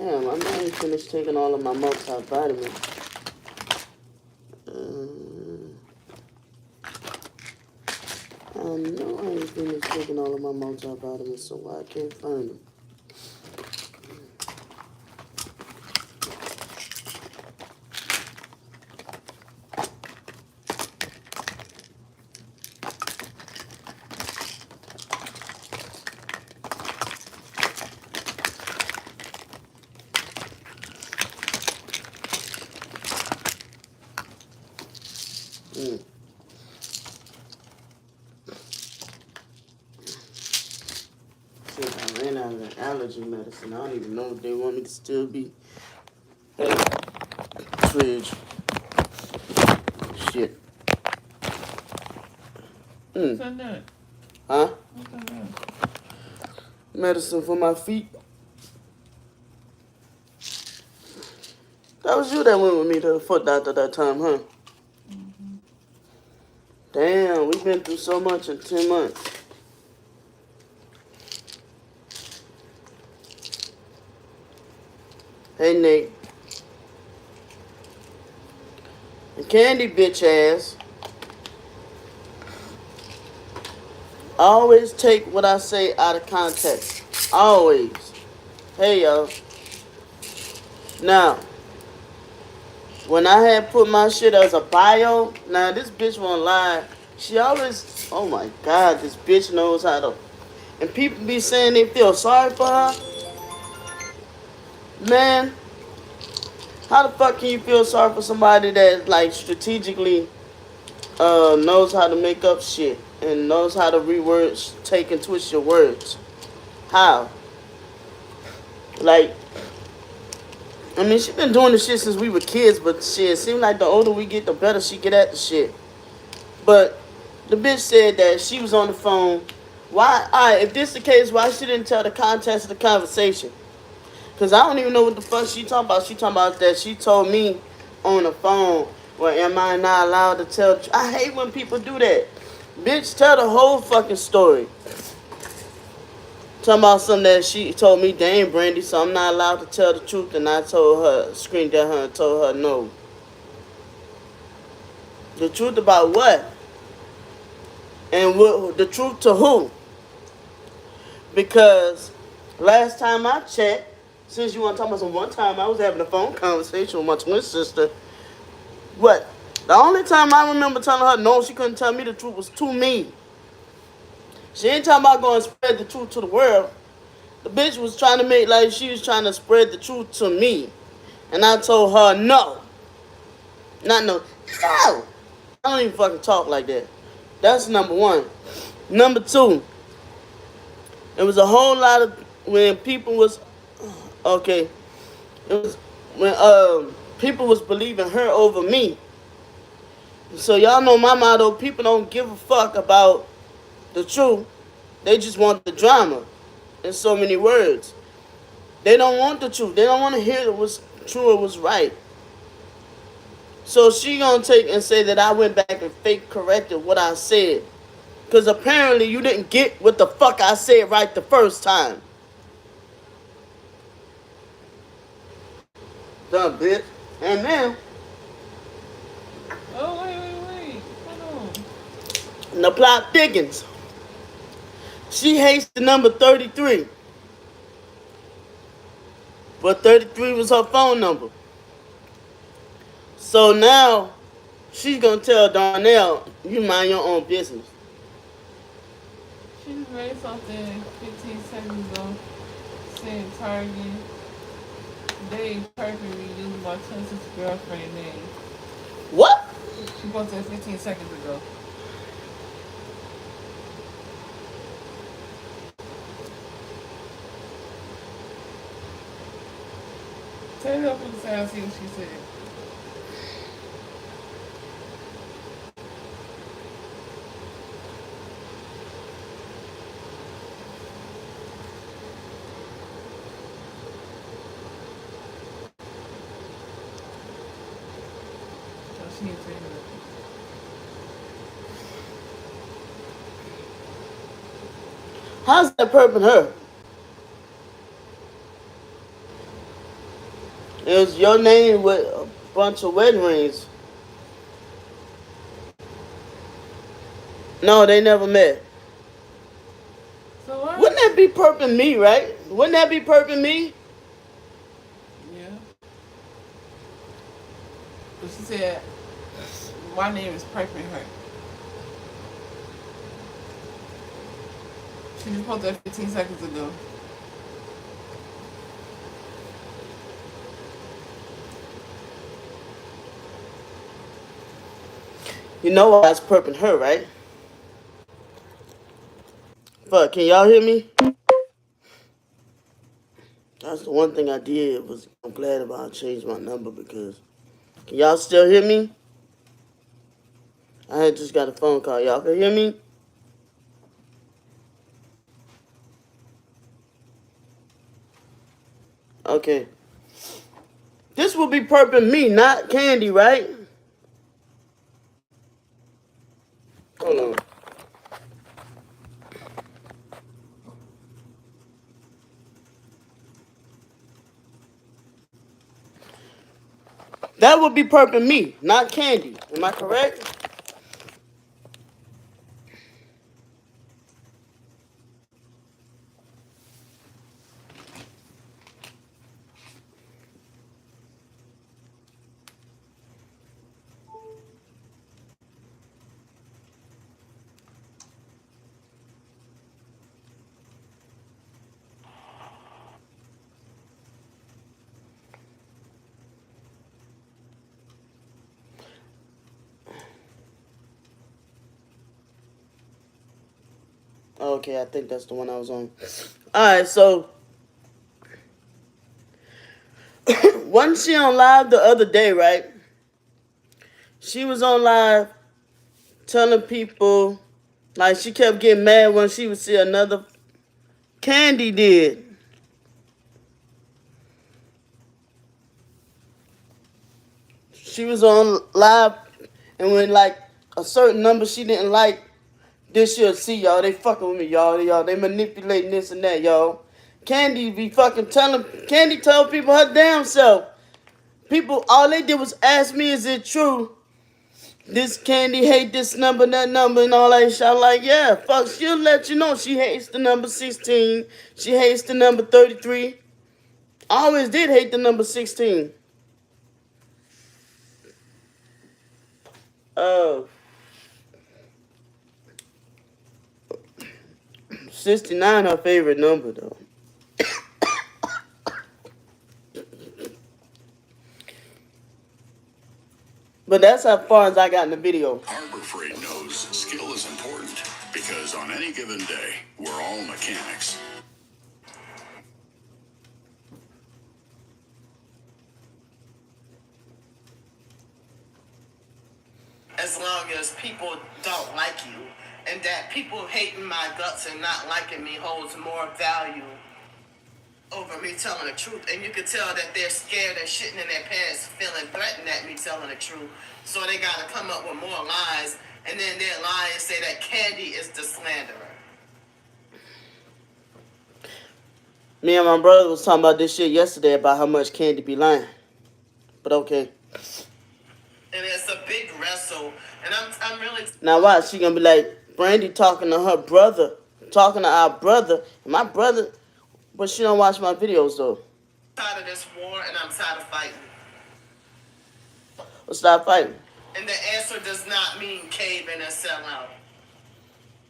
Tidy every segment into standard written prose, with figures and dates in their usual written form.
Damn, I might finish taking all of my multivitamins. I know I ain't finished taking all of my multivitamins, so why I can't find them? Shit, I ran out of allergy medicine. I don't even know if they want me to still be at the fridge. Shit. What's that? Huh? What's that? Medicine for my feet. That was you that went with me to the foot doctor that time, huh? Mm-hmm. Damn, we've been through so much in 10 months. Hey, Nate. And Candy, bitch ass. I always take what I say out of context. Always. Hey, yo. Now, when I had put my shit as a bio, now this bitch won't lie. She always, oh my God, this bitch knows how to. And people be saying they feel sorry for her. Man, how the fuck can you feel sorry for somebody that like strategically knows how to make up shit and knows how to reword, take and twist your words? How? Like, I mean, she been doing this shit since we were kids, but shit, it seems like the older we get, the better she get at the shit. But the bitch said that she was on the phone. Why? Alright, if this the case, why she didn't tell the context of the conversation? Because I don't even know what the fuck she talking about. She talking about that she told me on the phone, well, am I not allowed to tell? I hate when people do that. Bitch, tell the whole fucking story. Talking about something that she told me, dang, Brandy, so I'm not allowed to tell the truth. And I told her, screamed at her and told her no. The truth about what? And what, the truth to who? Because last time I checked, since you want to talk about some one time, I was having a phone conversation with my twin sister. What? The only time I remember telling her no, she couldn't tell me the truth was to me. She ain't talking about going to spread the truth to the world. The bitch was trying to make like she was trying to spread the truth to me. And I told her no. Not no. No! I don't even fucking talk like that. That's number one. Number two, it was a whole lot of when people was okay. It was when people was believing her over me. So y'all know my motto, people don't give a fuck about the truth. They just want the drama. In so many words. They don't want the truth. They don't want to hear it was true or was right. So she gonna take and say that I went back and fake corrected what I said. Because apparently you didn't get what the fuck I said right the first time. Dumb bitch. And now. Oh, wait. Hold on. The plot thickens. She hates the number 33. But 33 was her phone number. So now she's gonna tell Darnell, you mind your own business. She just read something 15 seconds ago saying Target. They perfectly used my twin sister's girlfriend name. What? She posted it 15 seconds ago. Tell her up to I'll see what she said. Oh, she ain't saying nothing. How's that perping her? It was your name with a bunch of wedding rings. No, they never met. So what? Wouldn't that be Perp and me, right? Wouldn't that be Perp and me? Yeah. But she said, my name is Pregnant Her. She just posted that 15 seconds ago. You know why it's Perp and her, right? Fuck, can y'all hear me? That's the one thing I did was I'm glad about I changed my number because can y'all still hear me? I had just got a phone call. Y'all can hear me? Okay. This will be Perp and me, not Candy, right? Hold on. That would be Perp and me, not Candy. Am I correct? Okay, I think that's the one I was on. Alright, so wasn't she on live the other day, right? She was on live telling people, like she kept getting mad when she would see another. Candy did. She was on live, and when like a certain number she didn't like, then she'll see y'all. They fucking with me, y'all. They manipulating this and that, y'all. Candy be fucking telling. Candy tell people her damn self. People, all they did was ask me, is it true? This Candy hate this number, that number, and all that shit. I'm like, yeah, fuck. She'll let you know she hates the number 16. She hates the number 33. I always did hate the number 16. Oh. 69 her favorite number though. But that's how far as I got in the video. Harbor Freight knows skill is important because on any given day, we're all mechanics. As long as people don't like you, and that people hating my guts and not liking me holds more value over me telling the truth. And you can tell that they're scared and shitting in their pants, feeling threatened at me telling the truth. So they gotta come up with more lies, and then they'll lie and say that Candy is the slanderer. Me and my brother was talking about this shit yesterday about how much Candy be lying. But okay. And it's a big wrestle, and I'm really. Now watch, she gonna be like Brandy talking to her brother, talking to our brother, and my brother, but she don't watch my videos though. I'm tired of this war, and I'm tired of fighting. Well, stop fighting. And the answer does not mean cave in and sell out.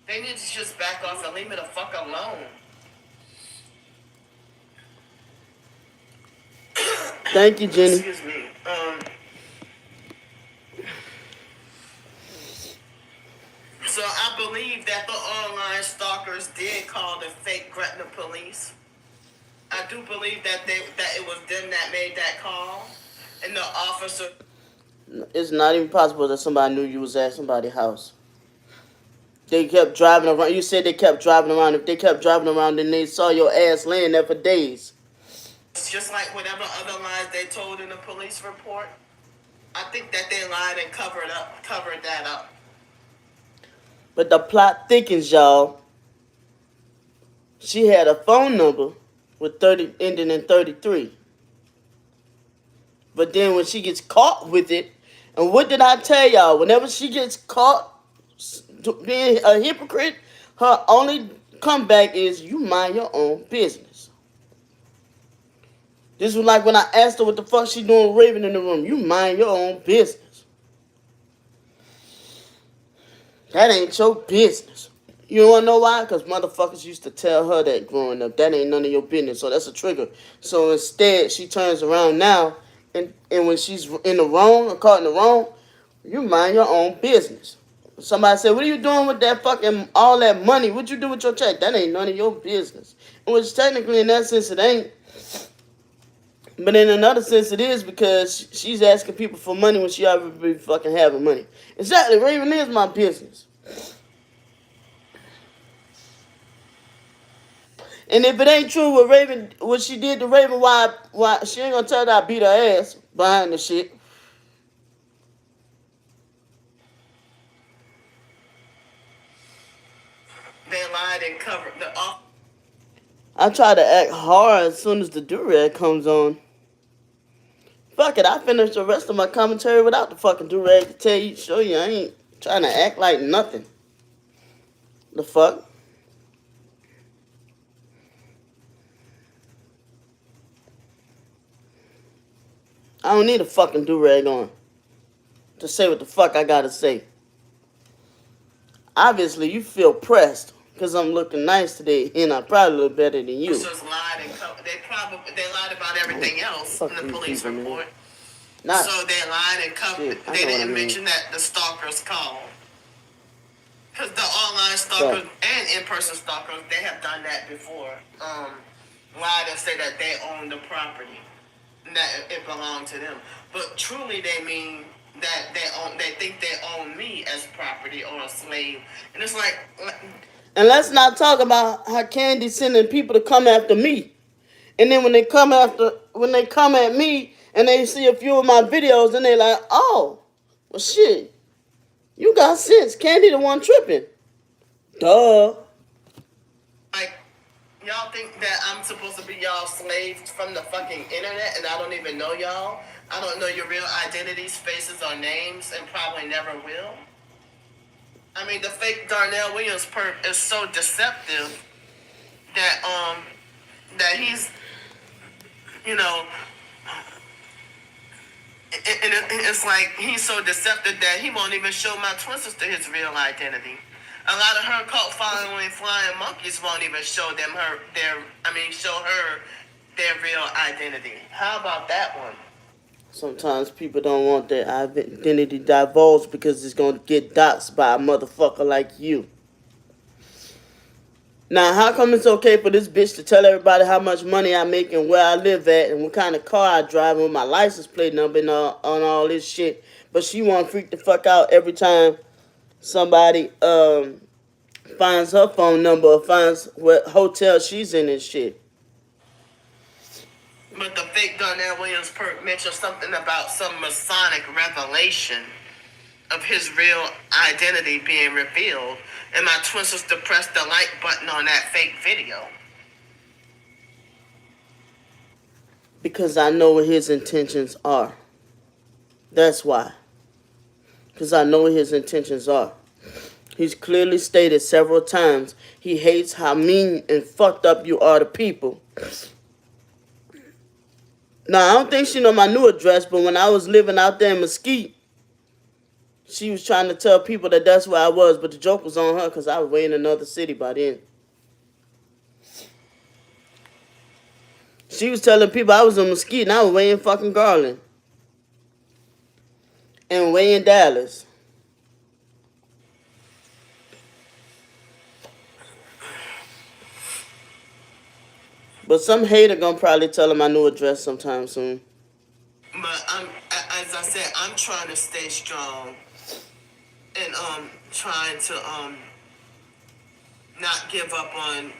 They need to just back off and leave me the fuck alone. Thank you, Jenny. Excuse me. So I believe that the online stalkers did call the fake Gretna police. I do believe that it was them that made that call, and the officer. It's not even possible that somebody knew you was at somebody's house. They kept driving around. You said they kept driving around. If they kept driving around, then they saw your ass laying there for days. It's just like whatever other lies they told in the police report. I think that they lied and covered that up. But the plot thickens, y'all. She had a phone number with 30 ending in 33. But then when she gets caught with it, and what did I tell y'all? Whenever she gets caught being a hypocrite, her only comeback is you mind your own business. This was like when I asked her what the fuck she doing with Raven in the room. You mind your own business. That ain't your business. You wanna know why? Because motherfuckers used to tell her that growing up. That ain't none of your business. So that's a trigger. So instead, she turns around now, and when she's in the wrong or caught in the wrong, you mind your own business. Somebody said, what are you doing with that fucking, all that money? What you do with your check? That ain't none of your business. Which technically in that sense it ain't. But in another sense it is, because she's asking people for money when she already be fucking having money. Exactly, Raven is my business. And if it ain't true what Raven, what she did to Raven, why she ain't gonna tell her I beat her ass behind the shit. They lied and covered the off. I try to act hard as soon as the do-rag comes on. Fuck it, I finished the rest of my commentary without the fucking do-rag to tell you, show you I ain't trying to act like nothing. The fuck? I don't need a fucking do-rag on to say what the fuck I gotta say. Obviously, you feel pressed because I'm looking nice today, and I probably look better than you. Lied and they lied about everything else in the police people, report. Not So they lied and covered. shit, They didn't mention that the stalkers called. Because the online stalkers and in-person stalkers, they have done that before. Lied and say that they own the property, that it belonged to them. But truly, they mean that they think they own me as property or a slave. And it's like. And let's not talk about how Candy's sending people to come after me. And then when they come at me and they see a few of my videos, and they like, oh, well shit, you got sense. Candy the one tripping. Duh. Like, y'all think that I'm supposed to be y'all slaves from the fucking internet and I don't even know y'all? I don't know your real identities, faces, or names, and probably never will. I mean, the fake Darnell Williams perp is so deceptive that that he's, you know, it's like he's so deceptive that he won't even show my twin sister his real identity. A lot of her cult following flying monkeys won't even show them show her their real identity. How about that one? Sometimes people don't want their identity divulged because it's going to get doxxed by a motherfucker like you. Now, how come it's okay for this bitch to tell everybody how much money I make and where I live at and what kind of car I drive and with my license plate number and on all this shit, but she want to freak the fuck out every time somebody finds her phone number or finds what hotel she's in and shit? But the fake Darnell Williams perk mentioned something about some Masonic revelation of his real identity being revealed, and my twin sister pressed the like button on that fake video. Because I know what his intentions are. That's why. Because I know what his intentions are. He's clearly stated several times he hates how mean and fucked up you are to people. Now, I don't think she know my new address, but when I was living out there in Mesquite, she was trying to tell people that that's where I was, but the joke was on her because I was way in another city by then. She was telling people I was in Mesquite and I was way in fucking Garland. And way in Dallas. But some hater gonna probably tell her my new address sometime soon. But as I said, I'm trying to stay strong and trying to not give up on,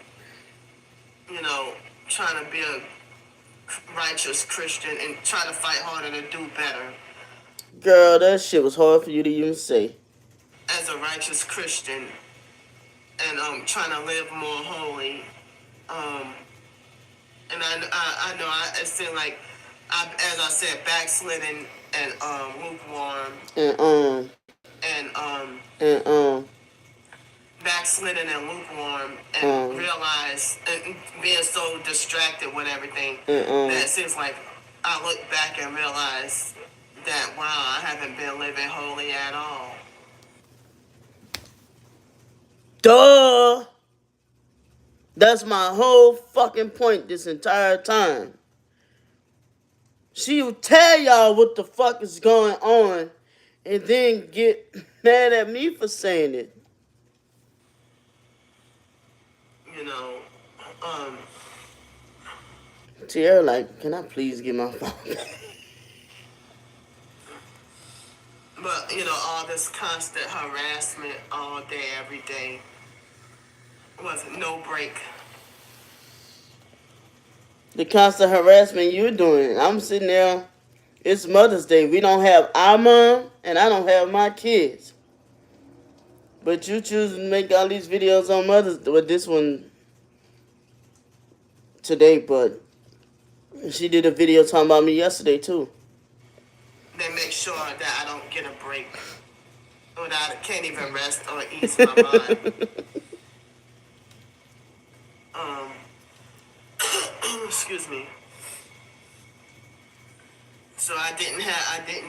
trying to be a righteous Christian and try to fight harder to do better. Girl, that shit was hard for you to even say. As a righteous Christian and trying to live more holy. And I know it seems like as I said, backslidden and lukewarm and and and backslidden and lukewarm and um realize and being so distracted with everything and that it seems like I look back and realize that wow, I haven't been living holy at all. duh. That's my whole fucking point this entire time. She will tell y'all what the fuck is going on and then get mad at me for saying it. You know, um, Tierra like, can I please get my phone back? but you know, all this constant harassment all day, every day was no break. The constant harassment you're doing. I'm sitting there. It's Mother's Day. We don't have our mom, and I don't have my kids. But you choose to make all these videos on Mother's Day. Well, this one today, but she did a video talking about me yesterday, too. They make sure that I don't get a break, or that I can't even rest or ease my mind. Um, excuse me. So I didn't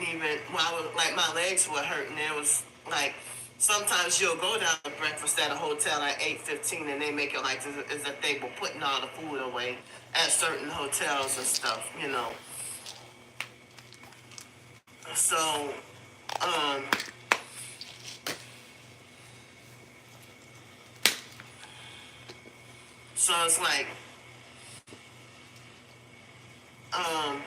even, well, like my legs were hurting. It was like, sometimes you'll go down to breakfast at a hotel at 8:15 and they make it like as if they were putting all the food away at certain hotels and stuff, you know. So, um, so it's like, um,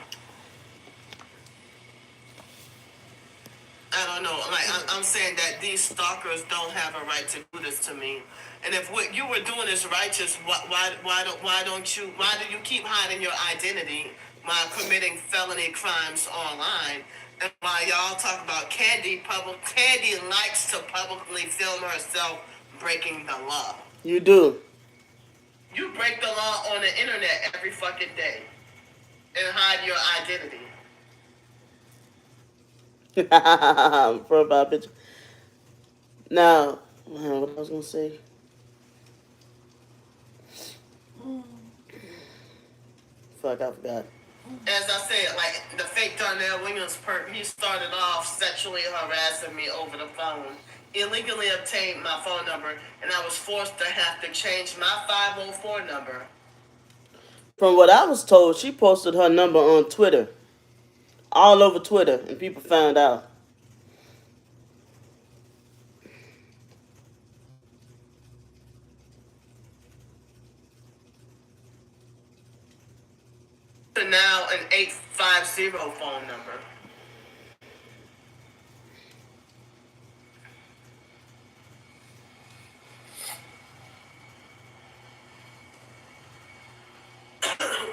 I don't know. Like I'm saying that these stalkers don't have a right to do this to me. And if what you were doing is righteous, why do you keep hiding your identity while committing felony crimes online? And while y'all talk about Candy likes to publicly film herself breaking the law. You do. You break the law on the internet every fucking day and hide your identity. Profile picture. Now, what I was gonna say? Fuck, I forgot. As I said, like the fake Darnell Williams perp, he started off sexually harassing me over the phone, illegally obtained my phone number, and I was forced to have to change my 504 number. From what I was told, she posted her number on Twitter, all over Twitter, and people found out. To now an 850 phone number.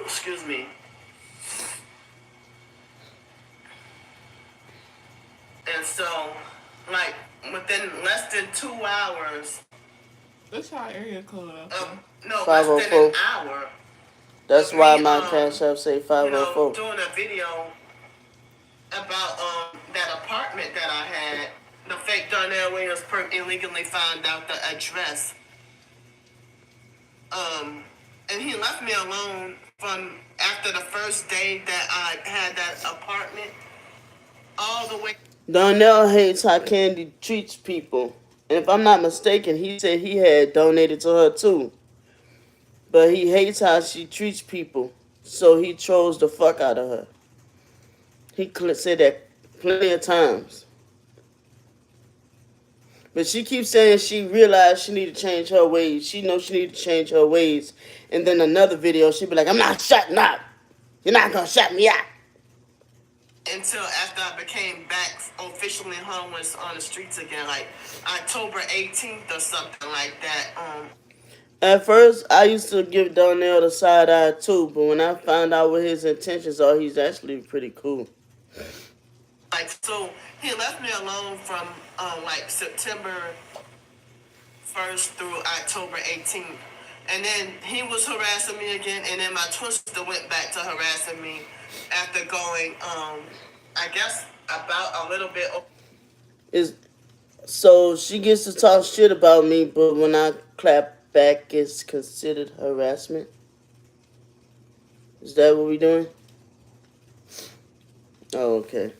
Excuse me. And so, like, within less than 2 hours. What's your area code up there? No, less than an hour. That's why my cash app say You 504. know, doing a video about that apartment that I had, the fake Darnell Williams perp illegally found out the address. And he left me alone from after the first day that I had that apartment all the way. Darnell hates how Candy treats people. And if I'm not mistaken, he said he had donated to her too. But he hates how she treats people. So he trolls the fuck out of her. He said that plenty of times. But she keeps saying she realized she need to change her ways. She knows she need to change her ways. And then another video, she'd be like, I'm not shutting up. You're not going to shut me up. Until after I became back officially homeless on the streets again, like October 18th or something like that. At first, I used to give Darnell the side eye too, but when I found out what his intentions are, he's actually pretty cool. Like, so he left me alone from like September 1st through October 18th. And then he was harassing me again, and then my twin sister went back to harassing me after going, I guess about a little bit. Is so she gets to talk shit about me, but when I clap back, it's considered harassment. Is that what we doing? Oh, okay.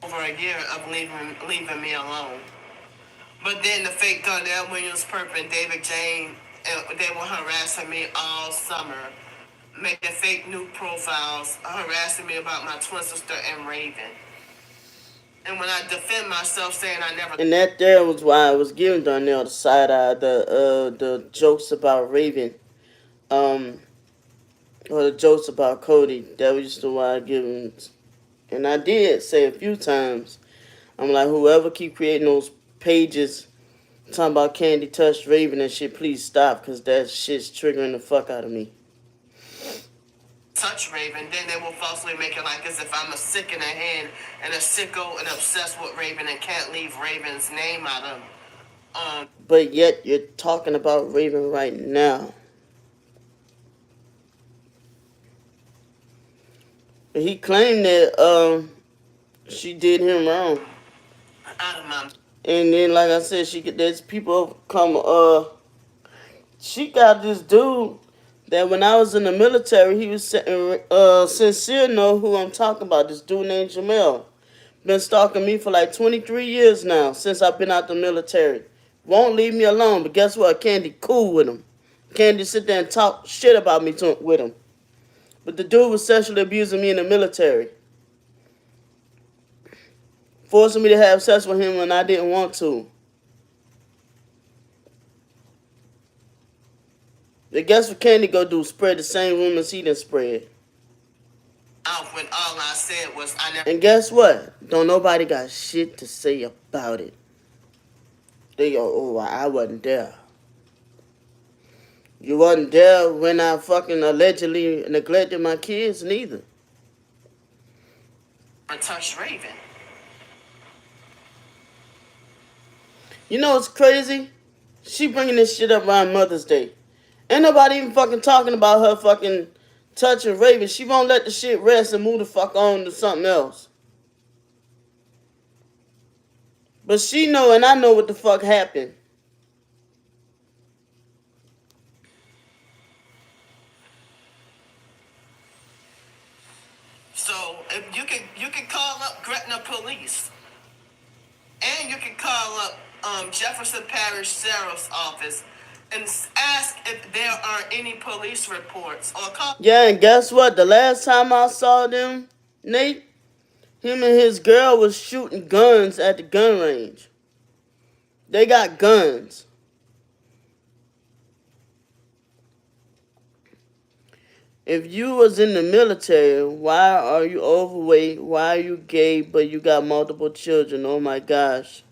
Over a year of leaving me alone. But then the fake Darnell Williams, Perp, and David Jane, they were harassing me all summer, making fake new profiles, harassing me about my twin sister and Raven. And when I defend myself, saying I never. And that there was why I was giving Darnell the side eye, the jokes about Raven, um, or the jokes about Cody. That was just the why I give him. And I did say a few times, I'm like, whoever keep creating those pages talking about Candy touched Raven and shit, please stop, because that shit's triggering the fuck out of me. Touch Raven, then they will falsely make it like as if I'm a sick in the head and a sicko and obsessed with Raven and can't leave Raven's name out of. But yet you're talking about Raven right now. He claimed that she did him wrong. Out of my. And then, like I said, there's people come. She got this dude that when I was in the military, he was sincere. Know who I'm talking about? This dude named Jamel. Been stalking me for like 23 years now since I've been out the military. Won't leave me alone. But guess what? Candy cool with him. Candy sit there and talk shit about me with him. But the dude was sexually abusing me in the military. Forcing me to have sex with him when I didn't want to. But guess what Candy go do? Spread the same rumors he done spread. Out when all I said was I never. And guess what? Don't nobody got shit to say about it. They go, oh, I wasn't there. You wasn't there when I fucking allegedly neglected my kids, neither. Touch Raven. You know what's crazy? She bringing this shit up around Mother's Day. Ain't nobody even fucking talking about her fucking touching Raven. She won't let the shit rest and move the fuck on to something else. But she know and I know what the fuck happened. So if you can call up Gretna Police, and you can call up Jefferson Parish Sheriff's Office and ask if there are any police reports or call. Yeah, and guess what? The last time I saw them, Nate, him and his girl was shooting guns at the gun range. They got guns. If you was in the military, why are you overweight? Why are you gay but you got multiple children? Oh my gosh.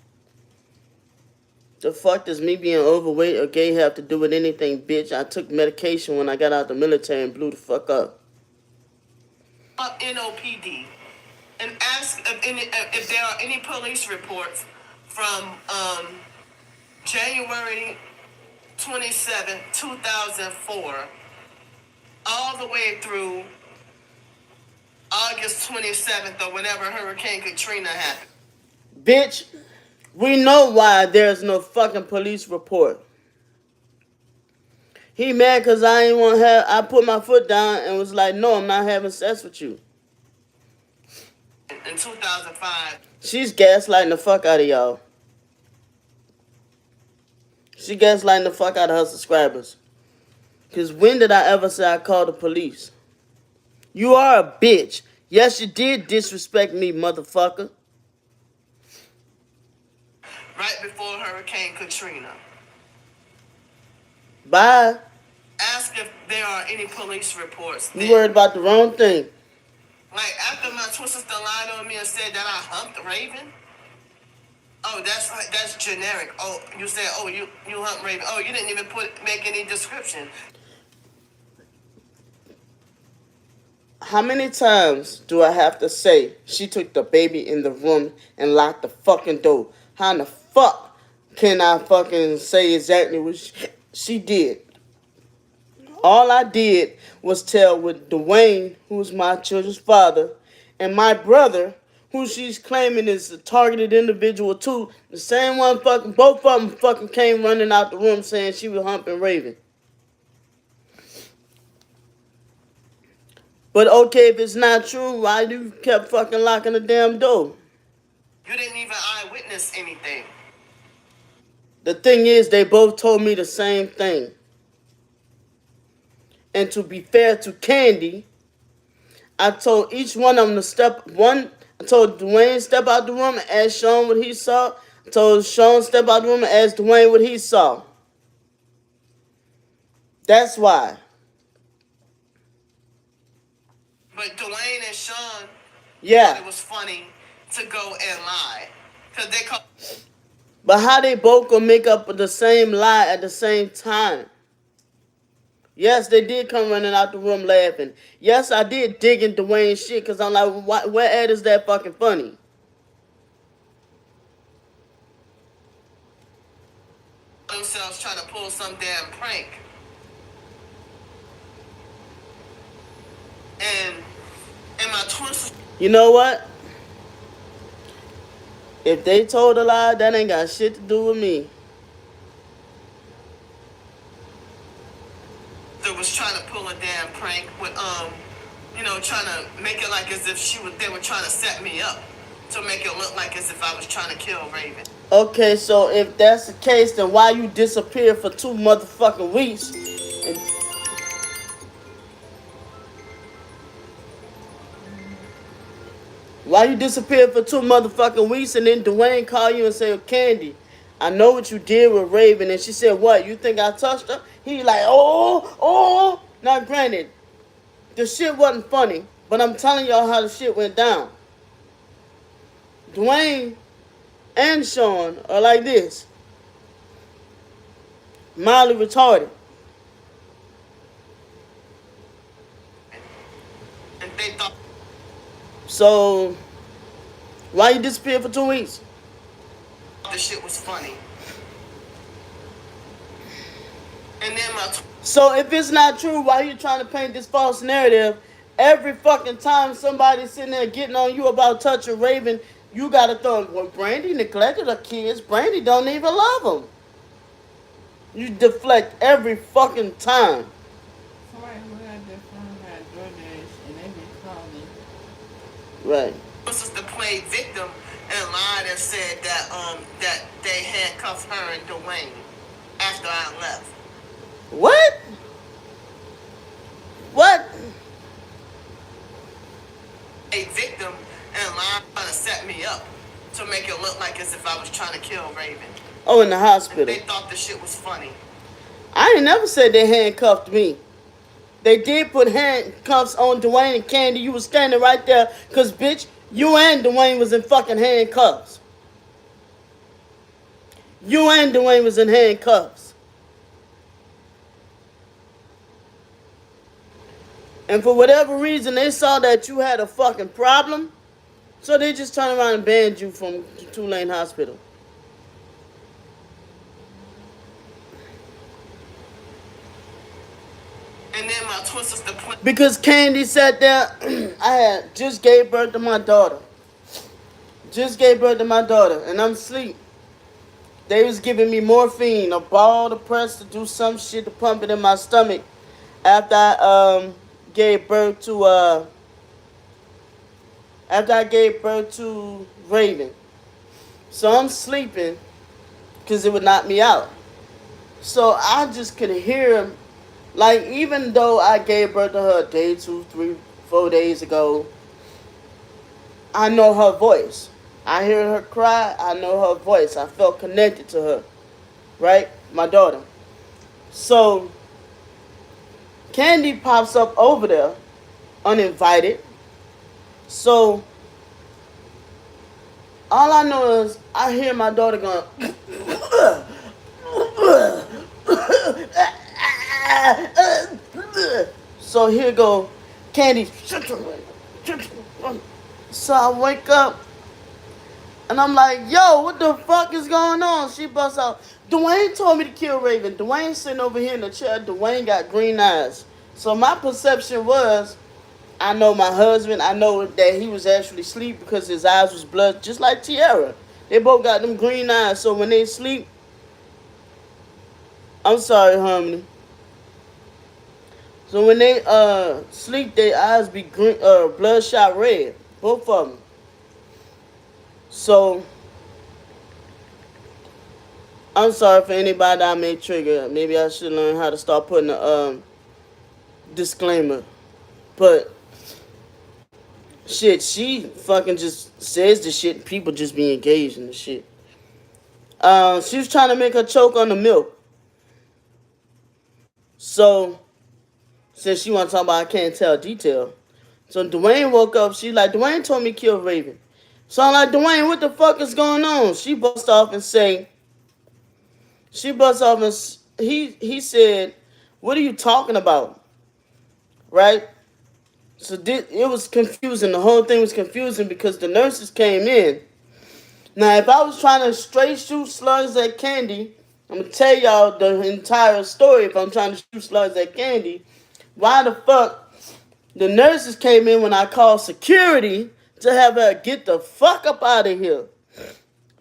The fuck does me being overweight or gay have to do with anything, bitch? I took medication when I got out the military and blew the fuck up. Up NOPD and ask if there are any police reports from January 27, 2004, all the way through August 27th or whenever Hurricane Katrina happened. Bitch, we know why there's no fucking police report. He mad cause I put my foot down and was like, no, I'm not having sex with you. In 2005. She's gaslighting the fuck out of y'all. She gaslighting the fuck out of her subscribers. Cause when did I ever say I called the police? You are a bitch. Yes, you did disrespect me, motherfucker. Right before Hurricane Katrina. Bye. Ask if there are any police reports. You worried about the wrong thing. Like after my twin sister lied on me and said that I humped Raven. Oh, that's generic. Oh, you said, oh, you humped Raven. Oh, you didn't even make any description. How many times do I have to say she took the baby in the room and locked the fucking door? How in the fuck can I fucking say exactly what she did? All I did was tell with Dwayne, who's my children's father, and my brother, who she's claiming is a targeted individual too. The same one fucking, both of them fucking came running out the room saying she was humping Raven. But okay, if it's not true, why you kept fucking locking the damn door? You didn't even eyewitness anything. The thing is, they both told me the same thing. And to be fair to Candy, I told each one of them to step one. I told Dwayne step out the room and ask Sean what he saw. I told Sean step out the room and ask Dwayne what he saw. That's why. But Dwayne and Sean thought Yeah. it was funny to go and lie. Because they call. But how they both gonna make up the same lie at the same time? Yes, they did come running out the room laughing. Yes, I did dig in Dwayne's shit because I'm like, where at is that fucking funny? Themselves trying to pull some damn prank. And my twin sister You know what? If they told a lie, that ain't got shit to do with me. was trying to pull a damn prank with trying to make it like as if they were trying to set me up to make it look like as if I was trying to kill Raven. Okay, so if that's the case, then why you disappear for 2 motherfucking weeks? Why you disappear for 2 motherfucking weeks and then Dwayne call you and say, Candy, I know what you did with Raven. And she said, what, you think I touched her? He like, oh. Now granted, the shit wasn't funny, but I'm telling y'all how the shit went down. Dwayne and Sean are like this. Mildly retarded. And they thought. So, why you disappear for 2 weeks? The shit was funny. And then So if it's not true, why you trying to paint this false narrative? Every fucking time somebody's sitting there getting on you about touching Raven, you gotta throw, well, Brandy neglected her kids. Brandy don't even love them. You deflect every fucking time. Somebody who had their phone had DoorDash and they be calling. Right. my sister played victim and lied and said that they handcuffed her and Dwayne after I left. What? What? A victim and lied trying to set me up to make it look like as if I was trying to kill Raven. Oh, in the hospital. They thought the shit was funny. I ain't never said they handcuffed me. They did put handcuffs on Dwayne and Candy. You was standing right there because, bitch, you and Dwayne was in fucking handcuffs. You and Dwayne was in handcuffs. And for whatever reason, they saw that you had a fucking problem. So they just turned around and banned you from Tulane Hospital. And then my twin sister Because Candy sat there, I had just gave birth to my daughter. And I'm asleep. They was giving me morphine, a ball to press to do some shit to pump it in my stomach after I gave birth to Raven. So I'm sleeping because it would knock me out. So I just could hear him. Like, even though I gave birth to her a day, 2, 3, 4 days ago, I know her voice. I hear her cry, I know her voice. I felt connected to her. Right? My daughter. So, Candy pops up over there, uninvited. So, all I know is I hear my daughter going, so here go Candy. So I wake up and I'm like, yo, what the fuck is going on? She busts out, Dwayne told me to kill Raven. Dwayne sitting over here in the chair. Dwayne got green eyes. So my perception was, I know my husband. I know that he was actually asleep because his eyes was blood, just like Tiara. They both got them green eyes. So when they sleep, I'm sorry, Harmony. So when they sleep, their eyes be green, bloodshot red, both of them. So I'm sorry for anybody that I may trigger. Maybe I should learn how to start putting a disclaimer. But shit, she fucking just says the shit. And people just be engaged in the shit. She was trying to make her choke on the milk. So since she want to talk about, I can't tell detail. So Dwayne woke up. She like, Dwayne told me to kill Raven. So I'm like, Dwayne, what the fuck is going on? She busts off and he said, what are you talking about? Right? So it was confusing. The whole thing was confusing because the nurses came in. Now, if I was trying to straight shoot slugs at Candy, I'm going to tell y'all the entire story. If I'm trying to shoot slugs at Candy, why the fuck the nurses came in when I called security to have her get the fuck up out of here?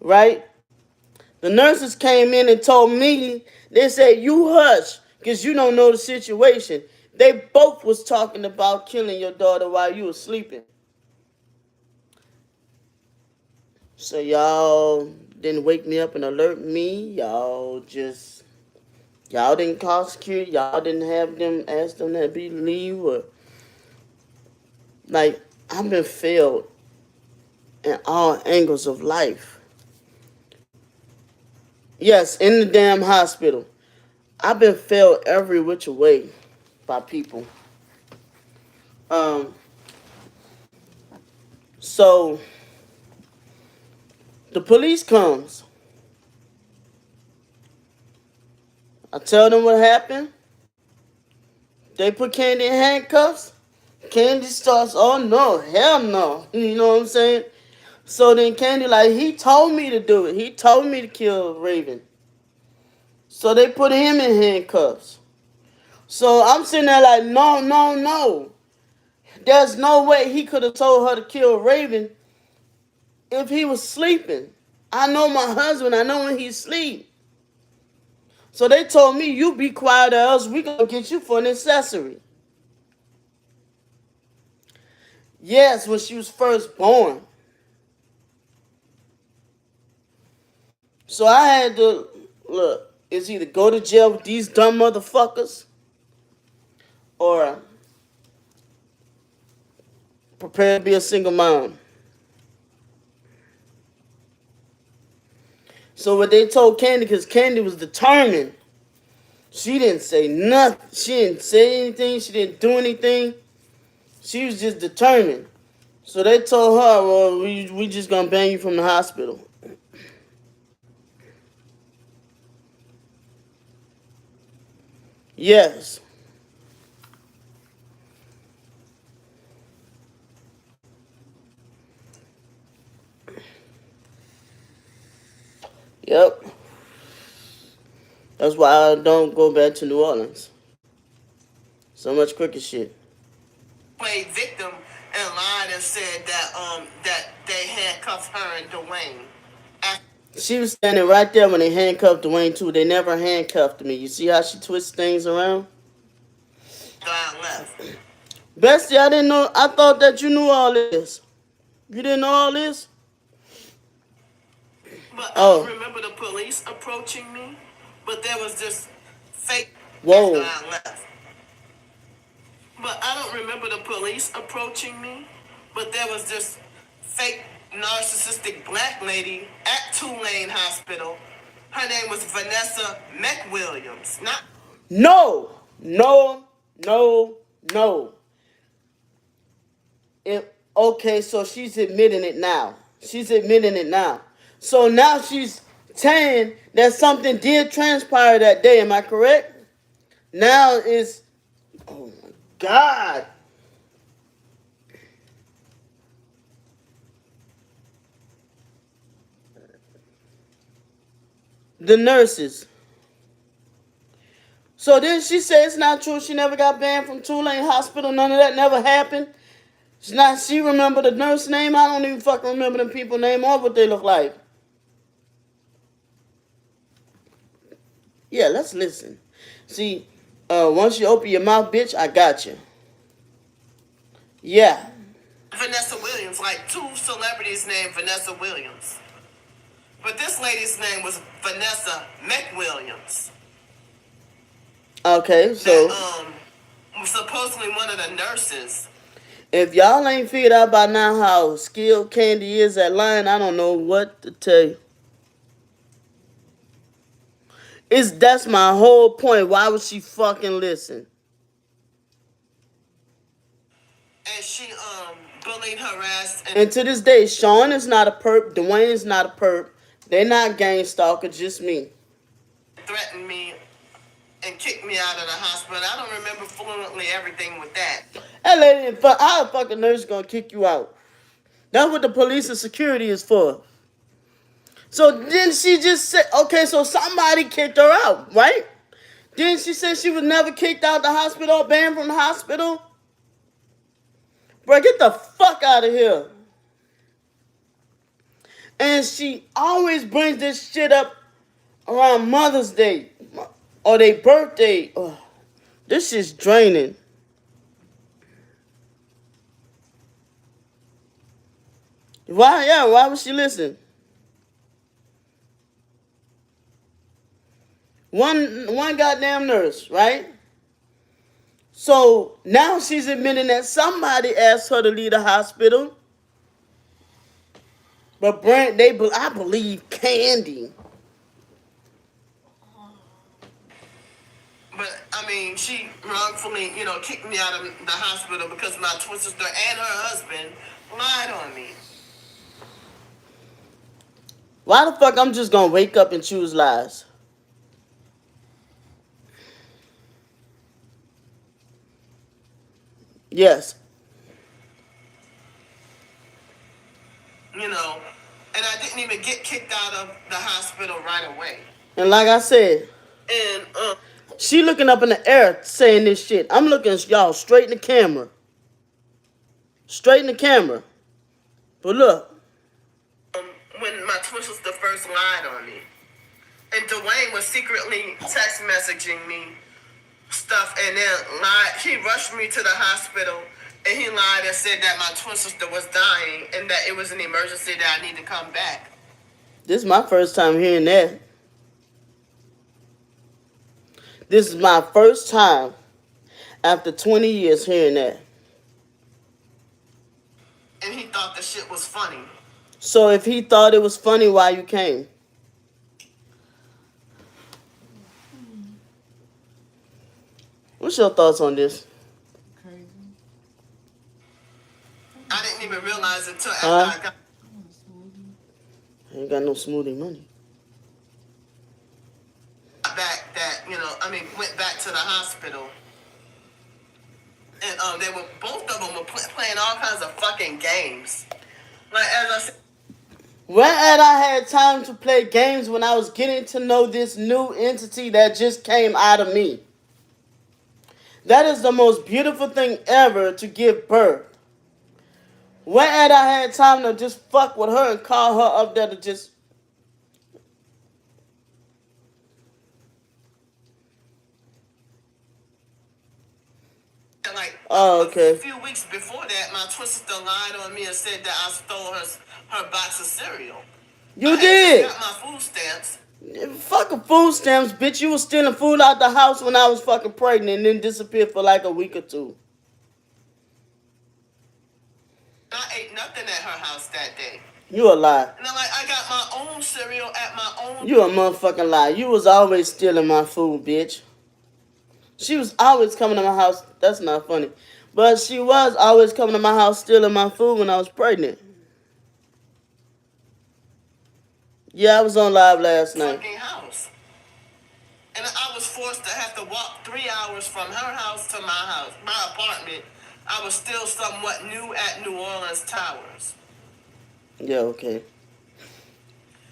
Right? The nurses came in and told me, they said, you hush, because you don't know the situation. They both was talking about killing your daughter while you were sleeping. So y'all didn't wake me up and alert me. Y'all didn't call security. Y'all didn't have them, ask them to be leave or, like, I've been failed in all angles of life. Yes, in the damn hospital. I've been failed every which way by people. So the police comes. I tell them what happened. They put Candy in handcuffs. Candy starts, oh no, hell no. You know what I'm saying? So then Candy like, he told me to do it. He told me to kill Raven. So they put him in handcuffs. So I'm sitting there like, no, no, no. There's no way he could have told her to kill Raven if he was sleeping. I know my husband. I know when he's asleep. So they told me, you be quiet or else we gonna get you for an accessory. Yes, when she was first born. So I had to, look, it's either go to jail with these dumb motherfuckers or prepare to be a single mom. So what they told Candy, because Candy was determined. She didn't say nothing. She didn't say anything. She didn't do anything. She was just determined. So they told her, well, we just gonna bang you from the hospital. Yes. Yep. That's why I don't go back to New Orleans. So much crooked shit. Played victim and lied and said that they handcuffed her and Dwayne. She was standing right there when they handcuffed Dwayne too. They never handcuffed me. You see how she twists things around? I left. Bestie, I didn't know. I thought that you knew all this. You didn't know all this? But I Oh. don't remember the police approaching me. But there was this fake Whoa. after I left. But I don't remember the police approaching me. But there was this fake narcissistic black lady at Tulane Hospital. Her name was Vanessa McWilliams. Not No. No. No. No. Okay, so she's admitting it now. She's admitting it now. So now she's saying that something did transpire that day. Am I correct? Now it's, oh my God. The nurses. So then she said it's not true. She never got banned from Tulane Hospital. None of that never happened. It's not. She remember the nurse name. I don't even fucking remember the people name or what they look like. Yeah, let's listen. See, once you open your mouth, bitch, I got you. Yeah. Vanessa Williams, like two celebrities named Vanessa Williams. But this lady's name was Vanessa McWilliams. Okay, so That was supposedly one of the nurses. if y'all ain't figured out by now how skilled Candy is at lying, I don't know what to tell you. That's my whole point. Why would she fucking listen? And she bullied, harassed, And to this day, Sean is not a perp. Dwayne is not a perp. They're not gang stalker, just me. threatened me and kicked me out of the hospital. I don't remember fluently everything with that. That lady, how the fucking nurse gonna kick you out? That's what the police and security is for. So then she just said, okay, so somebody kicked her out, right? Then she said she was never kicked out the hospital or banned from the hospital. Bro, get the fuck out of here. And she always brings this shit up around Mother's Day or their birthday. Ugh, this shit's draining. Why would she listen? One goddamn nurse, right? So now she's admitting that somebody asked her to leave the hospital. But I believe Candy. But I mean, she wrongfully, kicked me out of the hospital because my twin sister and her husband lied on me. Why the fuck I'm just gonna wake up and choose lies? Yes. And I didn't even get kicked out of the hospital right away. And like I said, And she looking up in the air saying this shit. I'm looking y'all straight in the camera. Straight in the camera. But look. When my twin sister first lied on me, and Dwayne was secretly text messaging me stuff, and then lied. He rushed me to the hospital, and he lied and said that my twin sister was dying and that it was an emergency that I need to come back. This is my first time hearing that. This is my first time after 20 years hearing that. And he thought the shit was funny. So if he thought it was funny, why you came? What's your thoughts on this? Crazy. I didn't even realize until after I got I ain't got no smoothie money. back that, went back to the hospital. And they were, both of them were playing all kinds of fucking games. Like, as I said, When had I had time to play games when I was getting to know this new entity that just came out of me? That is the most beautiful thing ever to give birth. When had I had time to just fuck with her and call her up there to just... like, okay. A few weeks before that, my twin sister lied on me and said that I stole her box of cereal. You did. I got my food stamps. Fucking food stamps, bitch. You was stealing food out the house when I was fucking pregnant and then disappeared for like a week or two. I ate nothing at her house that day. You a lie. And I'm like, I got my own cereal at my own... You a motherfucking lie. You was always stealing my food, bitch. She was always coming to my house. That's not funny. But she was always coming to my house stealing my food when I was pregnant. Yeah, I was on live last night. Fucking house. And I was forced to have to walk 3 hours from her house to my apartment. I was still somewhat new at New Orleans Towers. Yeah, okay.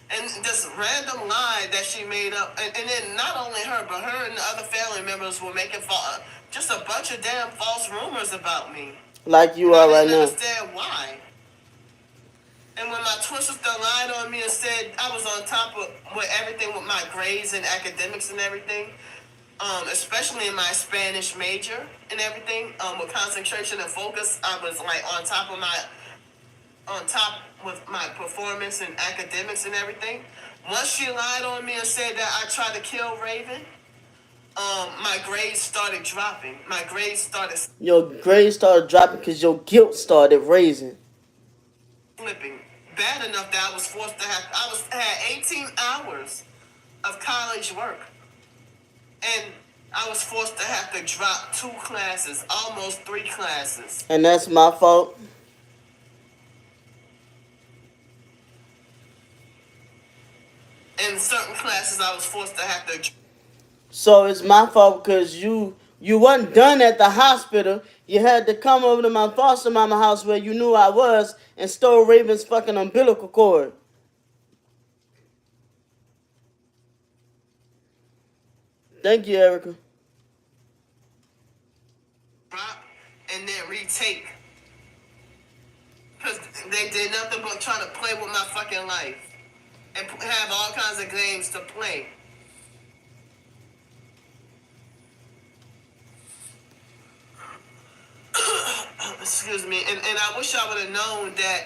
And this random lie that she made up, and then not only her, but her and the other family members were making just a bunch of damn false rumors about me. Like you And I are right didn't now. understand why. And when my twin sister lied on me and said I was on top of with everything with my grades and academics and everything, especially in my Spanish major and everything, with concentration and focus, I was like on top with my performance and academics and everything. Once she lied on me and said that I tried to kill Raven, my grades started dropping. My grades started Your grades started dropping because your guilt started raising. slipping. Bad enough that I was forced to have. Had 18 hours of college work, and I was forced to have to drop 2 classes, almost 3 classes. And that's my fault. In certain classes, I was forced to have to. So it's my fault because you wasn't done at the hospital. You had to come over to my foster mama house where you knew I was and stole Raven's fucking umbilical cord. Thank you, Erica. Drop and then retake. Because they did nothing but try to play with my fucking life. And have all kinds of games to play. Excuse me. And I wish I would have known that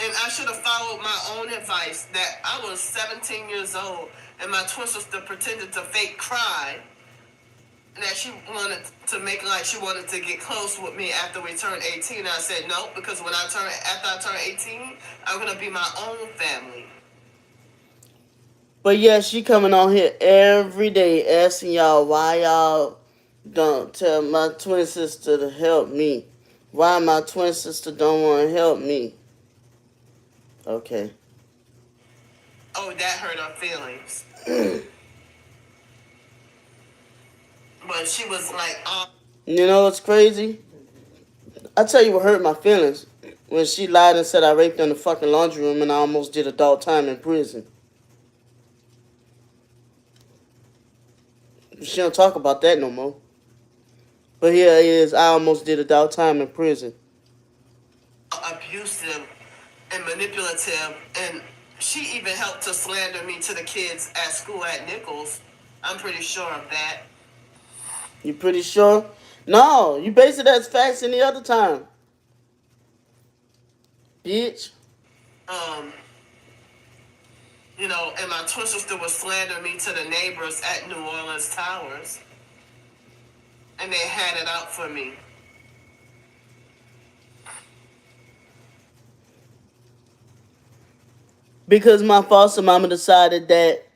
and I should have followed my own advice that I was 17 years old and my twin sister pretended to fake cry that she wanted to make like she wanted to get close with me after we turned 18. And I said no, because after I turn 18, I'm gonna be my own family. But yeah, she coming on here every day asking y'all why y'all don't tell my twin sister to help me. Why my twin sister don't want to help me. Okay. Oh, that hurt her feelings. But she was like, You know what's crazy? I tell you what hurt my feelings. When she lied and said I raped her in the fucking laundry room and I almost did adult time in prison. She don't talk about that no more. But here it is, I almost did adult time in prison. abusive and manipulative, and she even helped to slander me to the kids at school at Nichols. I'm pretty sure of that. You pretty sure? No, you base it as facts any other time. Bitch. Um, and my twin sister would slander me to the neighbors at New Orleans Towers, and they had it out for me. Because my foster mama decided that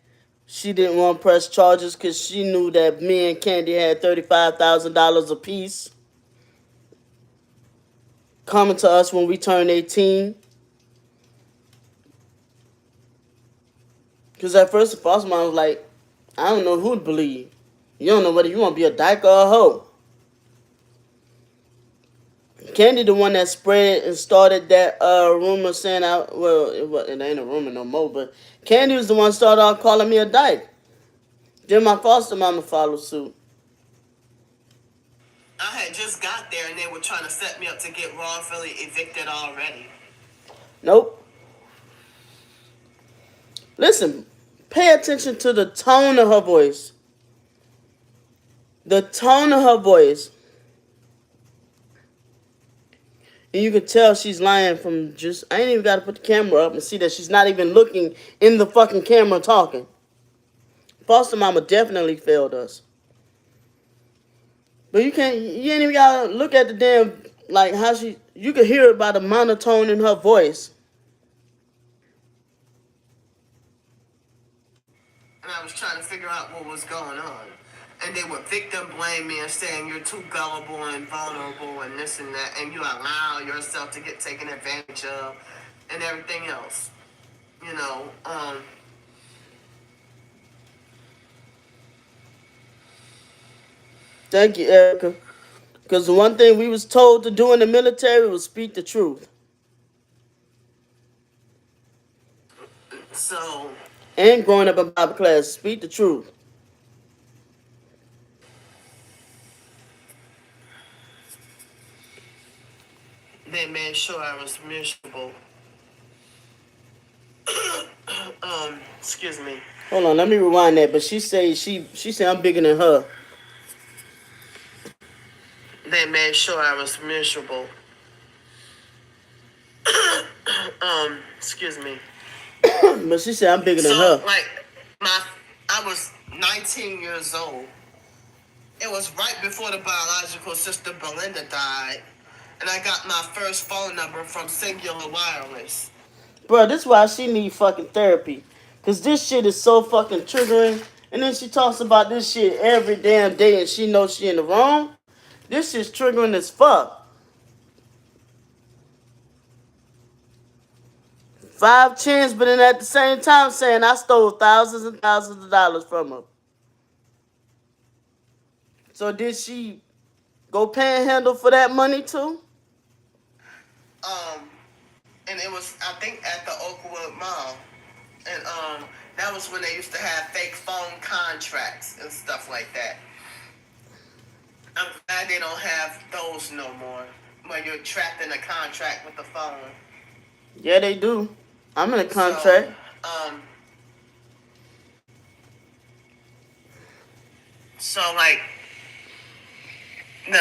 she didn't want to press charges because she knew that me and Candy had $35,000 apiece coming to us when we turned 18. Because at first the foster mom was like, I don't know who to believe. You don't know whether you want to be a dyke or a hoe. Candy the one that spread and started that rumor saying it ain't a rumor no more, but Candy was the one started off calling me a dyke. Then my foster mama followed suit. I had just got there and they were trying to set me up to get wrongfully evicted already. Nope. Listen, pay attention to the tone of her voice. The tone of her voice. And you can tell she's lying from just, I ain't even got to put the camera up and see that she's not even looking in the fucking camera talking. Foster mama definitely failed us. But you ain't even got to look at the damn, like how you can hear it by the monotone in her voice. And I was trying to figure out what was going on. And they would victim blame me and saying you're too gullible and vulnerable and this and that, and you allow yourself to get taken advantage of and everything else. Thank you, Erica. Because the one thing we was told to do in the military was speak the truth. So And growing up in Bible class, speak the truth. they made sure I was miserable. Excuse me. Hold on, let me rewind that. But she said I'm bigger than her. They made sure I was miserable. Excuse me. But she said I'm bigger than So her. like I was 19 years old. It was right before the biological sister Belinda died, and I got my first phone number from Singular Wireless. Bro, this is why she need fucking therapy. Cause this shit is so fucking triggering. And then she talks about this shit every damn day and she knows she in the wrong. This shit's triggering as fuck. 5 chins, but then at the same time saying I stole thousands and thousands of dollars from her. So did she go panhandle for that money too? Um, and it was I think at the Oakwood Mall, and that was when they used to have fake phone contracts and stuff like that. I'm glad they don't have those no more, where you're trapped in a contract with the phone. Yeah, they do. I'm in a So, contract. um, so like the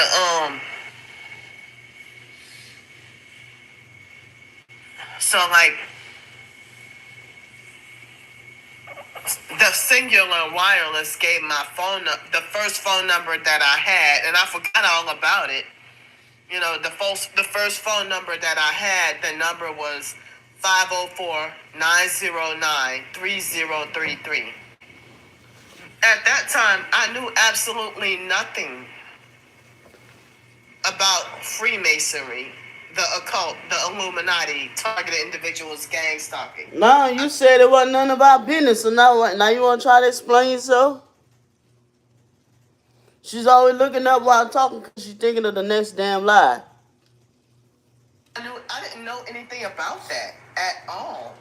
so like the Singular Wireless gave my the first phone number that I had, and I forgot all about it. You know, the first phone number that I had, the number was 504-909-3033. At that time, I knew absolutely nothing about Freemasonry, the occult, the Illuminati, targeted individuals, gang stalking. No, you said it wasn't none about business, so now you want to try to explain yourself? She's always looking up while talking because she's thinking of the next damn lie. I didn't know anything about that at all.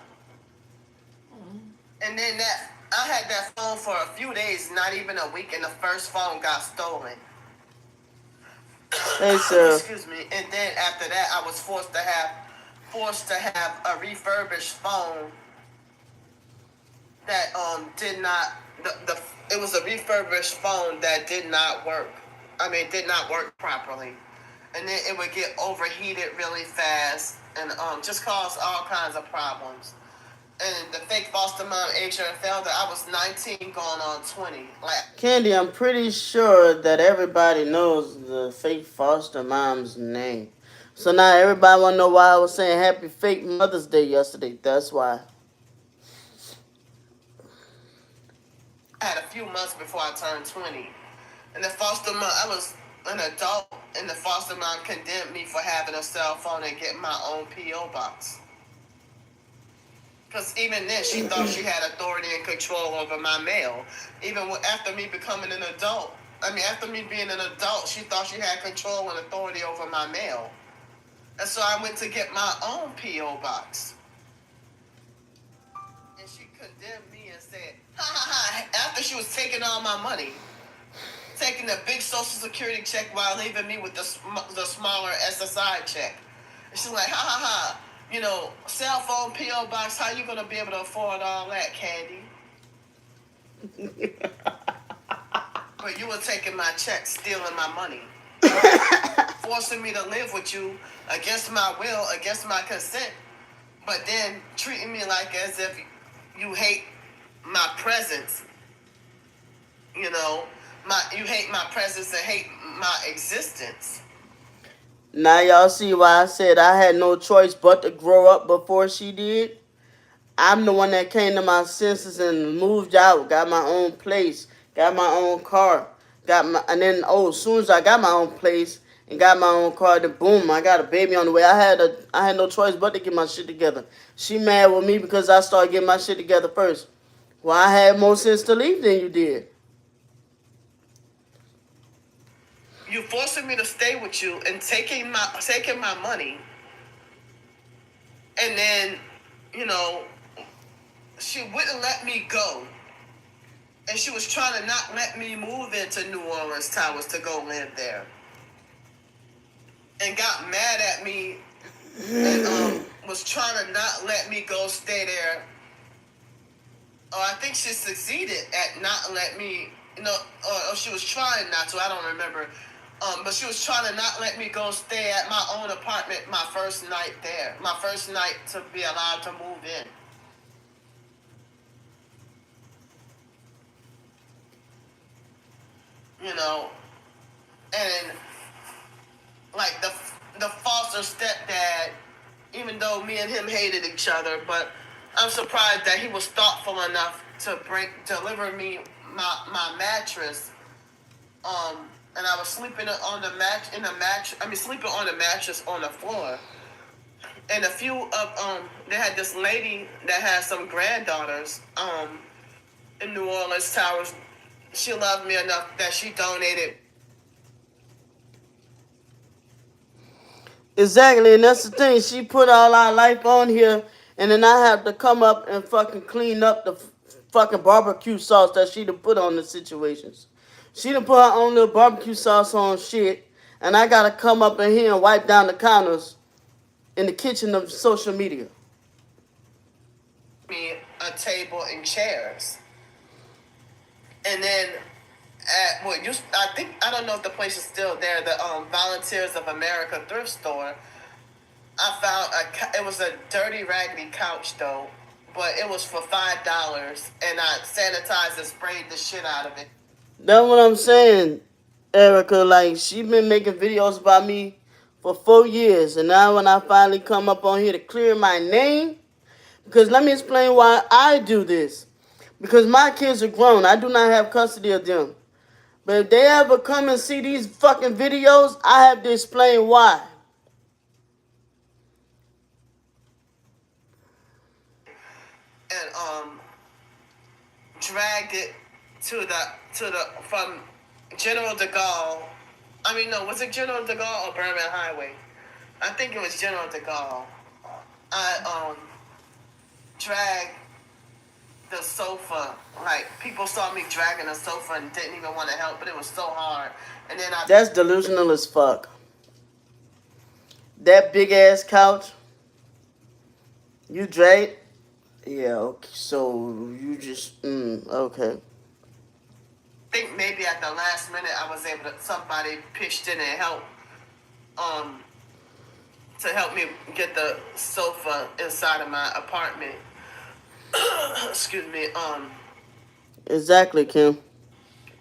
And then I had that phone for a few days, not even a week, and the first phone got stolen. Hey, sir. Excuse me. And then after that, I was forced to have a refurbished phone that did not it was a refurbished phone that did not work. I mean, did not work properly, and then it would get overheated really fast and just cause all kinds of problems. And the fake foster mom, Adrian Felder, I was 19 going on 20. Like, Candy, I'm pretty sure that everybody knows the fake foster mom's name. So now everybody want to know why I was saying Happy Fake Mother's Day yesterday. That's why. I had a few months before I turned 20. And the foster mom, I was an adult, and the foster mom condemned me for having a cell phone and getting my own P.O. box. Because even then, she thought she had authority and control over my mail. Even after me becoming an adult, after me being an adult, she thought she had control and authority over my mail. And so I went to get my own P.O. box. And she condemned me and said, ha ha ha, after she was taking all my money, taking a big Social Security check while leaving me with the smaller SSI check. And she's like, ha ha ha, cell phone, P.O. box, how you going to be able to afford all that, Candy? But you were taking my check, stealing my money. Forcing me to live with you against my will, against my consent, but then treating me like as if you hate my presence. You hate my presence and hate my existence. Now y'all see why I said I had no choice but to grow up before she did? I'm the one that came to my senses and moved out, got my own place, got my own car, and then as soon as I got my own place and got my own car, then boom, I got a baby on the way. I had no choice but to get my shit together. She mad with me because I started getting my shit together first. Well, I had more sense to leave than you did. You forcing me to stay with you and taking my money, and then, she wouldn't let me go. And she was trying to not let me move into New Orleans Towers to go live there. And got mad at me and was trying to not let me go stay there. I think she succeeded at not let me, or she was trying not to, I don't remember. But she was trying to not let me go stay at my own apartment my first night there. My first night to be allowed to move in. And like the foster stepdad, even though me and him hated each other, but I'm surprised that he was thoughtful enough to deliver me my mattress. And I was sleeping on the sleeping on the mattress on the floor. And they had this lady that had some granddaughters, in New Orleans Towers. She loved me enough that she donated. Exactly, and that's the thing. She put all our life on here, and then I have to come up and fucking clean up the fucking barbecue sauce that she done put on the situations. She done put her own little barbecue sauce on shit, and I gotta come up in here and wipe down the counters in the kitchen of social media. Me a table and chairs. And then I don't know if the place is still there, the Volunteers of America thrift store. I found it was a dirty, raggedy couch though, but it was for $5, and I sanitized and sprayed the shit out of it. That's what I'm saying, Erica. Like, she been making videos about me for 4 years, and now when I finally come up on here to clear my name, because let me explain why I do this. Because my kids are grown. I do not have custody of them. But if they ever come and see these fucking videos, I have to explain why. And dragged it from General de Gaulle. I mean, no, was it General de Gaulle or Berman Highway? I think it was General de Gaulle. I dragged the sofa. Like, people saw me dragging the sofa and didn't even want to help, but it was so hard. And then That's delusional as fuck. That big ass couch, you drag. Yeah, okay. So you just okay. I think maybe at the last minute I was able to, somebody pitched in and helped to help me get the sofa inside of my apartment. Excuse me. Exactly, Kim.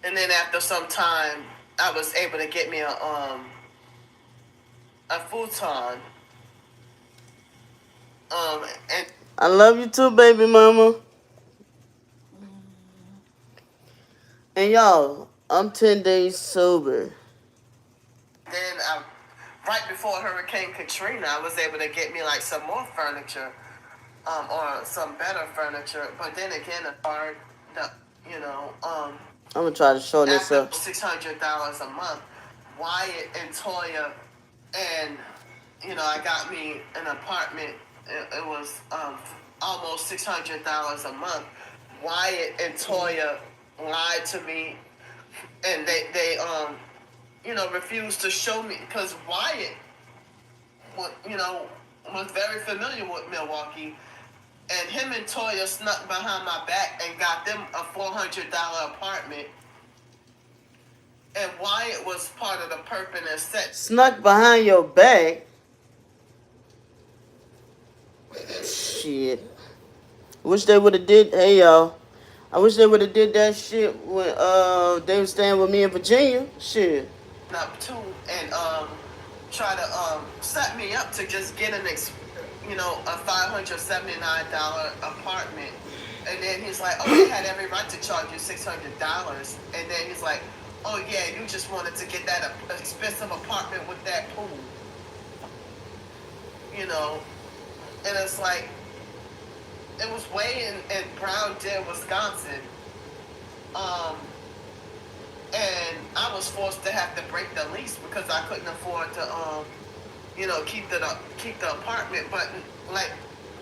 And then after some time, I was able to get me a futon. And I love you too, baby mama. And y'all, I'm 10 days sober. then right before Hurricane Katrina, I was able to get me like some more furniture, or some better furniture. But then again, it's hard, I'm gonna try to show this after up. $600 a month, Wyatt and Toya, and I got me an apartment. It was almost $600 a month. Wyatt and Toya lied to me, and they refused to show me, because Wyatt, was very familiar with Milwaukee, and him and Toya snuck behind my back and got them a $400 apartment. And Wyatt was part of the perp in their set. Snuck behind your back. Shit. Wish they would have did. Hey y'all. I wish they would have did that shit when they was staying with me in Virginia. Shit. Up too, and try to set me up to just get a $579 apartment. And then he's like, oh, he had every right to charge you $600. And then he's like, oh yeah, you just wanted to get that expensive apartment with that pool. And it's like, it was way in Brown Deer, Wisconsin. And I was forced to have to break the lease because I couldn't afford to, keep the apartment. But like,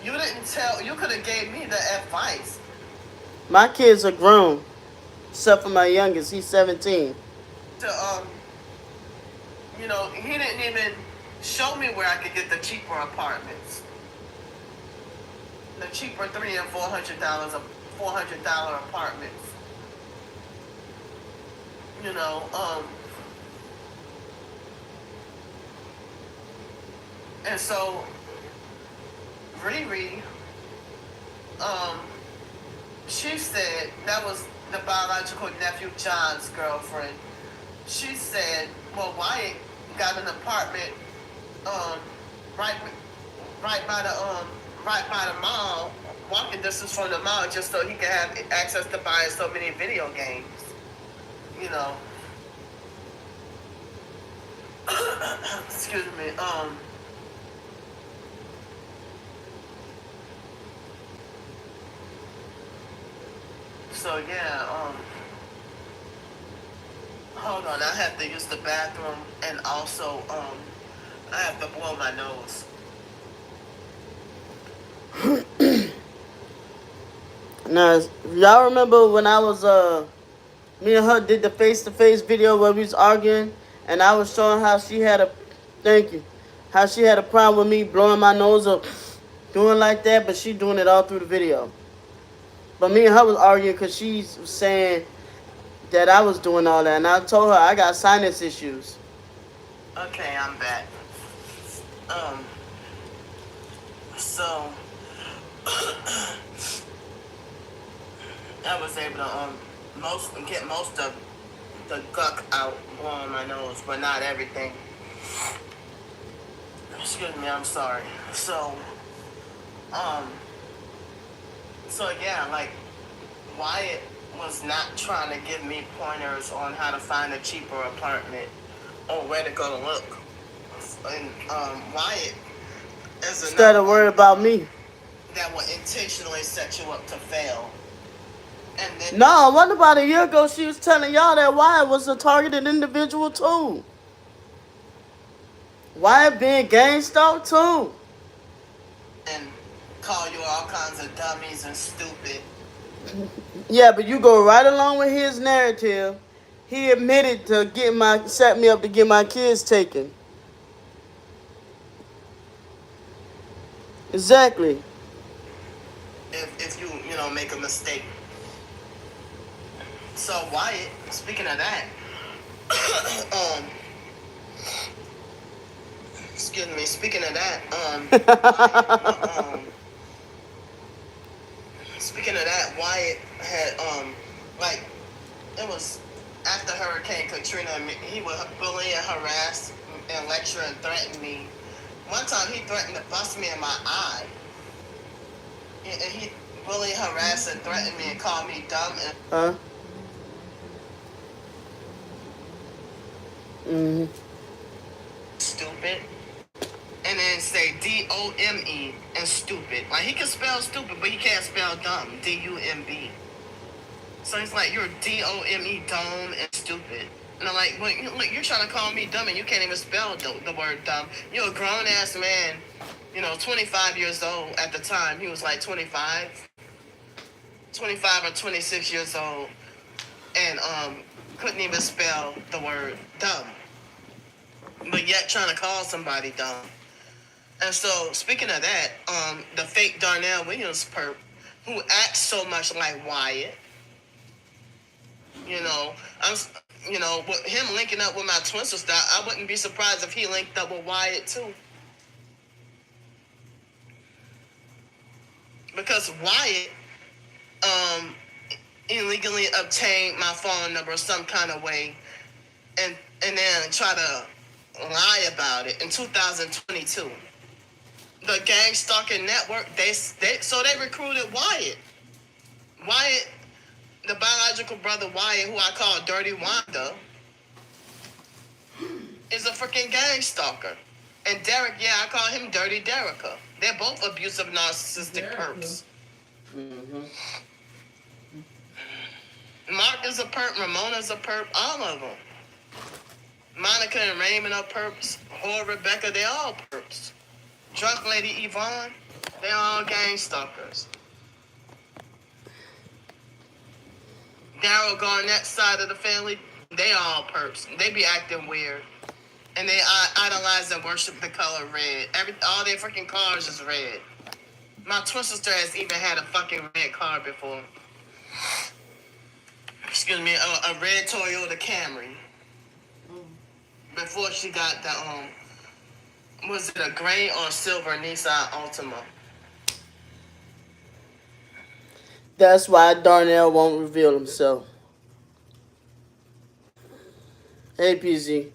You didn't tell. You could have gave me the advice My kids are grown, except for my youngest. He's 17. to he didn't even show me where I could get the cheaper apartments, the cheaper $300 and $400 apartments. You know, and so Riri, she said that was the biological nephew John's girlfriend. She said, "Well, Wyatt got an apartment, right, right by the mall, walking distance from the mall, just so he could have access to buying so many video games." You know. Excuse me. So yeah. Hold on. I have to use the bathroom, and also I have to blow my nose. Now, y'all remember when I was me and her did the face-to-face video where we was arguing, and I was showing how she had a, thank you, how she had a problem with me blowing my nose up, doing like that, but she doing it all through the video. But me and her was arguing because she's saying that I was doing all that, and I told her I got sinus issues. Okay, I'm back. So I was able to get most of the guck out blowing my nose, but not everything. Excuse me, I'm sorry. So yeah, like Wyatt was not trying to give me pointers on how to find a cheaper apartment or where to go to look. And Wyatt is Instead of worrying about me. that will intentionally set you up to fail. And then No, what about a year ago she was telling y'all that Wyatt was a targeted individual too. Wyatt being gang stalked too. and call you all kinds of dummies and stupid. Yeah, but you go right along with his narrative. He admitted to set me up to get my kids taken. Exactly. If you make a mistake. So Wyatt, speaking of that, excuse me, speaking of that, Wyatt had like it was after Hurricane Katrina. He would bully and harass and lecture and threaten me. One time he threatened to bust me in my eye. And he bullied, harassed, and threatened me and called me dumb and Huh? Mm-hmm. stupid. And then say D-O-M-E and stupid. Like, he can spell stupid, but he can't spell dumb. D-U-M-B. So he's like, you're D-O-M-E, dumb and stupid. And I'm like, well, you're trying to call me dumb and you can't even spell the word dumb. You're a grown-ass man, 25 years old at the time. He was like 25 or 26 years old. And couldn't even spell the word dumb. But yet trying to call somebody dumb. And so, speaking of that, the fake Darnell Williams perp, who acts so much like Wyatt, with him linking up with my twin sister, I wouldn't be surprised if he linked up with Wyatt too. Because Wyatt illegally obtained my phone number some kind of way, and then try to lie about it in 2022. The gang stalking network, they recruited Wyatt. Wyatt, the biological brother Wyatt, who I call Dirty Wanda, is a freaking gang stalker. And Derek, I call him Dirty Derica. They're both abusive, narcissistic perps. Mm-hmm. Mark is a perp, Ramona's a perp, all of them. Monica and Raymond are perps. Whore Rebecca, they all perps. Drunk Lady Yvonne, They all gang stalkers. Daryl Garnett's side of the family, they all perps. They be acting weird. And they idolize and worship the color red. All their freaking cars is red. My twin sister has even had a fucking red car before. Excuse me, a red Toyota Camry. Before she got the, was it a gray or silver Nissan Altima? That's why Darnell won't reveal himself. Hey, PZ.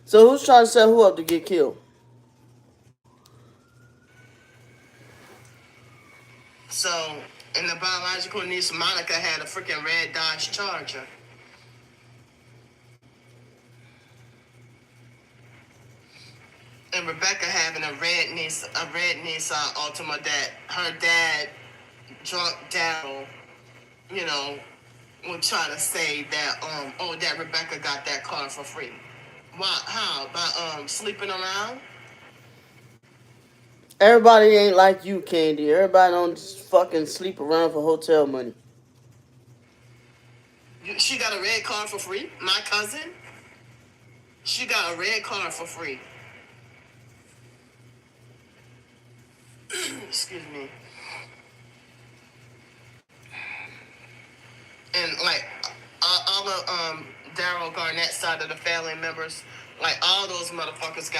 So who's trying to set who up to get killed? So, in the biological niece, Monica had a freaking red Dodge Charger. And Rebecca having a red Nissan Altima that her dad, drunk Daryl, you know, would try to say that that Rebecca got that car for free. Why? How? By sleeping around? Everybody ain't like you, Candy. Everybody don't just fucking sleep around for hotel money. She got a red car for free? My cousin? She got a red car for free. Excuse me. And like all of Daryl Garnett's side of the family members, like all those motherfuckers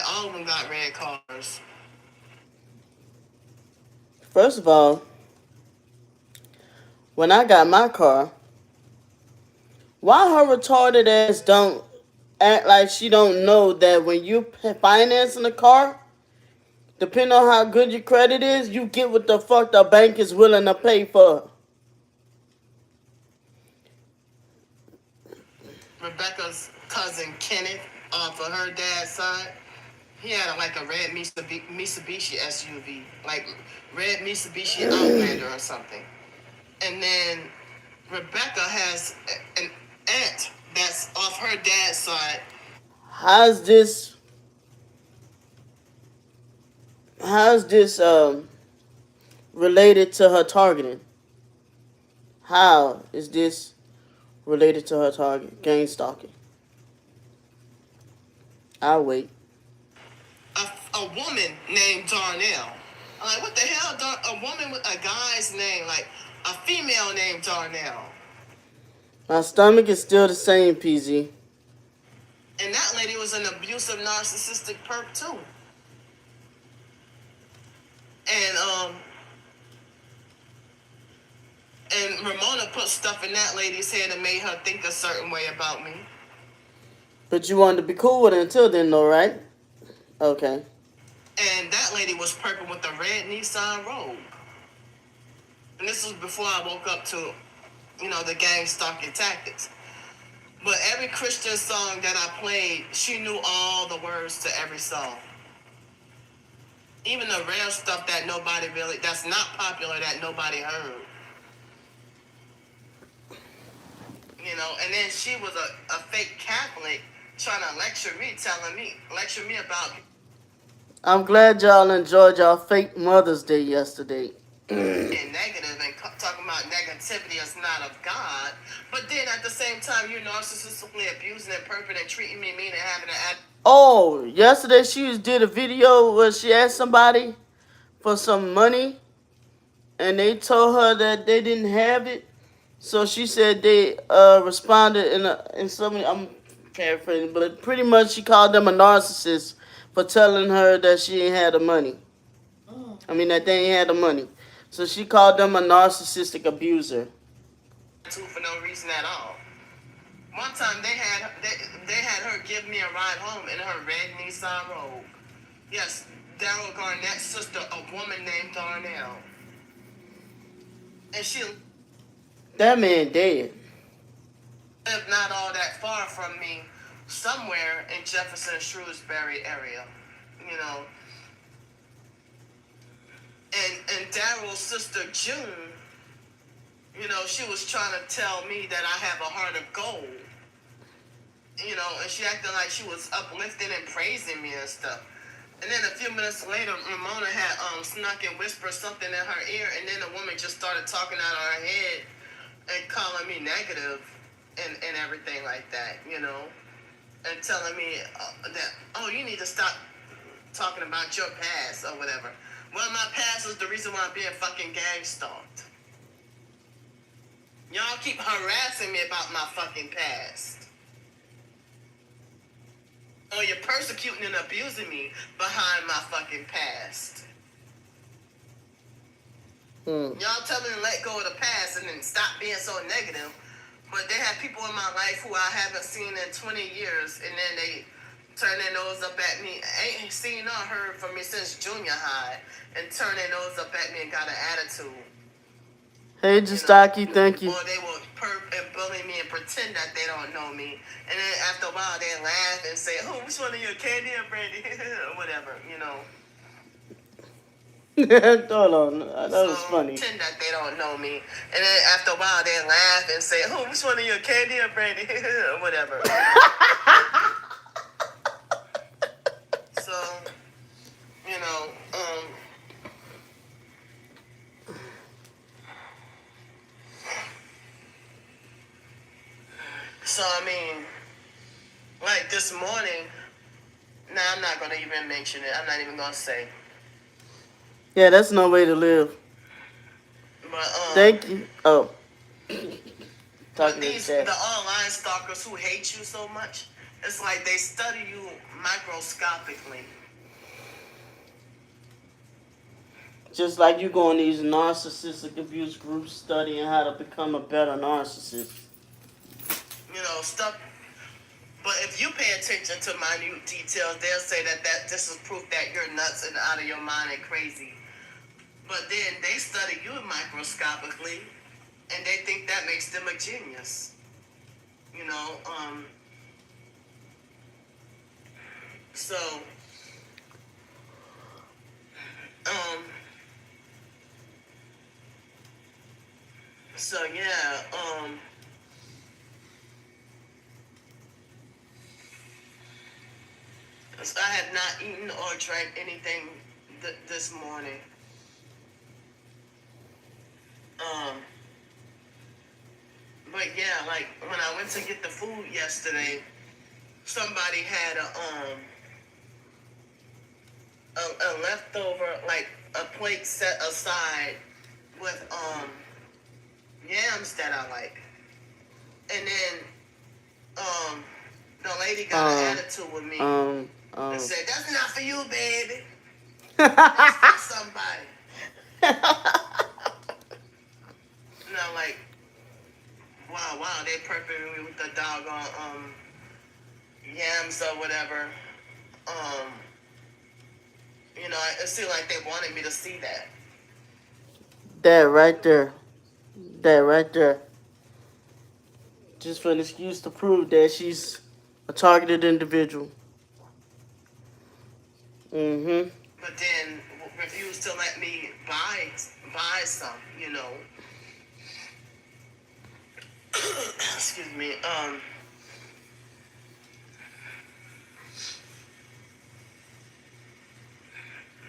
all of them got red cars. First of all, when I got my car, why her retarded ass don't act like she don't know that when you financing a car, depending on how good your credit is, you get what the fuck the bank is willing to pay for. Rebecca's cousin Kenneth, off of her dad's side, he had like a red Mitsubishi SUV, like red Mitsubishi Outlander or something. And then Rebecca has an aunt that's off her dad's side. How's this related to her targeting? How is this related to her target? Gang stalking. I'll wait. A woman named Darnell. I'm like, what the hell? A woman with a guy's name, like a female named Darnell. My stomach is still the same, PZ. And that lady was an abusive, narcissistic perp too. And Ramona put stuff in that lady's head and made her think a certain way about me. But you wanted to be cool with her until then, though, right? Okay. And that lady was perping with a red Nissan Rogue. And this was before I woke up to, the gang stalking tactics. But every Christian song that I played, she knew all the words to every song. Even the rare stuff that's not popular, that nobody heard. And then she was a fake Catholic trying to lecture me about. I'm glad y'all enjoyed y'all fake Mother's Day yesterday. And negative and talking about negativity is not of God, but then at the same time you're narcissistically abusing and perpetrating and treating me mean and having an attitude. Oh, yesterday she did a video where she asked somebody for some money, and they told her that they didn't have it. So she said they responded in some. I'm paraphrasing, but pretty much she called them a narcissist for telling her that she ain't had the money. That they ain't had the money. So she called them a narcissistic abuser. For no reason at all. One time they had her give me a ride home in her red Nissan Rogue. Yes, Daryl Garnett's sister, a woman named Darnell. And she That man dead. lived not all that far from me, somewhere in Jefferson, Shrewsbury area. And Daryl's sister June, she was trying to tell me that I have a heart of gold. you know, and she acted like she was uplifting and praising me and stuff. And then a few minutes later, Ramona had snuck and whispered something in her ear, and then the woman just started talking out of her head and calling me negative and everything like that, you know, and telling me that, oh, you need to stop talking about your past or whatever. Well, my past was the reason why I'm being fucking gang stalked. Y'all keep harassing me about my fucking past. Or you're persecuting and abusing me behind my fucking past. Y'all tell me to let go of the past and then stop being so negative. But they have people in my life who I haven't seen in 20 years, and then they turn their nose up at me. Ain't seen or heard from me since junior high, and turn their nose up at me and got an attitude. Hey, Justaki, thank you. Or they will perp and bully me and pretend that they don't know me. And then after a while, they laugh and say, oh, which one of you, candy or brandy? Or whatever, you know. Hold on, that was funny. Pretend that they don't know me. And then after a while, they laugh and say, oh, which one of you, candy or brandy? Or whatever. So, you know, so, I mean, like this morning, I'm not going to even mention it. I'm not even going to say. Yeah, that's no way to live. But, thank you. Oh. But the online stalkers who hate you so much, it's like they study you microscopically. Just like you go in these narcissistic abuse groups studying how to become a better narcissist. You know, stuff. But if you pay attention to minute details, they'll say that this is proof that you're nuts and out of your mind and crazy. But then they study you microscopically, and they think that makes them a genius. You know, so, yeah, I have not eaten or drank anything this morning. But yeah, like when I went to get the food yesterday, somebody had a leftover, like a plate set aside with yams that I like. And then the lady got an attitude with me and said, that's not for you, baby. That's for somebody. And I'm like, wow, they perfect me with the doggone yams or whatever. You know, it seemed like they wanted me to see that. That right there. Just for an excuse to prove that she's a targeted individual. But then refused to let me buy some, you know. Excuse me.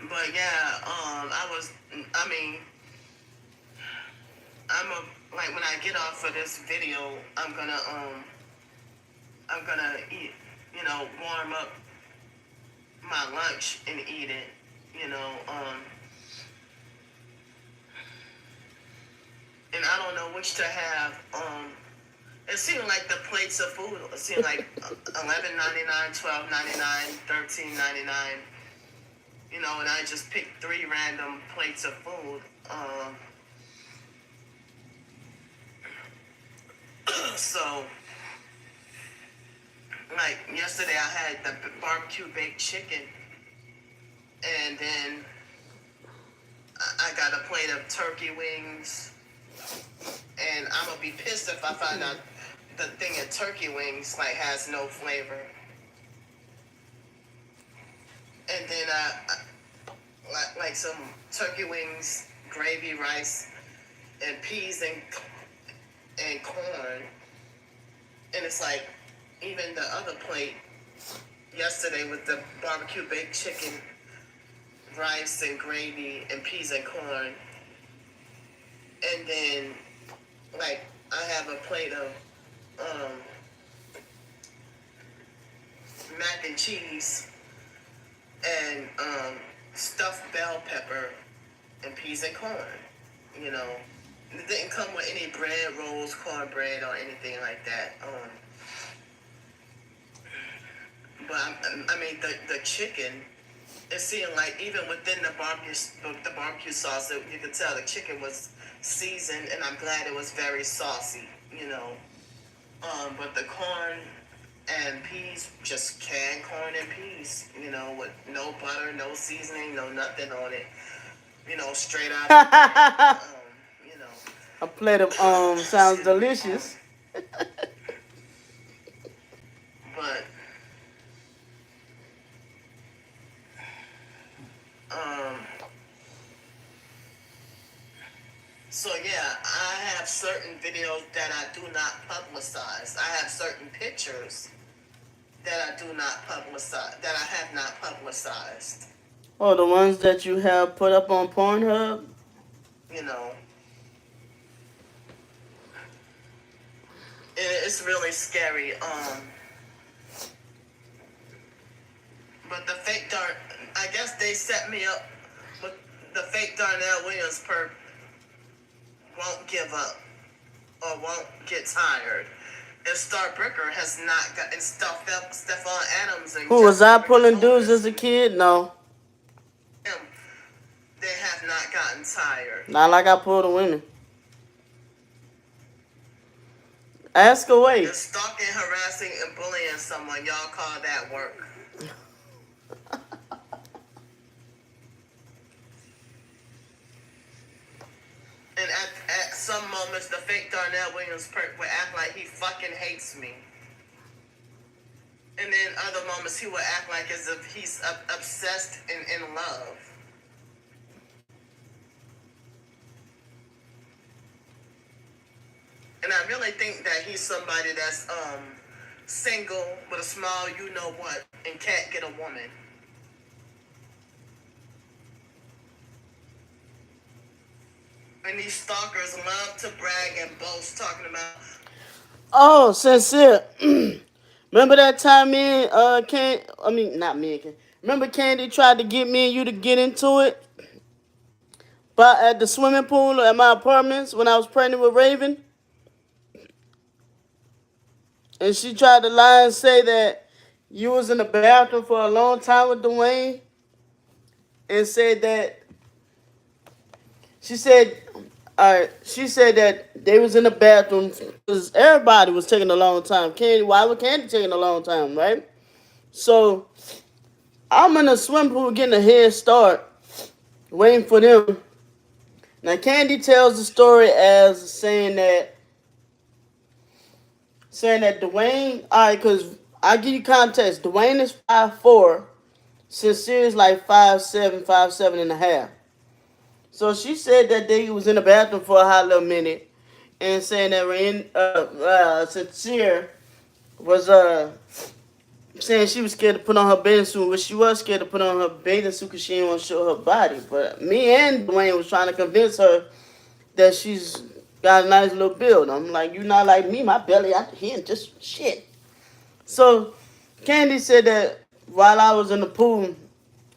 But yeah, like when I get off of this video, I'm gonna eat, you know, warm up my lunch and eat it, you know, and I don't know which to have. It seemed like the plates of food seemed like $11.99, $12.99, $13.99. You know, and I just picked 3 random plates of food. So, like yesterday, I had the barbecue baked chicken, and then I got a plate of turkey wings. And I'm gonna be pissed if I find out the thing of turkey wings like has no flavor. And then like some turkey wings, gravy, rice, and peas and corn. And it's like even the other plate yesterday with the barbecue baked chicken, rice and gravy, and peas and corn. And then, like, I have a plate of um, mac and cheese and stuffed bell pepper and peas and corn. You know, it didn't come with any bread, rolls, cornbread, or anything like that. But I mean, the chicken. It seemed like even within the barbecue sauce, you could tell the chicken was seasoned, and I'm glad it was very saucy. You know, but the corn and peas, just canned corn and peas. You know, with no butter, no seasoning, no nothing on it. You know, straight out. A You know, plate of sounds excuse me. delicious. But um, so yeah, I have certain videos that I do not publicize. I have certain pictures that I do not publicize, that I have not publicized. Oh, the ones that you have put up on Pornhub. You know, it's really scary. But the fake I guess they set me up with the fake Darnell Williams perp won't give up or won't get tired. And Star Bricker has not got, and Stephon Adams and Who was I Justin pulling Bricker dudes as a kid? No, him, they have not gotten tired. not like I pulled the women. Ask away. And stalking, harassing, and bullying someone, y'all call that work. And at some moments, the fake Darnell Williams perk would act like he fucking hates me. And then other moments, he would act like as if he's obsessed and in love. And I really think that he's somebody that's single with a small you know what and can't get a woman. And these stalkers love to brag and boast, talking about. Oh, sincere. Remember that time me and I mean not me and remember Candy tried to get me and you to get into it? But at the swimming pool at my apartments when I was pregnant with Raven? And she tried to lie and say that you was in the bathroom for a long time with Dwayne and said that she said she said that they was in the bathroom because everybody was taking a long time. Candy, why was Candy taking a long time, right? So I'm in the swimming pool getting a head start, waiting for them. Now Candy tells the story as saying that Dwayne, alright, cause I give you context. Dwayne is 5'4", Sincere is like 5'7", 5'7" and a half. So she said that they was in the bathroom for a hot little minute, and saying that Sincere was saying she was scared to put on her bathing suit, which she was scared to put on her bathing suit because she didn't want to show her body. But me and Dwayne was trying to convince her that she's got a nice little build. I'm like, you not like me, my belly out here and just shit. So Candy said that while I was in the pool,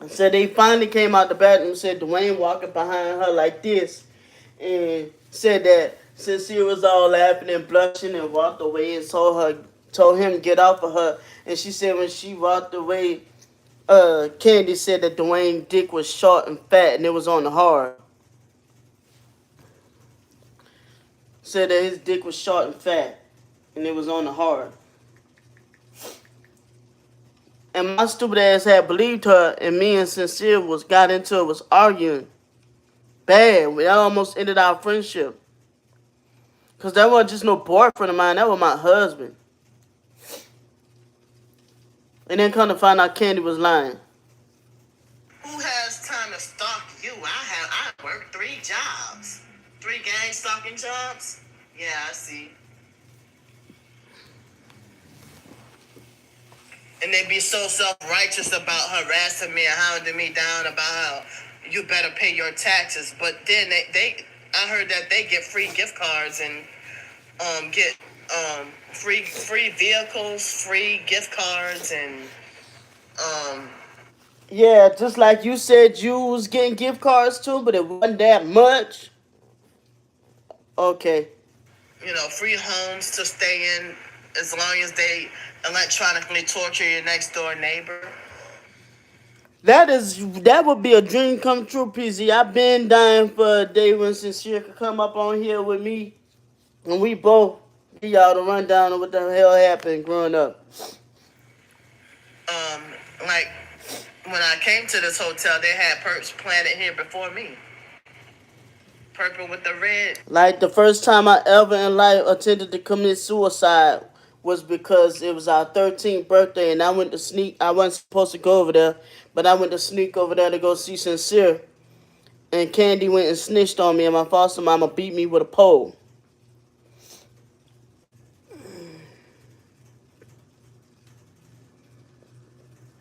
said they finally came out the bathroom and said Dwayne walking behind her like this and said that Sincere was all laughing and blushing and walked away and told him to get off of her. And she said when she walked away, Candy said that Dwayne's dick was short and fat and it was on the hard. Said that his dick was short and fat and it was on the hard. And my stupid ass had believed her, and me and Sincere got into it, was arguing bad. We almost ended our friendship. Cause that wasn't just no boyfriend of mine, that was my husband. And then come to find out Candy was lying. Who has time to stalk you? I work 3 jobs. 3 gang stalking jobs? Yeah, I see. And they be so self-righteous about harassing me and hounding me down about how you better pay your taxes. But then I heard that they get free gift cards and get free vehicles, free gift cards, and um, Yeah, just like you said, you was getting gift cards too, but it wasn't that much. Okay, free homes to stay in as long as they electronically torture your next door neighbor. that would be a dream come true, PZ. I've been dying for a day when Sincere could come up on here with me, and we both give y'all the rundown of what the hell happened growing up. Um, like when I came to this hotel, they had perps planted here before me. Purple with the red. Like the first time I ever in life attempted to commit suicide was because it was our 13th birthday, and I went to sneak. I wasn't supposed to go over there, but I went to sneak over there to go see Sincere. And Candy went and snitched on me, and my foster mama beat me with a pole.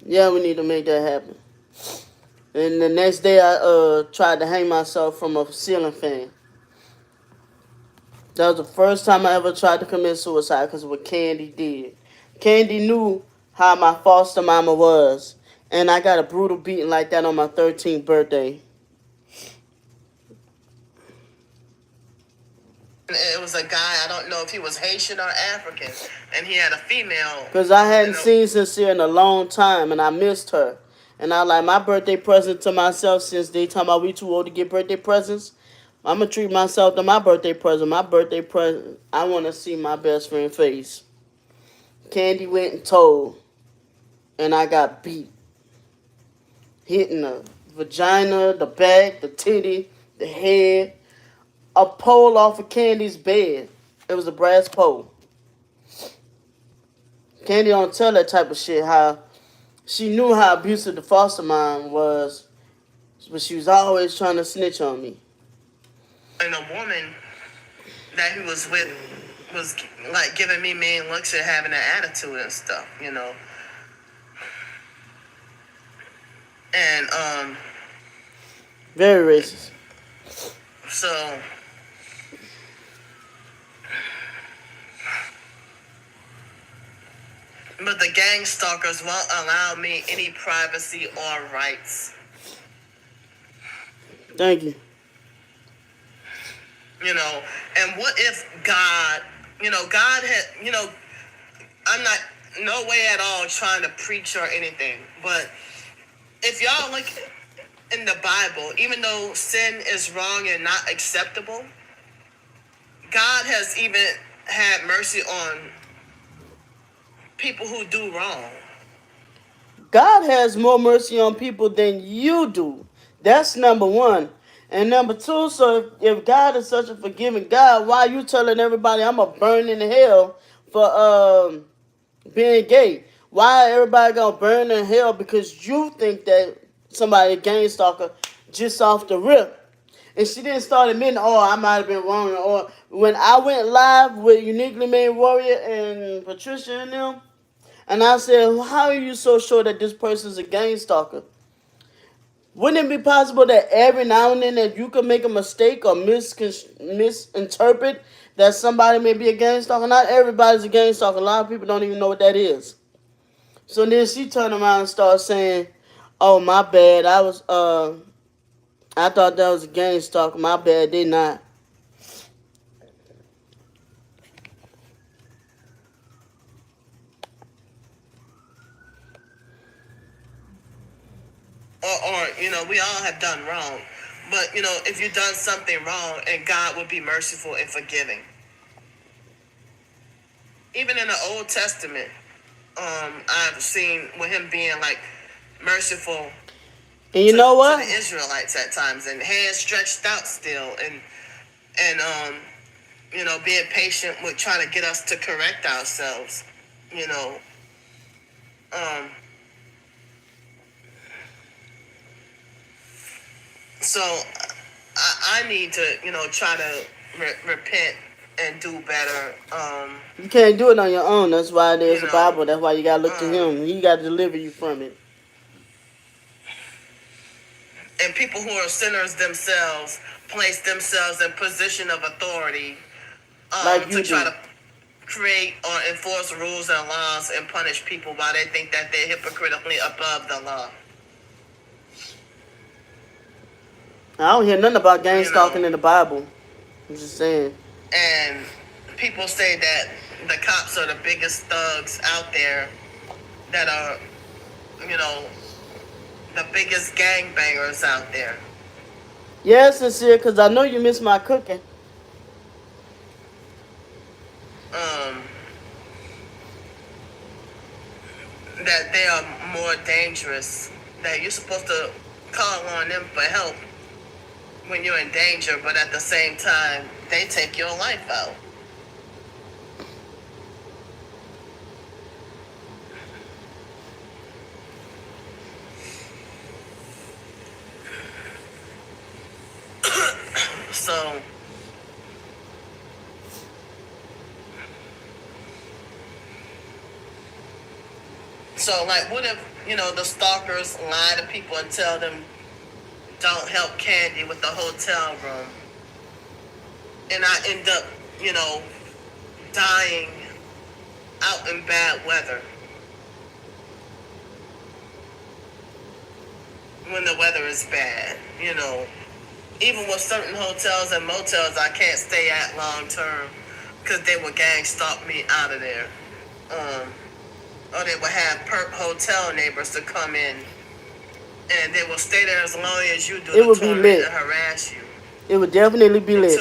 Yeah, we need to make that happen. And the next day, I tried to hang myself from a ceiling fan. That was the first time I ever tried to commit suicide because of what Candy did. Candy knew how my foster mama was, and I got a brutal beating like that on my 13th birthday. It was a guy, I don't know if he was Haitian or African, and he had a female. Because I hadn't seen Sincere in a long time, and I missed her. And I like my birthday present to myself since they talking about we too old to get birthday presents. I'm going to treat myself to my birthday present. My birthday present, I want to see my best friend face. Candy went and told, and I got beat. Hitting the vagina, the back, the titty, the head. A pole off of Candy's bed. It was a brass pole. Candy don't tell that type of shit. How she knew how abusive the foster mom was, but she was always trying to snitch on me. And a woman that he was with was like giving me mean looks and having an attitude and stuff. And Very racist. so but the gang stalkers won't allow me any privacy or rights. Thank you. And what if God, God had, I'm not no way at all trying to preach or anything, but if y'all look in the Bible, even though sin is wrong and not acceptable, God has even had mercy on people who do wrong. God has more mercy on people than you do. That's number one. And number two, so if God is such a forgiving God, why are you telling everybody I'm going to burn in hell for being gay? Why everybody going to burn in hell because you think that somebody a gang stalker just off the rip? And she didn't start admitting, oh, I might have been wrong. Or when I went live with Uniquely Made Warrior and Patricia and them, and I said, well, how are you so sure that this person's a gang stalker? Wouldn't it be possible that every now and then that you could make a mistake or misinterpret that somebody may be a gang stalker? Not everybody's a gang stalker. A lot of people don't even know what that is. So then she turned around and started saying, oh, my bad. I thought that was a gang stalker. My bad. They not. Or we all have done wrong. But, if you've done something wrong, and God would be merciful and forgiving. Even in the Old Testament, I've seen with him being like merciful And you know to what? the Israelites at times, and hands stretched out still, and being patient with trying to get us to correct ourselves. You know, um, so I need to try to repent and do better. You can't do it on your own. That's why there's You a know, Bible. That's why you gotta look to Him. He got to deliver you from it. and people who are sinners themselves place themselves in position of authority Like to you try do. to create or enforce rules and laws and punish people while they think that they're hypocritically above the law. I don't hear nothing about gang You know. stalking in the Bible. I'm just saying. And people say that the cops are the biggest thugs out there, that are, you know, the biggest gangbangers out there. Yeah, sincere, because I know you miss my cooking. That they are more dangerous. That you're supposed to call on them for help when you're in danger, but at the same time, they take your life out. So like, what if, the stalkers lie to people and tell them don't help Candy with the hotel room, and I end up, dying out in bad weather when the weather is bad, Even with certain hotels and motels I can't stay at long term because they would gang stalk me out of there. Or they would have perp hotel neighbors to come in and they will stay there as long as you do It to would be torment lit. and harass you It would definitely be lit.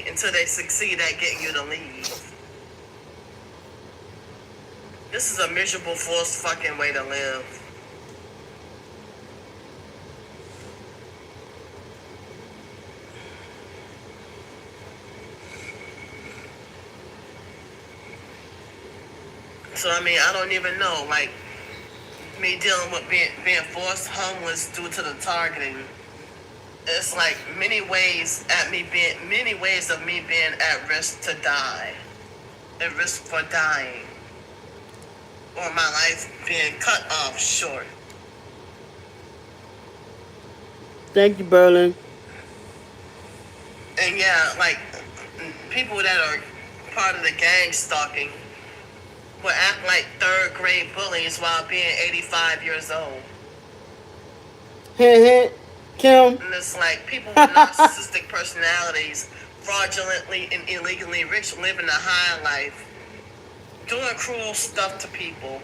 until they succeed at getting you to leave. This is a miserable, forced fucking way to live. So I don't even know, like, me dealing with being forced homeless due to the targeting. It's like many ways of me being at risk to die, at risk for dying, or my life being cut off short. Thank you, Berlin. And yeah, like, people that are part of the gang stalking will act like third grade bullies while being 85 years old. Hint, hint. Kim. And it's like people with narcissistic personalities, fraudulently and illegally rich, living a high life, doing cruel stuff to people,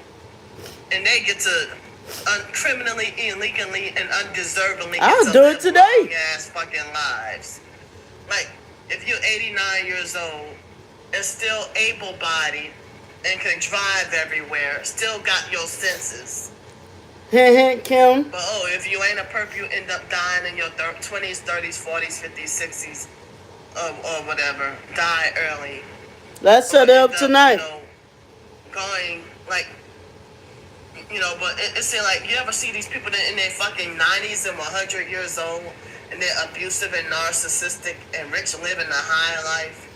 and they get to criminally, illegally, and undeservingly get I'll to do live it today. long-ass fucking lives. Like, if you're 89 years old and still able-bodied and can drive everywhere, still got your senses. Hint, hint, Kim. But if you ain't a perp, you end up dying in your 20s, 30s, 40s, 50s, 60s, or whatever. Die early. Let's set it up tonight. Going, like, but it's like, you ever see these people that in their fucking 90s and 100 years old, and they're abusive and narcissistic and rich, living a high life,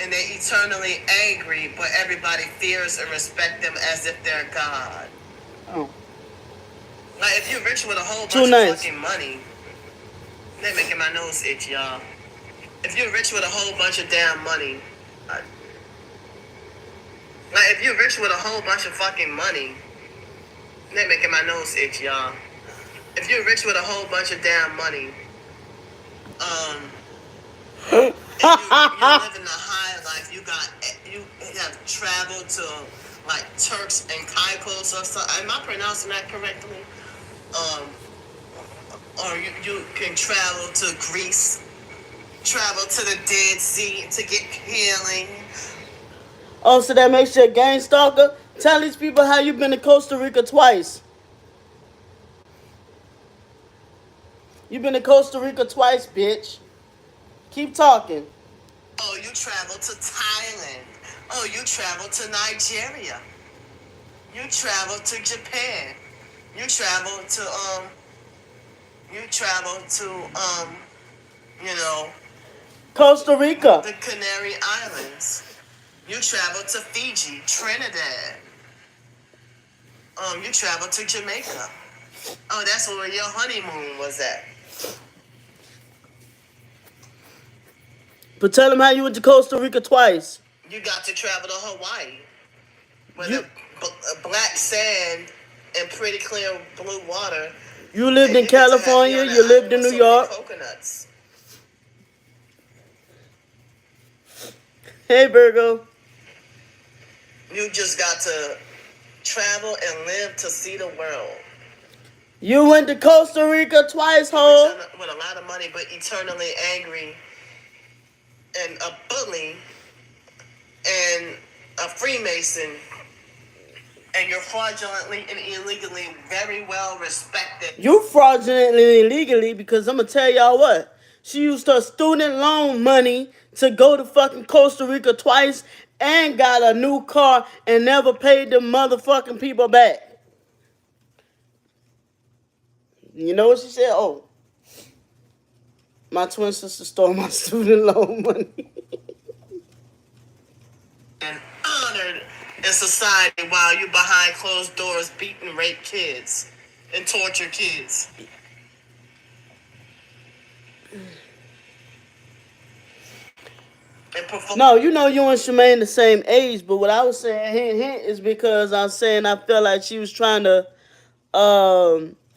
and they're eternally angry, but everybody fears and respects them as if they're God. Oh. Like, if you're rich with a whole bunch of fucking money, they're making my nose itch, y'all. If you're rich with a whole bunch of damn money, like, if you're rich with a whole bunch of fucking money, they're making my nose itch, y'all. If you're rich with a whole bunch of damn money, if you're living a high life, you have traveled to, like, Turks and Caicos or something. Am I pronouncing that correctly? Or you can travel to Greece, travel to the Dead Sea to get healing. Oh, so that makes you a gang stalker? Tell these people how you've been to Costa Rica twice. You've been to Costa Rica twice, bitch. Keep talking. Oh, you travel to Thailand. Oh, you travel to Nigeria. You travel to Japan. You travel to Costa Rica. The Canary Islands. You traveled to Fiji, Trinidad. You traveled to Jamaica. Oh, that's where your honeymoon was at. But tell him how you went to Costa Rica twice. You got to travel to Hawaii, where the black sand and pretty clear blue water. You lived And in you get to be California. on that You lived island in with New so many York. coconuts. Hey, Virgo. You just got to travel and live to see the world. You went to Costa Rica twice, ho. With a lot of money, but eternally angry and a bully and a Freemason, and you're fraudulently and illegally very well respected. You fraudulently and illegally because I'm going to tell y'all what. She used her student loan money to go to fucking Costa Rica twice and got a new car and never paid them motherfucking people back. You know what she said? Oh, my twin sister stole my student loan money. And honored in society while you behind closed doors beat and rape kids and torture kids. No, you know you and Shemaine the same age, but what I was saying hint is because I'm saying I felt like she was trying to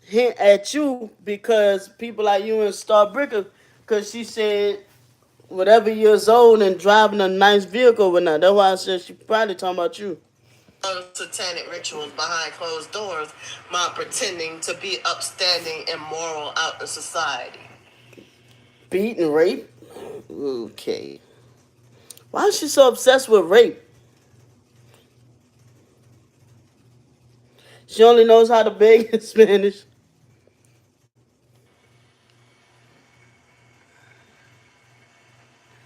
hint at you because people like you and Starbricker, because she said whatever years old and driving a nice vehicle or not. That's why I said she probably talking about you. Satanic rituals behind closed doors while pretending to be upstanding and moral out in society. Beat and rape? Okay. Why is she so obsessed with rape? She only knows how to beg in Spanish.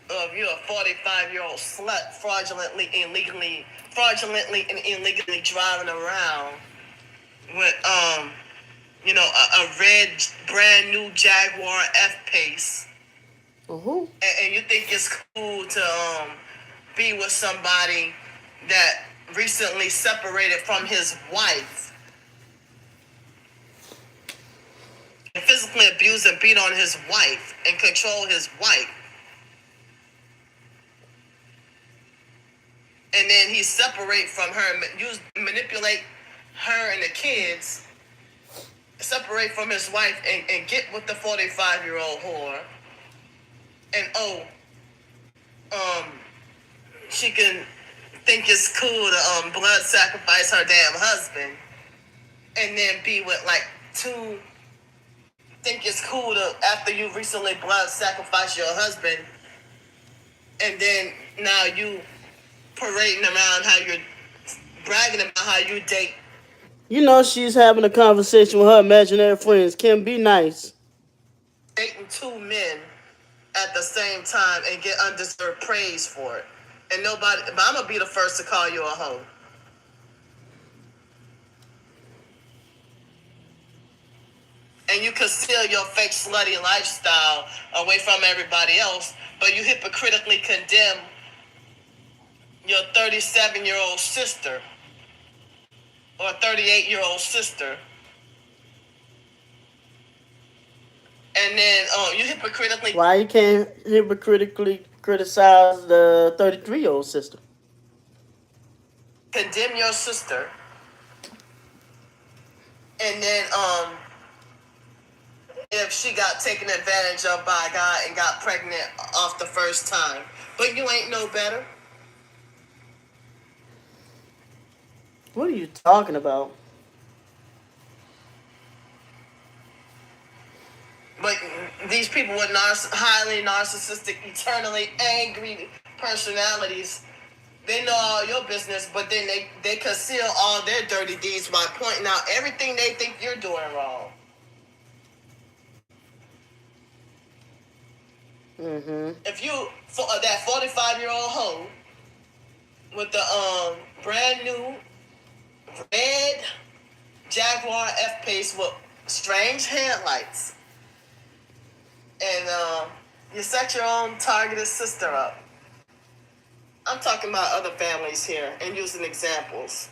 If you're a 45-year-old slut fraudulently and illegally driving around with a red brand new Jaguar F-Pace. Uh-huh. And you think it's cool to be with somebody that recently separated from his wife and physically abuse and beat on his wife and control his wife. And then he separate from her, manipulate her and the kids, separate from his wife and get with the 45-year-old whore. And she can think it's cool to blood sacrifice her damn husband, and then be with like two. Think it's cool to, after you recently blood sacrifice your husband, and then now you parading around how you're bragging about how you date. You know she's having a conversation with her imaginary friends. Can be nice. Dating two men at the same time and get undeserved praise for it. And nobody, but I'm gonna be the first to call you a hoe. And you conceal your fake slutty lifestyle away from everybody else, but you hypocritically condemn your 37-year-old sister or 38-year-old sister. And then you hypocritically... Why you can't hypocritically criticize the 33-year-old sister? Condemn your sister. And then if she got taken advantage of by a guy and got pregnant off the first time. But you ain't no better. What are you talking about? But these people with highly narcissistic, eternally angry personalities, they know all your business, but then they conceal all their dirty deeds by pointing out everything they think you're doing wrong. Mm-hmm. If you, that 45-year-old hoe with the brand new red Jaguar F-Pace with strange headlights, and You set your own targeted sister up. I'm talking about other families here and using examples.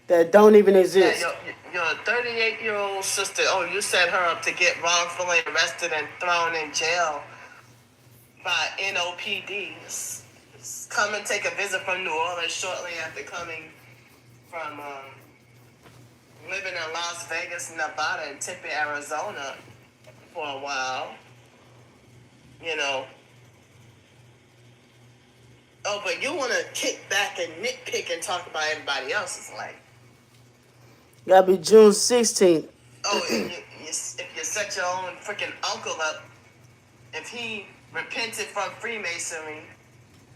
That don't even That exist. your 38-year-old sister, oh, you set her up to get wrongfully arrested and thrown in jail by NOPD. Come and take a visit from New Orleans shortly after coming from living in Las Vegas, Nevada, and Tempe, Arizona for a while. You know. Oh, but you want to kick back and nitpick and talk about everybody else's life. Gotta be June 16th. Oh, if you set your own freaking uncle up, if he repented from Freemasonry,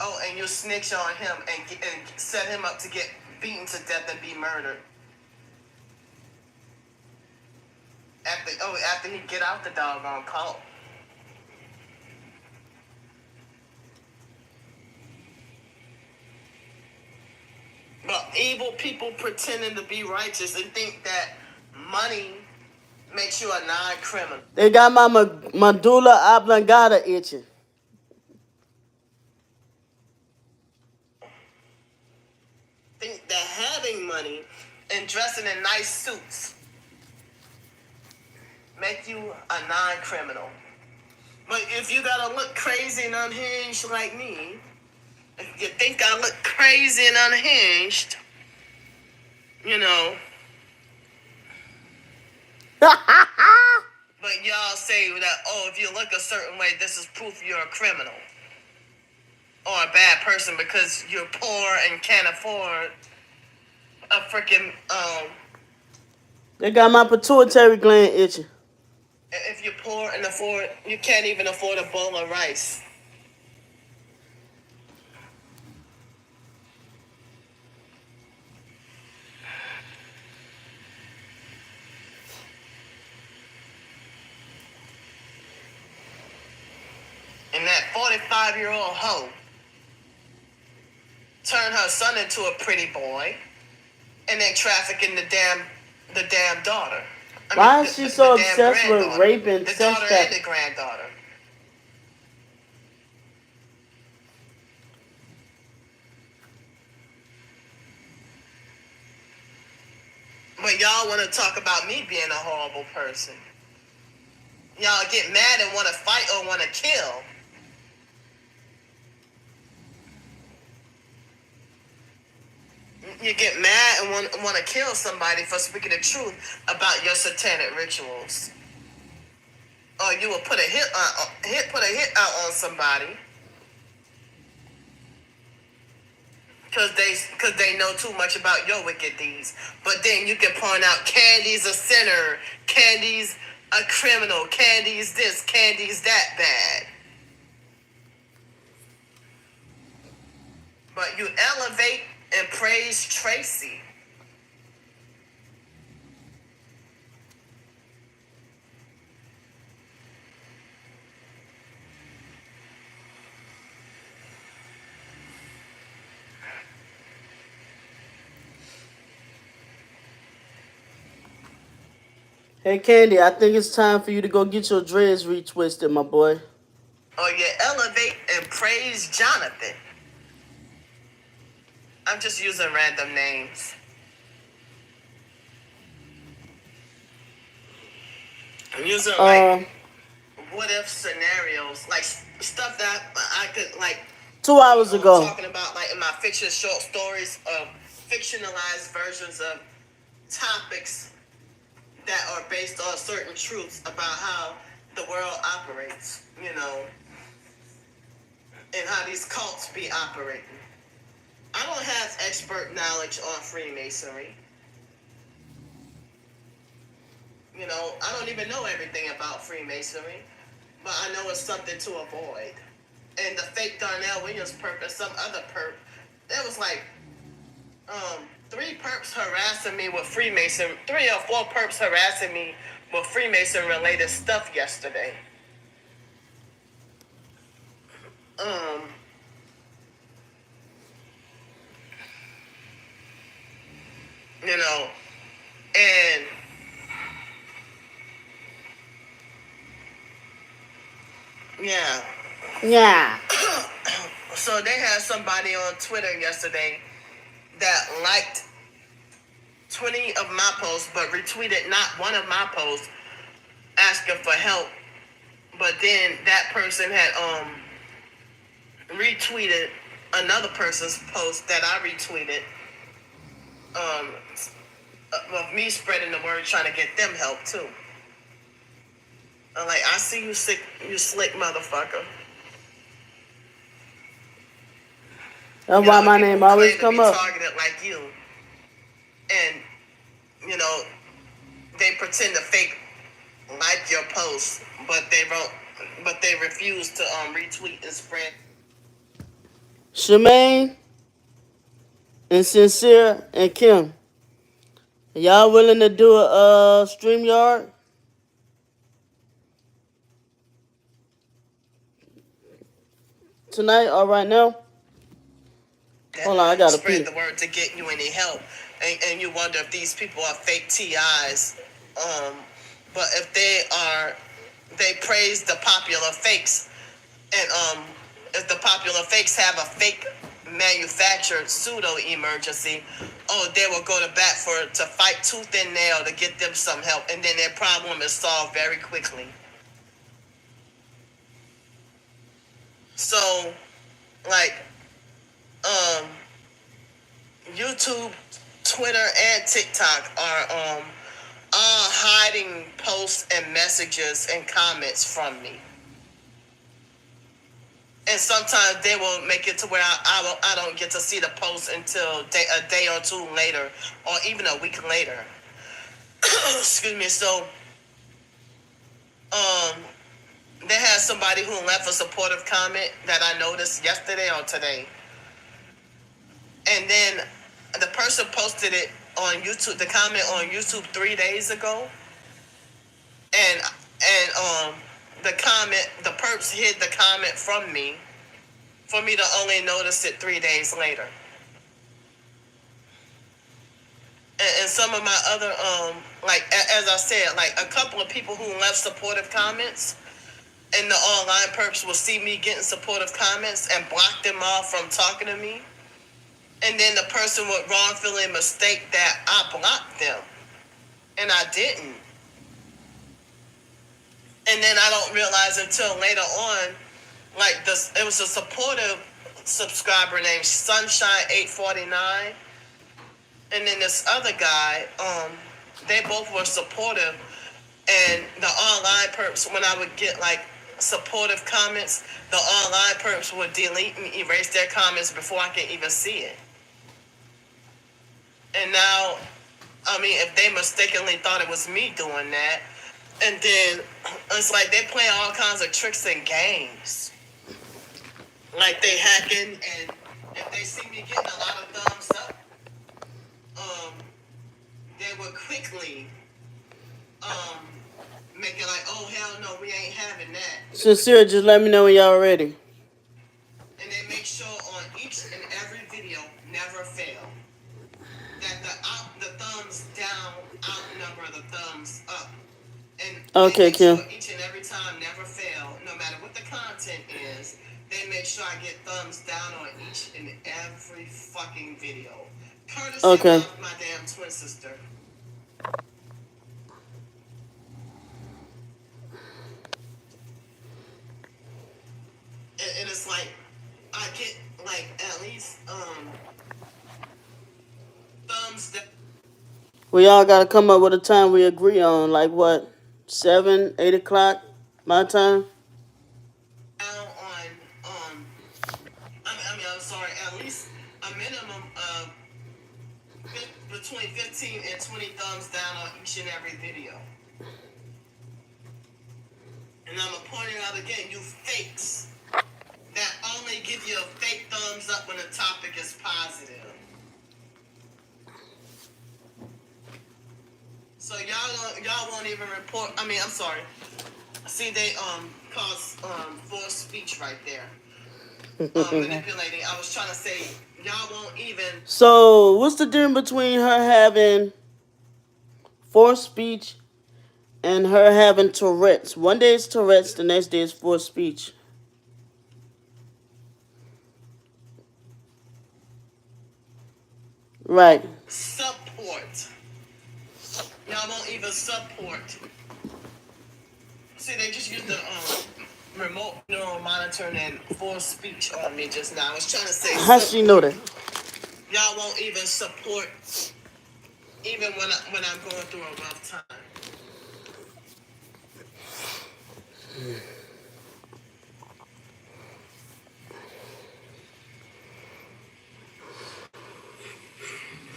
oh, and you snitch on him and set him up to get beaten to death and be murdered. After he get out the doggone cult. But evil people pretending to be righteous and think that money makes you a non-criminal. They got my medulla oblongata itching. Think that having money and dressing in nice suits make you a non-criminal. But if you gotta look crazy and unhinged like me, if you think I look crazy and unhinged, you know. But y'all say that, oh, if you look a certain way, this is proof you're a criminal. Or a bad person because you're poor and can't afford a freaking, They got my pituitary gland itching. if you're poor and you can't even afford a bowl of rice. And that 45-year-old hoe turned her son into a pretty boy and then trafficking the damn daughter. Why is she so obsessed with rape and the sex daughter and trafficking? the granddaughter? But y'all want to talk about me being a horrible person. Y'all get mad and want to fight or want to kill. You get mad and want to kill somebody for speaking the truth about your satanic rituals. Or you will put a hit out on somebody because they know too much about your wicked deeds. But then you can point out Candy's a sinner, Candy's a criminal, Candy's this, Candy's that bad. But you elevate and praise Tracy. Hey Candy, I think it's time for you to go get your dreads retwisted, my boy. Or you elevate and praise Jonathan. I'm just using random names. I'm using like what if scenarios, like stuff that I could like 2 hours ago. talking about like in my fiction short stories of fictionalized versions of topics that are based on certain truths about how the world operates, you know, and how these cults be operating. I don't have expert knowledge on Freemasonry. You know, I don't even know everything about Freemasonry, but I know it's something to avoid. And the fake Darnell Williams perp and some other perp, there was like 3 perps harassing me with Freemason, 3 or 4 perps harassing me with Freemason related stuff yesterday. You know, and yeah. Yeah. So they had somebody on Twitter yesterday that liked 20 of my posts, but retweeted not one of my posts asking for help. But then that person had retweeted another person's post that I retweeted, um, of me spreading the word, trying to get them help too. I'm like, I see you, sick, you slick motherfucker. That's why my People name who always claim to come be up. targeted like you, and they pretend to fake like your post, but they refuse to retweet and spread. Shemaine and Sincere and Kim. Y'all willing to do a StreamYard? Tonight or right now? Hold on, I gotta Spread pee. the word to get you any help, and you wonder if these people are fake TIs. But if they praise the popular fakes, and if the popular fakes have a fake manufactured pseudo emergency, they will go to bat to fight tooth and nail to get them some help, and then their problem is solved very quickly. So, like, YouTube, Twitter, and TikTok are all hiding posts and messages and comments from me. And sometimes they will make it to where I don't get to see the post until a day or two later, or even a week later. Excuse me. So, they had somebody who left a supportive comment that I noticed yesterday or today, and then the person posted it on YouTube. The comment on YouTube 3 days ago, and the perps hid the comment from me for me to only notice it 3 days later. And some of my other like, as I said, like a couple of people who left supportive comments, and the online perps will see me getting supportive comments and block them off from talking to me, and then the person would wrongfully mistake that I blocked them, and I didn't. And then I don't realize until later on, like this, it was a supportive subscriber named Sunshine849, and then this other guy, they both were supportive, and the online perps, when I would get like supportive comments, the online perps would delete and erase their comments before I can even see it. And now, I mean, if they mistakenly thought it was me doing that, and then it's like they play all kinds of tricks and games. Like they hacking, and if they see me getting a lot of thumbs up, they would quickly make it like, oh hell no, we ain't having that. Sincere, just let me know when y'all ready. And they make sure on each and every video, never fail, that the thumbs down outnumber the thumbs up. And Okay, they make sure Kim. each and every time, never fail, no matter what the content is, they make sure I get thumbs down on each and every fucking video. Courtesy Okay. of my damn twin sister. And it's like, I get like at least thumbs down. We all gotta come up with a time we agree on, like what, 7, 8 o'clock my time? On I'm sorry, at least a minimum of between 15 and 20 thumbs down on each and every video. And I'm gonna point it out again, you fakes that only give you a fake thumbs up when the topic is positive. So y'all won't even report. I mean, I'm sorry. See, they cause false speech right there. Manipulating. I was trying to say y'all won't even. So, what's the difference between her having forced speech and her having Tourette's? One day it's Tourette's, the next day it's forced speech. Right. Support. Y'all won't even support. See, they just used the remote neural monitoring and force speech on me just now. I was trying to say How she know that? y'all won't even support, even when I'm going through a rough time.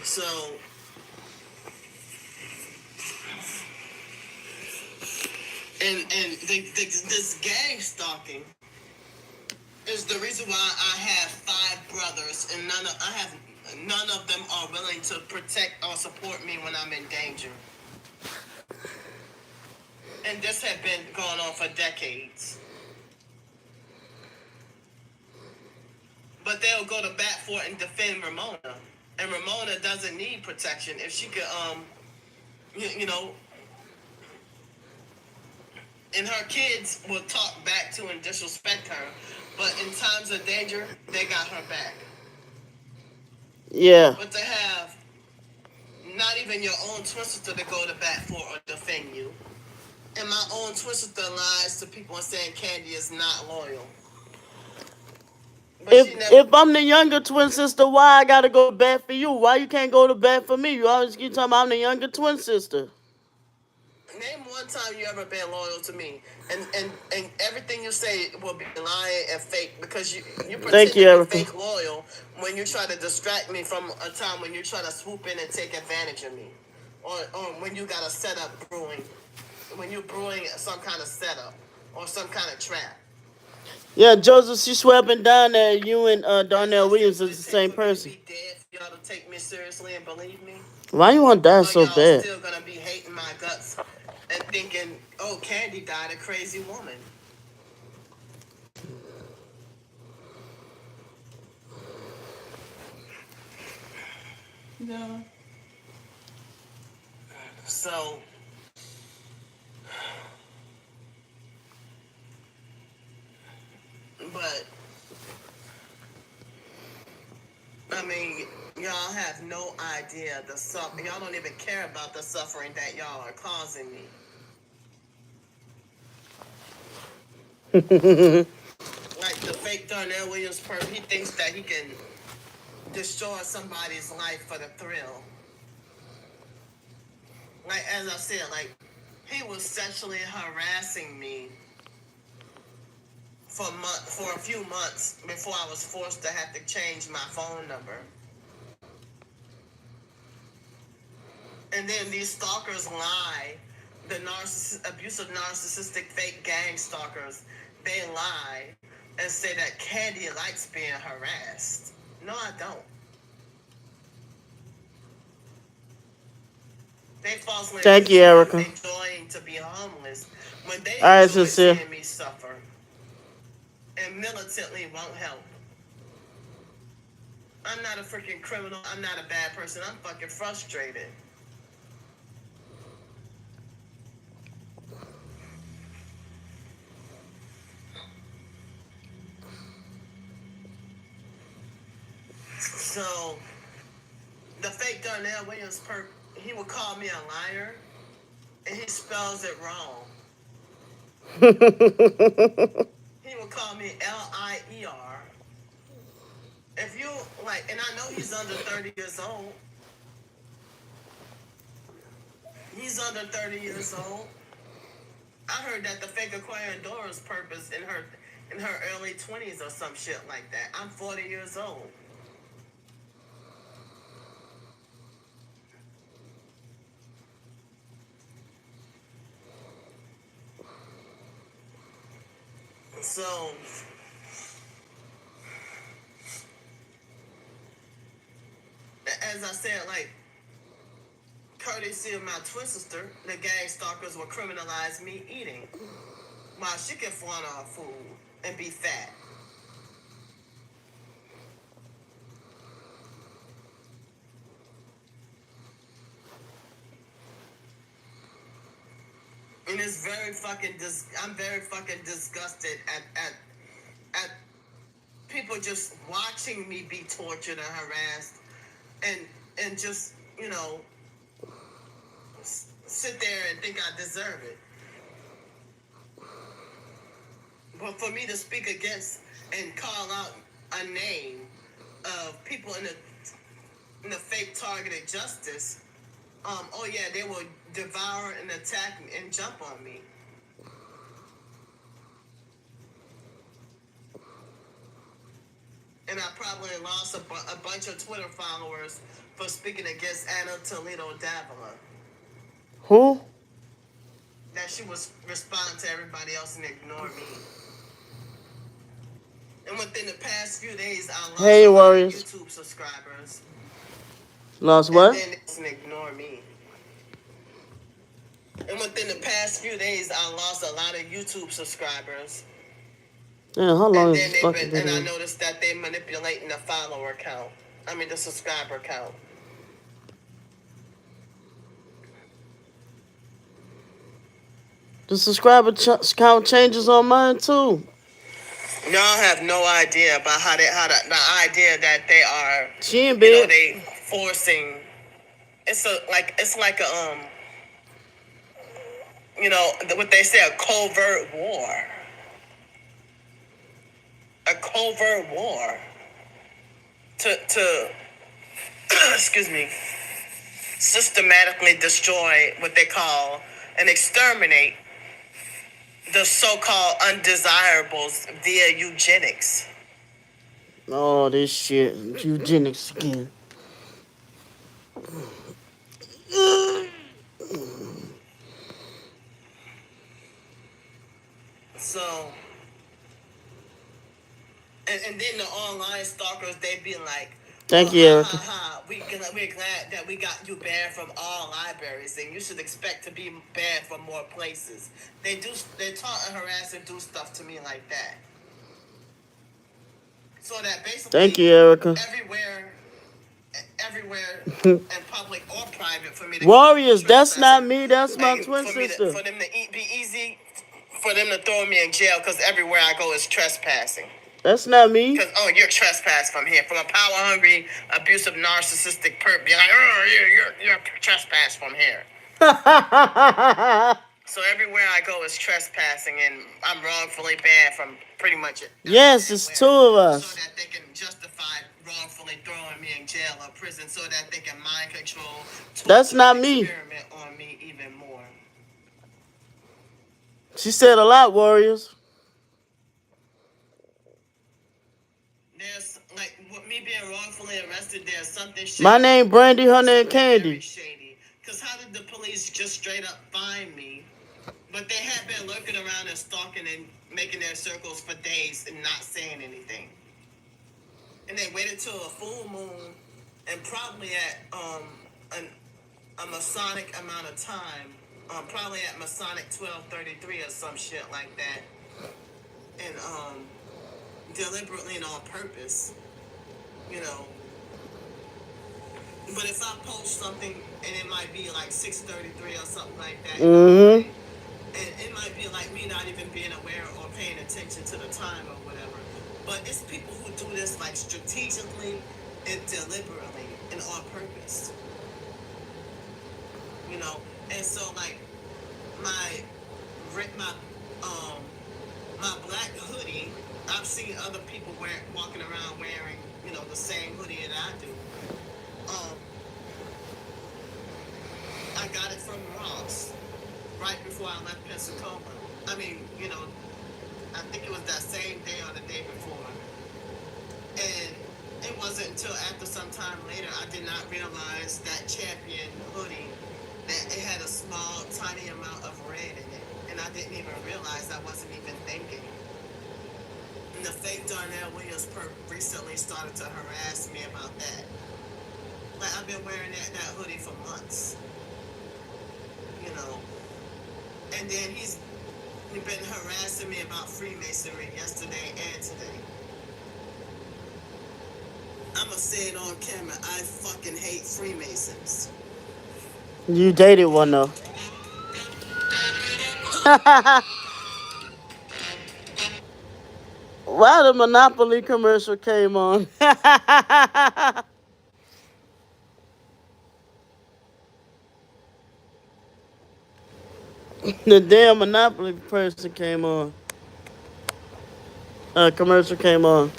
So, and this gang stalking is the reason why I have 5 brothers, and none of them are willing to protect or support me when I'm in danger. And this had been going on for decades. But they'll go to bat for it and defend Ramona. And Ramona doesn't need protection. If she could, you know, and her kids will talk back to and disrespect her. But in times of danger, they got her back. Yeah. But to have not even your own twin sister to go to bat for or defend you, and my own twin sister lies to people and saying Candy is not loyal. But If I'm the younger twin sister, why I gotta go to bat for you? Why you can't go to bat for me? You always keep talking about I'm the younger twin sister. Name one time you ever been loyal to me, and everything you say will be lying and fake because you pretend to be Erica. fake loyal when you try to distract me from a time when you try to swoop in and take advantage of me, or when you got a setup brewing, when you're brewing some kind of setup or some kind of trap. Yeah, Joseph, she swept down that you and Darnell Williams is the same person. Be dead for y'all to take me seriously and believe me. Why you want to die so y'all bad? Still gonna be hating my guts and thinking, oh, Candy died a crazy woman. No. So, but I mean, y'all have no idea y'all don't even care about the suffering that y'all are causing me. Like the fake Darnell Williams he thinks that he can destroy somebody's life for the thrill. Like, as I said, like, he was sexually harassing me for a few months before I was forced to have to change my phone number. And then these stalkers lie. The abusive, narcissistic, fake gang stalkers, they lie and say that Candy likes being harassed. No, I don't. They falsely Thank you, Erica. enjoying to be homeless when they All right, enjoy sincere. seeing me suffer and militantly won't help. I'm not a freaking criminal. I'm not a bad person. I'm fucking frustrated. So, the fake Darnell Williams he would call me a liar, and he spells it wrong. He would call me Lier. If you, like, and I know he's under 30 years old. He's under 30 years old. I heard that the fake Aquarian Dora's purpose in her early 20s or some shit like that. I'm 40 years old. So, as I said, like, courtesy of my twin sister, the gang stalkers will criminalize me eating, while she can flaunt our food and be fat. And it's very fucking I'm very fucking disgusted at people just watching me be tortured and harassed and and just, sit there and think I deserve it. But for me to speak against and call out a name of people in the fake targeted justice, oh yeah, they will devour and attack me and jump on me. And I probably lost a bunch of Twitter followers for speaking against Anna Toledo Davila. Who? That she was responding to everybody else and ignore me. And within the past few days, I lost Hey, a lot of Warriors. YouTube subscribers. Lost And what? then they just ignore me. And within the past few days, I lost a lot of YouTube subscribers. Damn, how long And is then this fucking and I video? noticed that they manipulating the follower count. I mean the subscriber count. The subscriber count changes on mine too. Y'all have no idea about the idea that they are, She ain't big. they forcing. It's like what they say, a covert war. A covert war to excuse me, systematically destroy what they call and exterminate the so-called undesirables via eugenics. Oh, this shit. Eugenics again. So, and then the online stalkers, they be like, Thank well, you, Erica. we're glad that we got you banned from all libraries, and you should expect to be banned from more places. They taunt and harass and do stuff to me like that. So that basically, Thank you, Erica. everywhere in public or private for me to Warriors, that's not me. That's my and twin sister. for them to be easy for them to throw me in jail because everywhere I go is trespassing. That's not me. Because, oh, you're trespassed from here. From a power-hungry, abusive, narcissistic perp. Be like, oh, you're trespassed from here. So everywhere I go is trespassing, and I'm wrongfully banned from pretty much it. Yes, it's two of us. So that they can justify wrongfully throwing me in jail or prison so that they can mind control. That's not me. Experiment on me even more. She said a lot, Warriors. There's, like, with me being wrongfully arrested, there's something shady. My name Brandy, her name Candy. Shady. Because how did the police just straight up find me? But they had been lurking around and stalking and making their circles for days and not saying anything. And they waited till a full moon and probably at a Masonic amount of time, probably at Masonic 1233 or some shit like that. And deliberately and on purpose, But if I post something and it might be like 6:33 or something like that, Mm-hmm. and it might be like me not even being aware or paying attention to the time or whatever. But it's people who do this like strategically and deliberately and on purpose. And so like my my black hoodie, I've seen other people walking around wearing, the same hoodie that I do. I got it from Ross right before I left Pensacola. I mean, I think it was that same day or the day before. And it wasn't until after some time later I did not realize that Champion hoodie, that it had a small, tiny amount of red in it. And I didn't even realize I wasn't even thinking. And the fake Darnell Williams perp recently started to harass me about that. Like, I've been wearing that hoodie for months. And then he's been harassing me about Freemasonry yesterday and today. I'ma say it on camera. I fucking hate Freemasons. You dated one though. Why the Monopoly commercial came on? The damn Monopoly person came on. Commercial came on.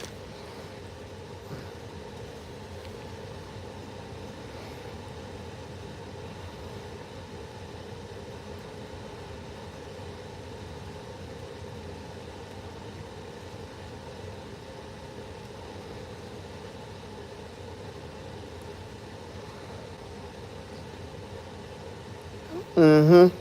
Mm-hmm.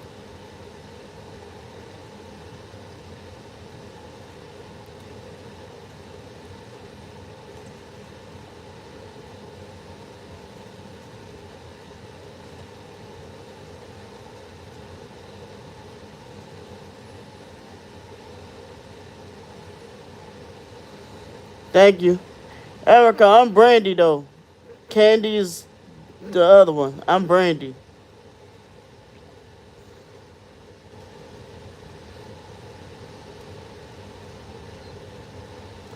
Thank you. Erica, I'm Brandy though. Candy is the other one. I'm Brandy.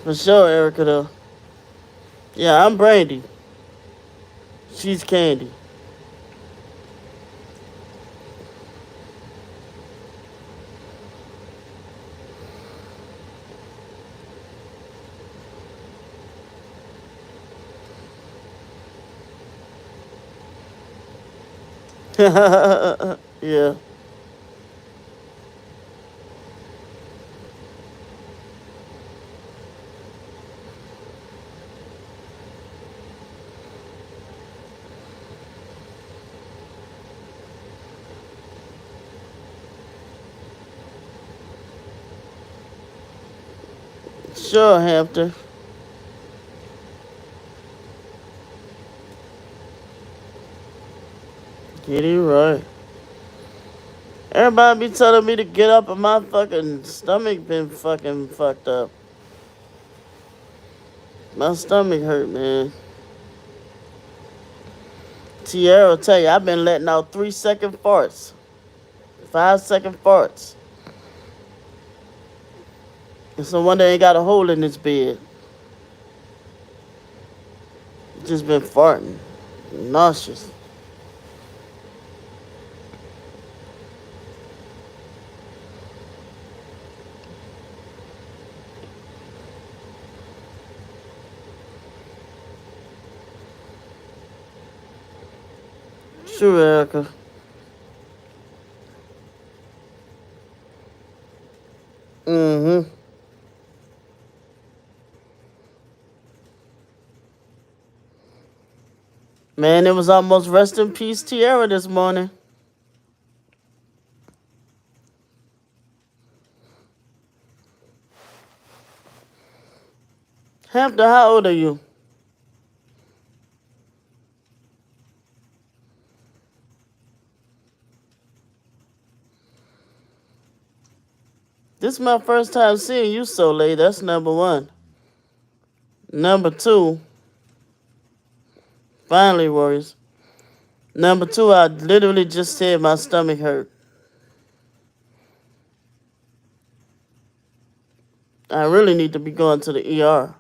For sure, Erica though. Yeah, I'm Brandy. She's Candy. Yeah. Sure, Hampton. Get it right. Everybody be telling me to get up and my fucking stomach been fucking fucked up. My stomach hurt, man. Tierra will tell you, I've been letting out 3 second farts, 5 second farts. And so one day ain't got a hole in this bed. Just been farting. Nauseous. Sure, Erica. Mm-hmm. Man, it was almost rest in peace Tierra this morning. Hampton, how old are you? This is my first time seeing you so late. That's number one. Number two, finally, Warriors. Number two, I literally just said my stomach hurt. I really need to be going to the ER.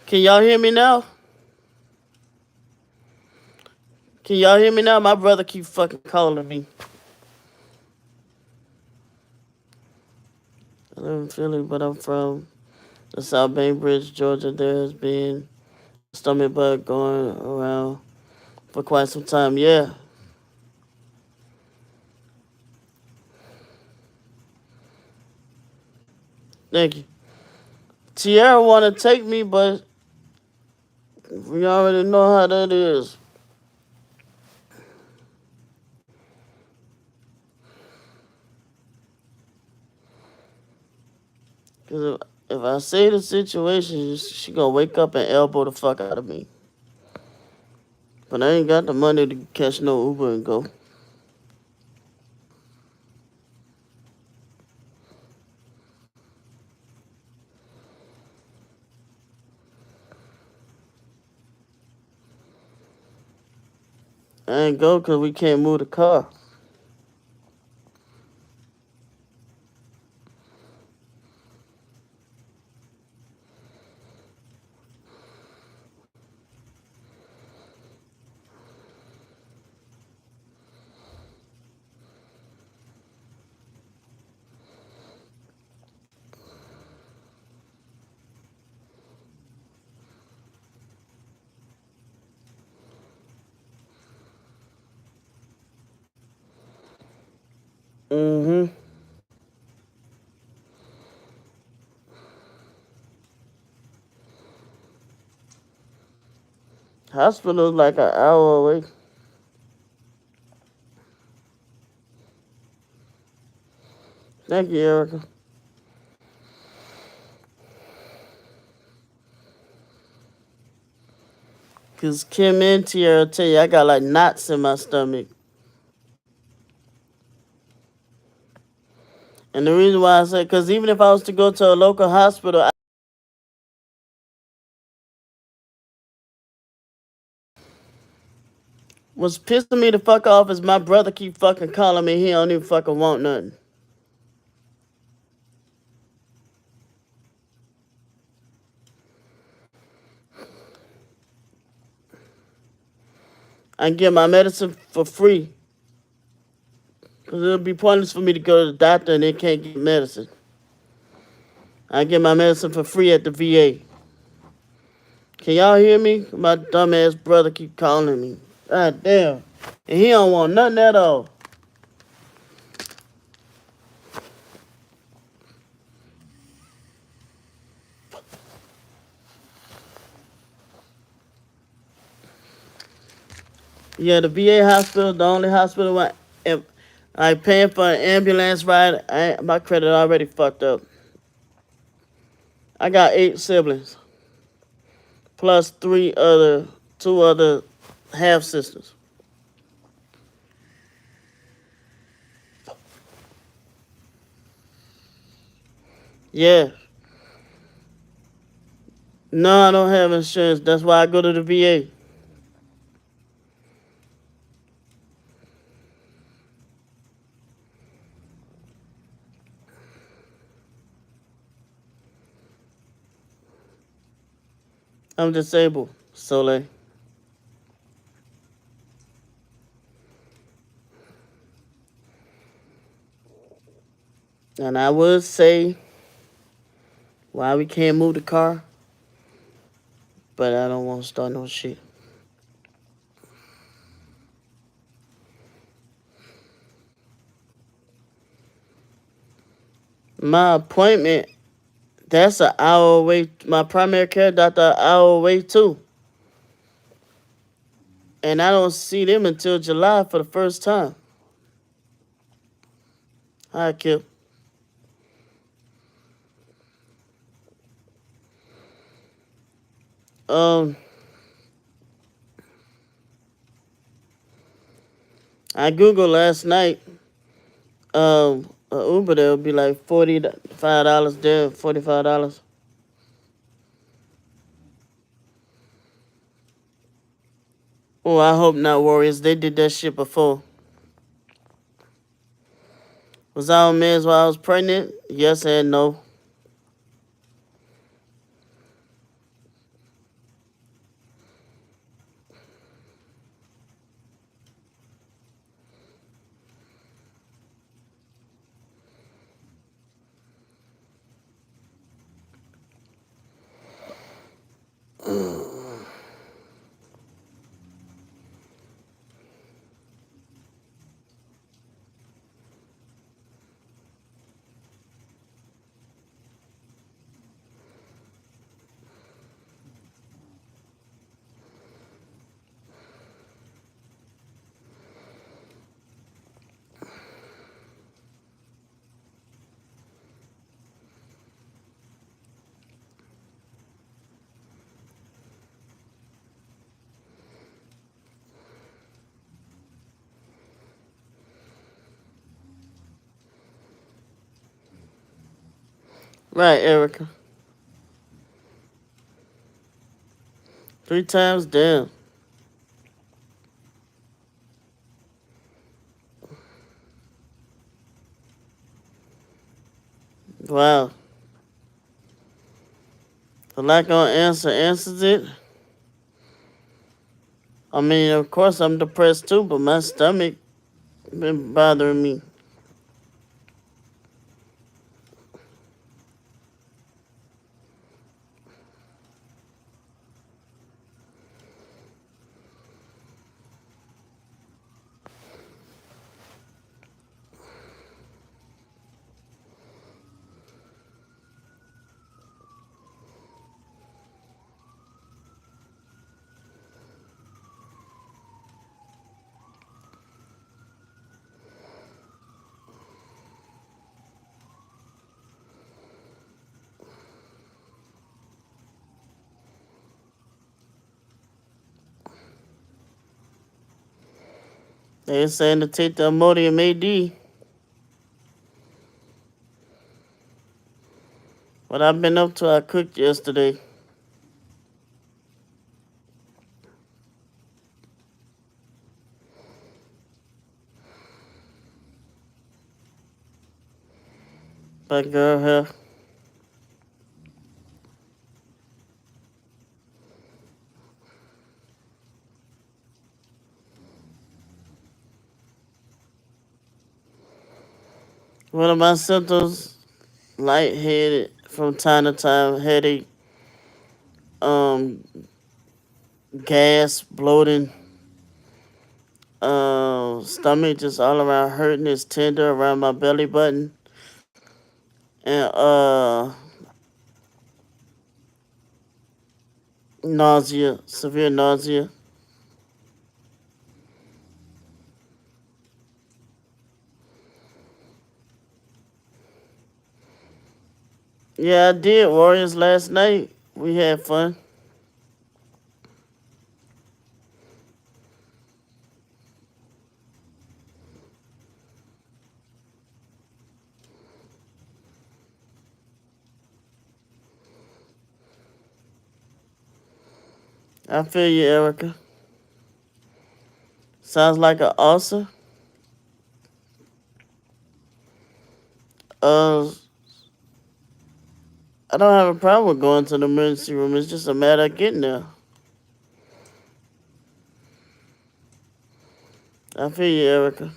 Can y'all hear me now? Can y'all hear me now? My brother keep fucking calling me. I live in Philly, but I'm from the South Bainbridge, Georgia. There has been stomach bug going around for quite some time. Yeah. Thank you. Tierra want to take me, but we already know how that is. Because if I say the situation, she gonna wake up and elbow the fuck out of me. But I ain't got the money to catch no Uber and go. I ain't go because we can't move the car. Mm-hmm. Hospital's like an hour away. Thank you, Erica. Because Kim and Tierra tell you I got like knots in my stomach. And the reason why I say, because even if I was to go to a local hospital, what's pissing me the fuck off is my brother keep fucking calling me. He don't even fucking want nothing. I can get my medicine for free. Because it'll be pointless for me to go to the doctor and they can't get medicine. I get my medicine for free at the VA. Can y'all hear me? My dumbass brother keep calling me. God damn. And he don't want nothing at all. Yeah, the VA hospital, the only hospital where if I paying for an ambulance ride, my credit already fucked up. I got 8 siblings, plus two other half sisters. Yeah. No, I don't have insurance. That's why I go to the VA. I'm disabled, Soleil. And I would say why we can't move the car, but I don't want to start no shit. My appointment, that's an hour away. My primary care doctor, an hour away too. And I don't see them until July for the first time. Hi, Kip. Um, I googled last night. A Uber there would be like $45 there, $45. Oh, I hope not, Warriors. They did that shit before. Was I on meds while I was pregnant? Yes and no. Right, Erica. 3 times down. Wow. The lack of answer answers it. I mean, of course, I'm depressed too, but my stomach been bothering me. They're saying to take the Imodium AD, what I've been up to, I cooked yesterday. But girl, hell. One of my symptoms, lightheaded from time to time, headache, um, gas, bloating, stomach just all around hurting. It's tender around my belly button, and nausea, severe nausea. Yeah, I did Warriors last night. We had fun. I feel you, Erica. Sounds like an ulcer. Uh, I don't have a problem with going to the emergency room. It's just a matter of getting there. I feel you, Erica.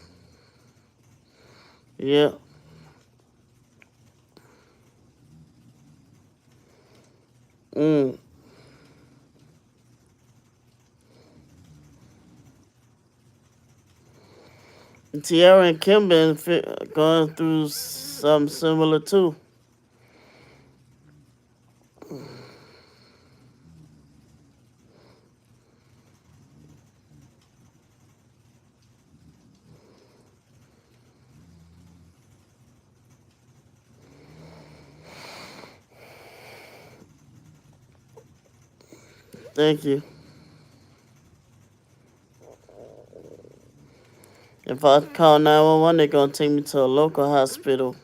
Yeah. Mm. Tiara and Kim been going through something similar too. Thank you. If I call 911, they're gonna take me to a local hospital,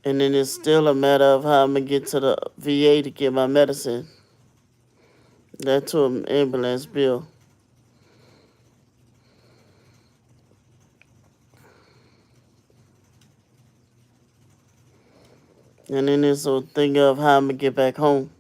and then it's still a matter of how I'm gonna get to the VA to get my medicine. That to an ambulance bill, and then it's a thing of how I'm gonna get back home.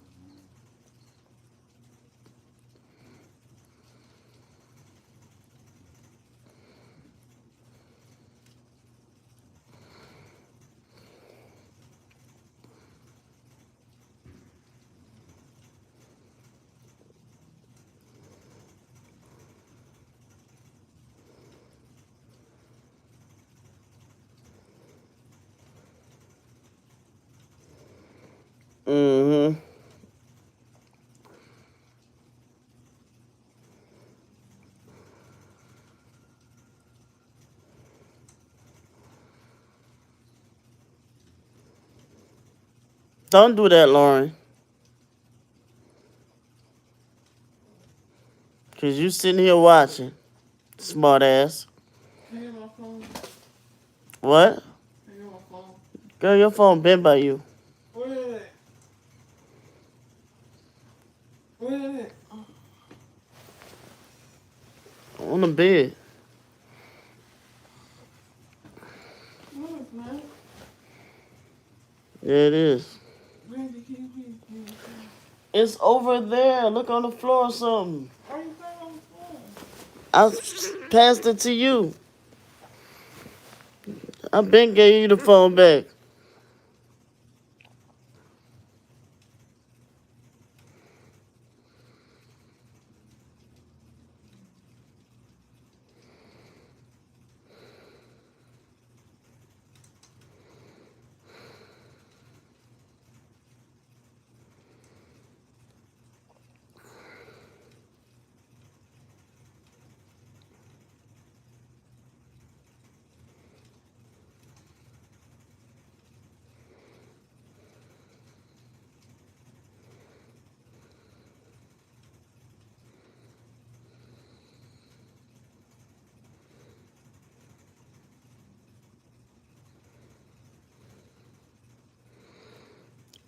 Mm-hmm. Don't do that, Lauren, cause you sitting here watching, smart ass. I hear my phone. What? I hear my phone. Girl, your phone been by you. Where is it? Where is it? On the bed. No, it's not. Yeah, it is. Randy, can you please give me It's over there. Look on the floor or something. some? Are you playing on the phone? I passed it to you. I been gave you the phone back.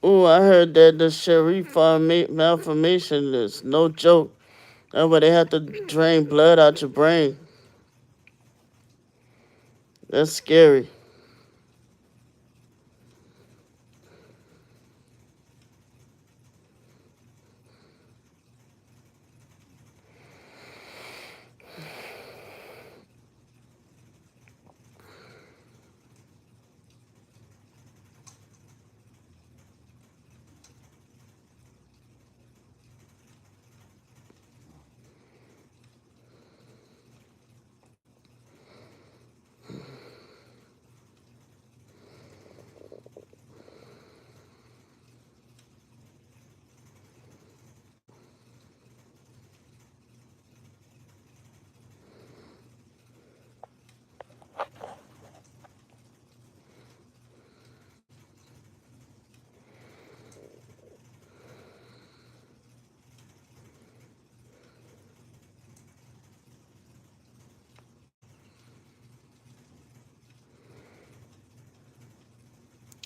Oh, I heard that the Sharif malformation is no joke. That's why they have to drain blood out your brain. That's scary.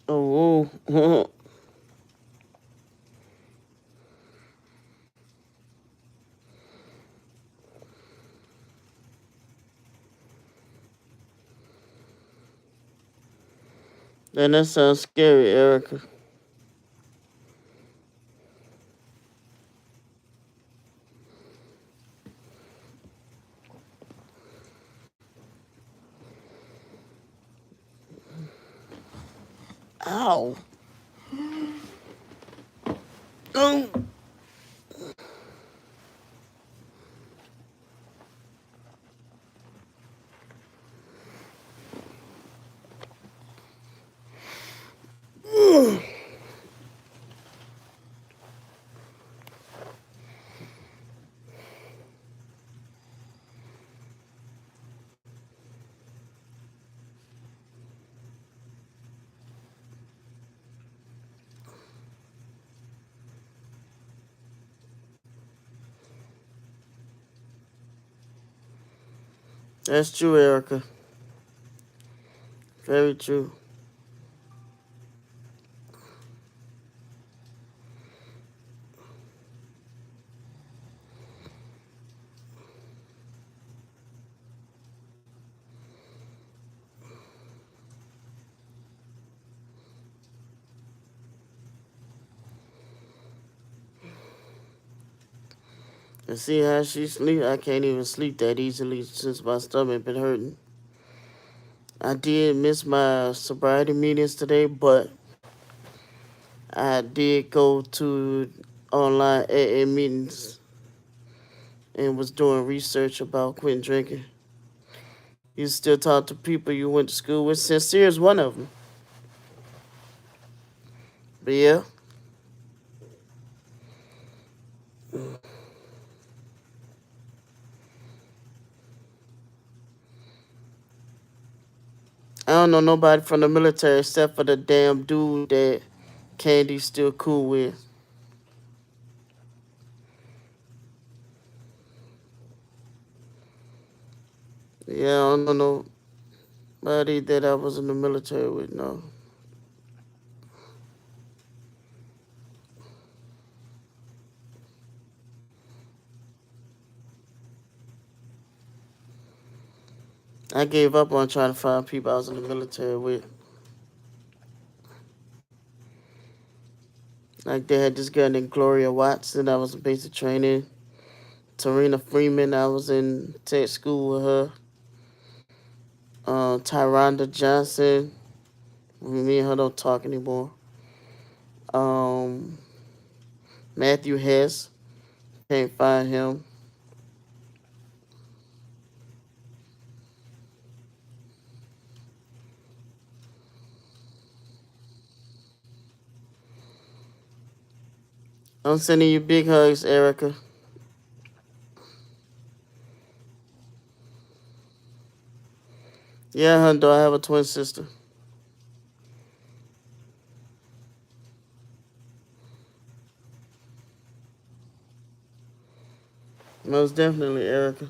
Oh, whoa. Then that sounds scary, Erica. Ow. Oh. That's true, Erica. Very true. And see how she sleep? I can't even sleep that easily since my stomach been hurting. I did miss my sobriety meetings today, but I did go to online AA meetings and was doing research about quitting drinking. You still talk to people you went to school with. Sincere is one of them. But yeah, I don't know nobody from the military except for the damn dude that Candy's still cool with. Yeah, I don't know nobody that I was in the military with, no. I gave up on trying to find people I was in the military with. Like they had this girl named Gloria Watson. I was in basic training. Tarina Freeman. I was in tech school with her. Tyronda Johnson. Me and her don't talk anymore. Um, Matthew Hess. Can't find him. I'm sending you big hugs, Erica. Yeah, Hundo, I have a twin sister. Most definitely, Erica.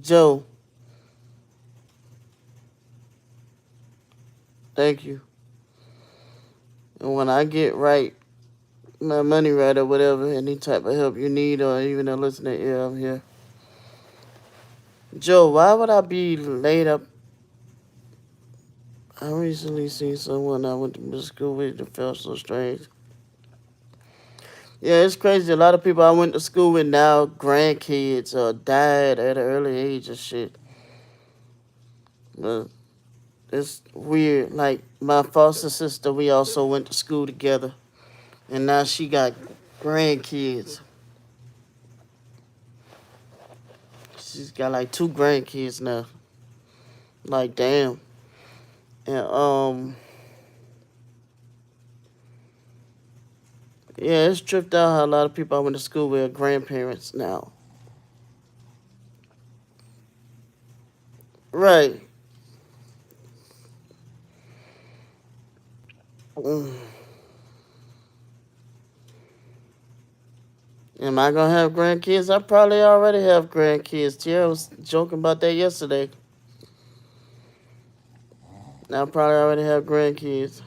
Joe, thank you. And when I get right, my money right or whatever, any type of help you need or even a listening ear, I'm here. Joe, why would I be laid up? I recently seen someone I went to middle school with that felt so strange. Yeah, it's crazy. A lot of people I went to school with now, grandkids, died at an early age and shit. But it's weird. Like my foster sister, we also went to school together, and now she got grandkids. She's got like 2 grandkids now. Like damn. And yeah, it's tripped out how a lot of people I went to school with are grandparents now. Right. Mm. Am I gonna have grandkids? I probably already have grandkids. Tierra was joking about that yesterday. I probably already have grandkids.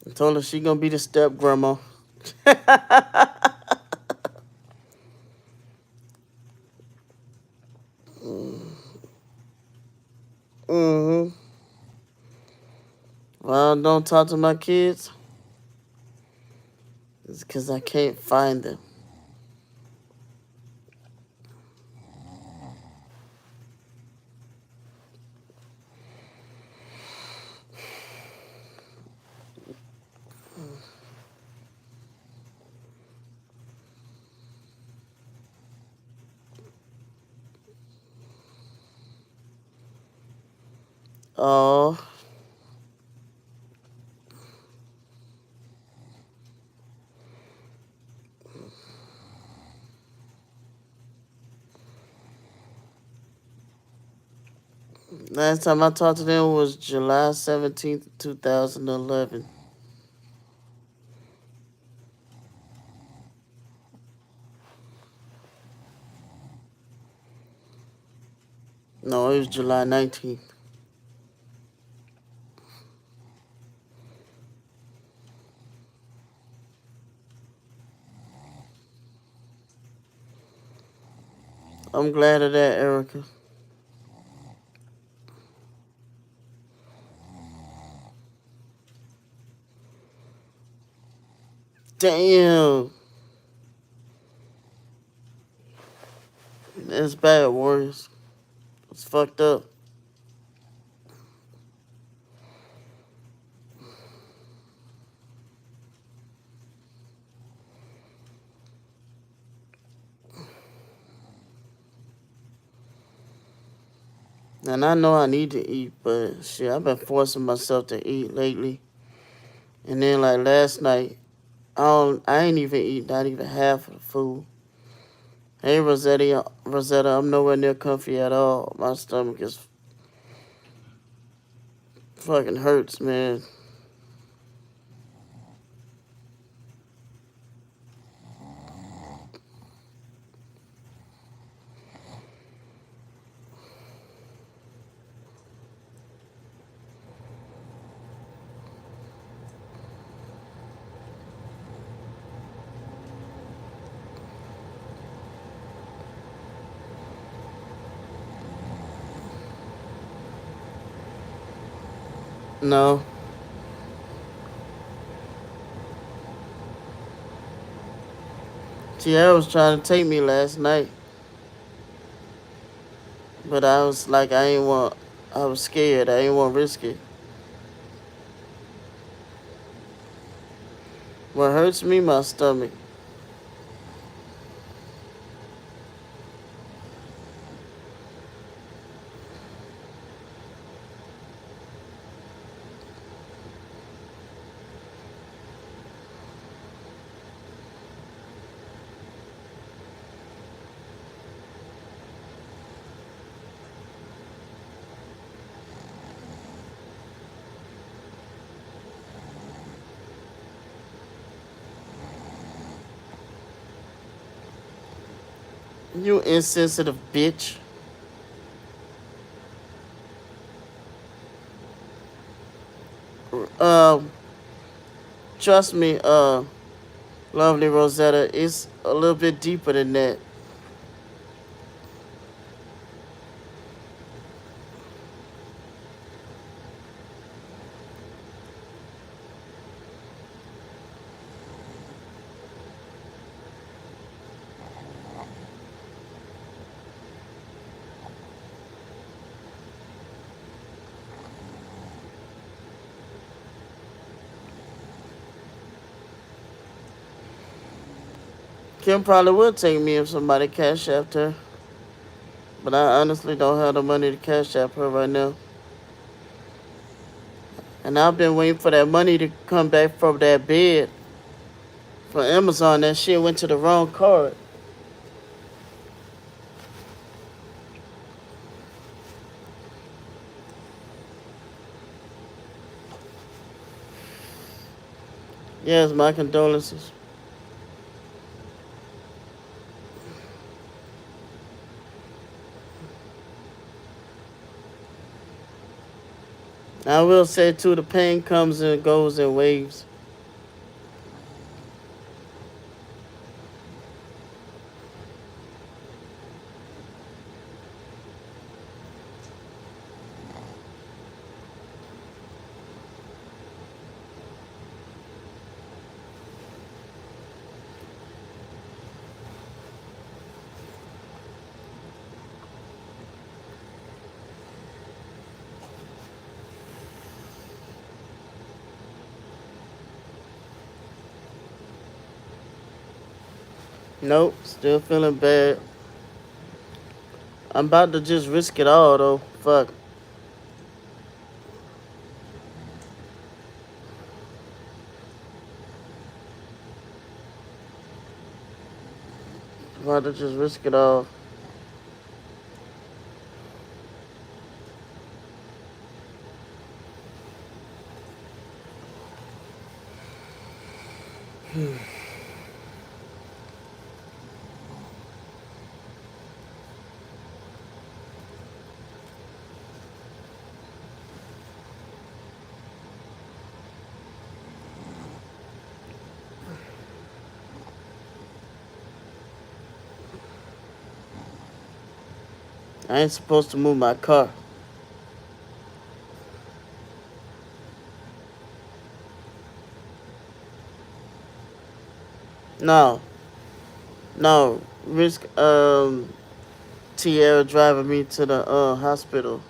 I told her she gonna be the step grandma. Mm-hmm. Well, I don't talk to my kids. It's because I can't find them. Oh, last time I talked to them was July 17th, 2011. No, it was July 19th. I'm glad of that, Erica. Damn. That's bad, Warriors. It's fucked up. And I know I need to eat, but shit, I've been forcing myself to eat lately. And then like last night, I ain't even eat not even half of the food. Hey Rosetta, I'm nowhere near comfy at all. My stomach is Fucking hurts, man. No. Tiara was trying to take me last night, but I was like, I ain't want. I was scared. I ain't want to risk it. What hurts me, my stomach. You insensitive bitch. Um, Trust me, lovely Rosetta, it's a little bit deeper than that. Kim probably would take me if somebody cash apped her, but I honestly don't have the money to cash app her right now. And I've been waiting for that money to come back from that bed from Amazon. That shit went to the wrong card. Yes, my condolences. I will say too, the pain comes and goes in waves. Nope, still feeling bad. I'm about to just risk it all though. Fuck. I'm about to just risk it all. I ain't supposed to move my car. No, no. Risk Tierra driving me to the hospital.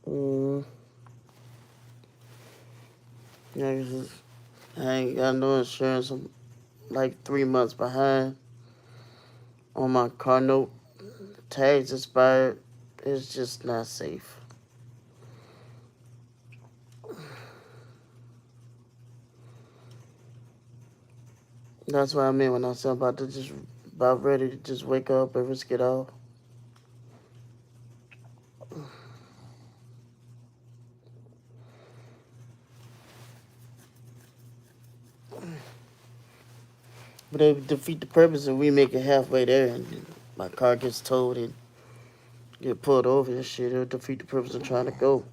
Mm, yeah, 'cause I ain't got no insurance. like 3 months behind on my car note. Tags expired. It's just not safe. That's what I mean when I said about ready to just wake up and risk it all. But they defeat the purpose and we make it halfway there and my car gets towed and get pulled over and shit. It'll defeat the purpose of trying to go.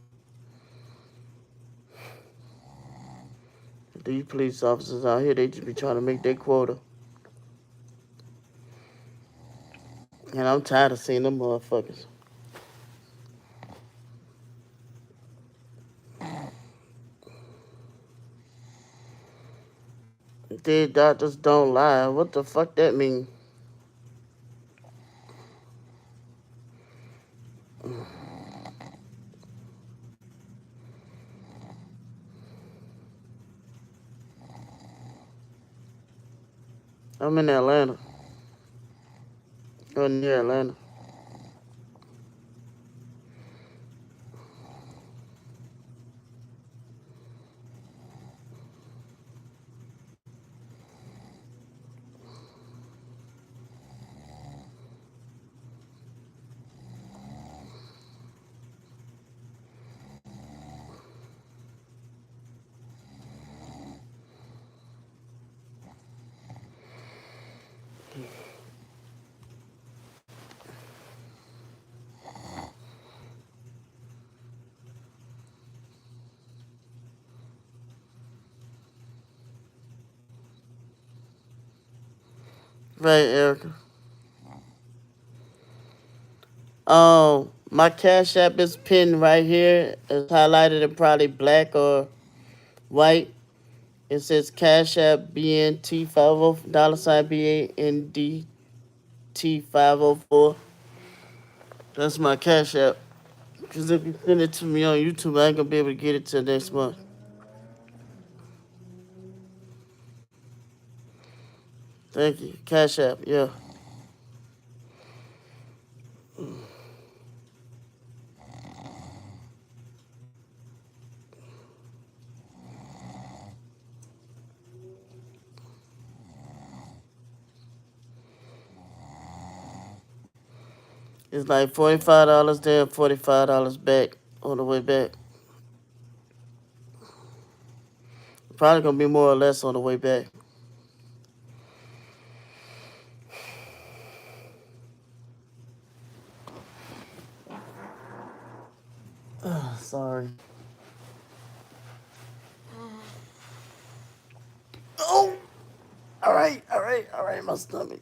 These police officers out here, they just be trying to make their quota. And I'm tired of seeing them motherfuckers. Dead doctors don't lie. What the fuck that mean? I'm in Atlanta. Or near Atlanta. Right, Erica. My Cash App is pinned right here. It's highlighted in probably black or white. It says Cash App BNT50 $sign BANDT504. That's my Cash App. Because if you send it to me on YouTube, I ain't gonna be able to get it till next month. Thank you. Cash App, yeah. It's like $45 there, $45 back on the way back. Probably gonna be more or less on the way back. Sorry. Oh! Alright, my stomach.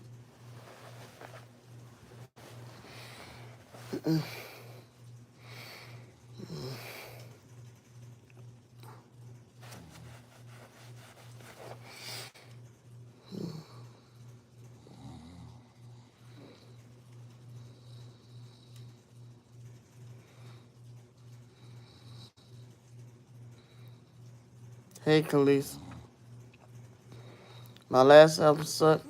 Hey, Khalees. My last album sucked.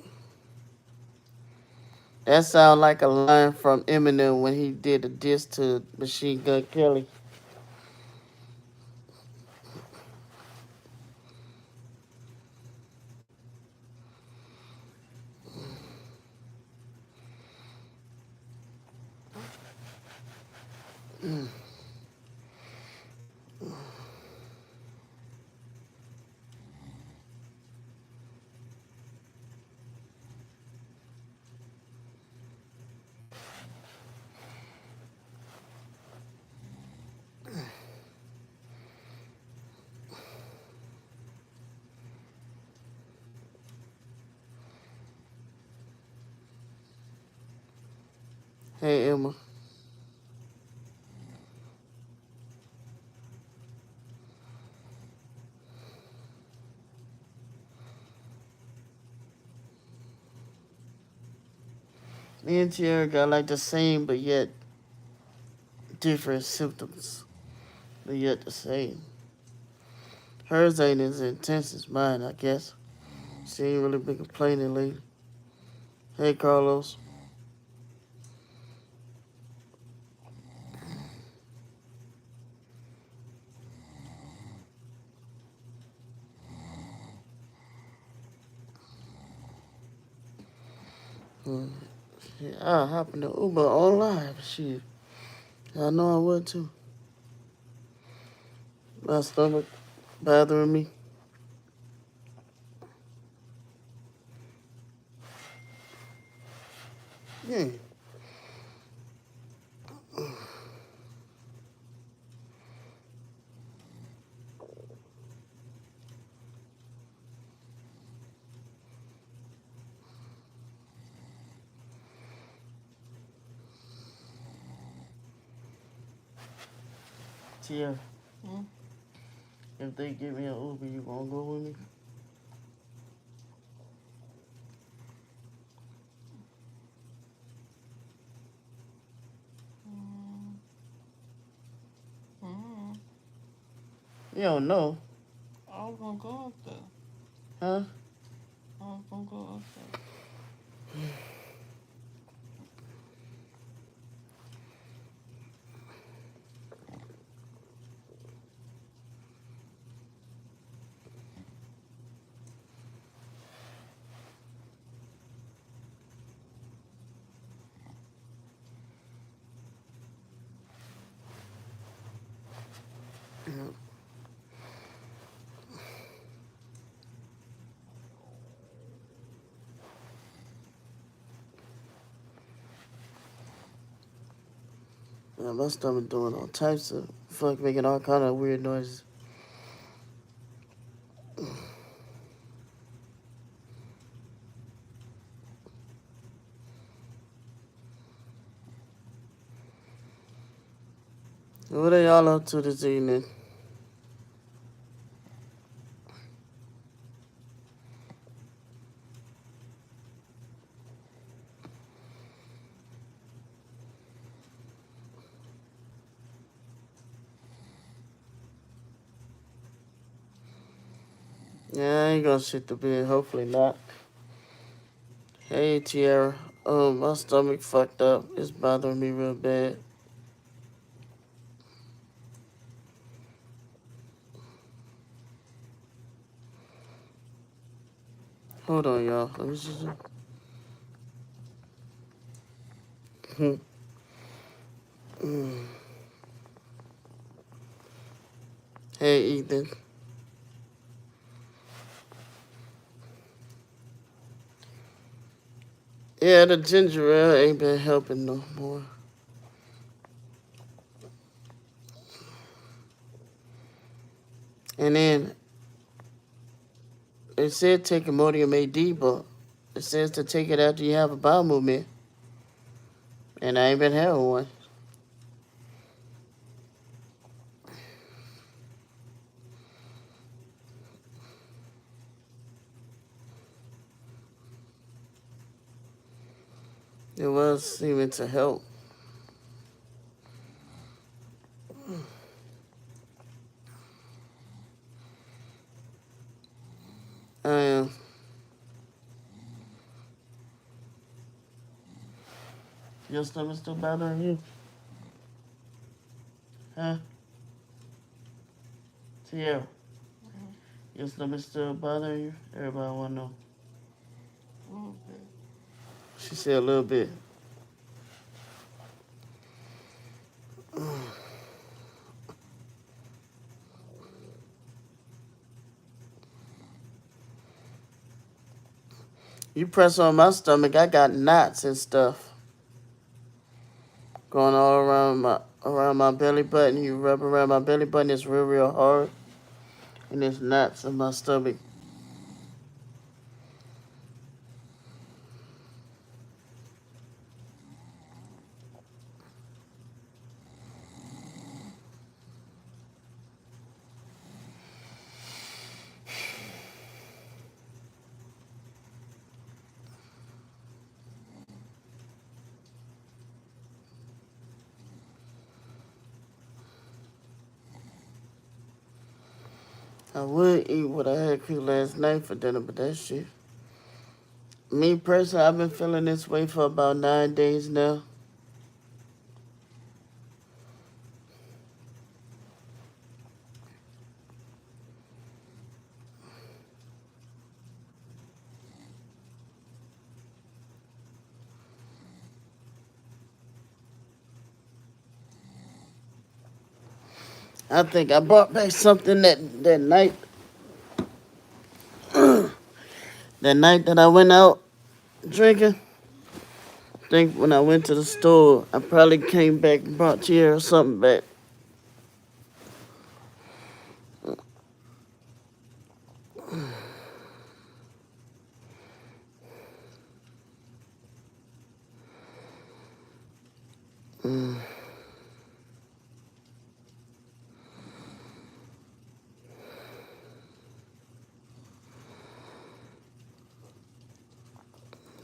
That sound like a line from Eminem when he did a diss to Machine Gun Kelly. Hey, Emma. Me and Tierra got like the same but yet different symptoms, but yet the same. Hers ain't as intense as mine, I guess. She ain't really been complaining lately. Hey, Carlos. Yeah, I hop in the Uber on live. Shit. I know I would too. My stomach bothering me. Yeah. Tia, Hmm? if they give me an Uber, you gonna go with me? Mm-hmm. You don't know, I was gonna go up there. huh? I was gonna go up there. Yeah. Yeah, my stomach doing all types of fuck, making all kind of weird noises. What are y'all up to this evening? Yeah, I ain't gonna shit the bed. Hopefully not. Hey, Tiara. My stomach fucked up. It's bothering me real bad. Hold on, y'all. Let me just. Hey, Ethan. Yeah, the ginger ale ain't been helping no more. And then it said take Imodium AD, but it says to take it after you have a bowel movement. And I ain't been having one. It was seeming to help. I am. Your stomach still bothering you? Huh? Tierra, your stomach still bothering you? Everybody wanna know. A little bit. She said a little bit. You press on my stomach, I got knots and stuff going all around my belly button. You rub around my belly button, it's real hard, and there's knots in my stomach. I would eat what I had cooked last night for dinner, but that shit. Me personally, I've been feeling this way for about 9 days now. I think I brought back something that night. That night that I went out drinking. I think when I went to the store, I probably came back and brought Tierra something back.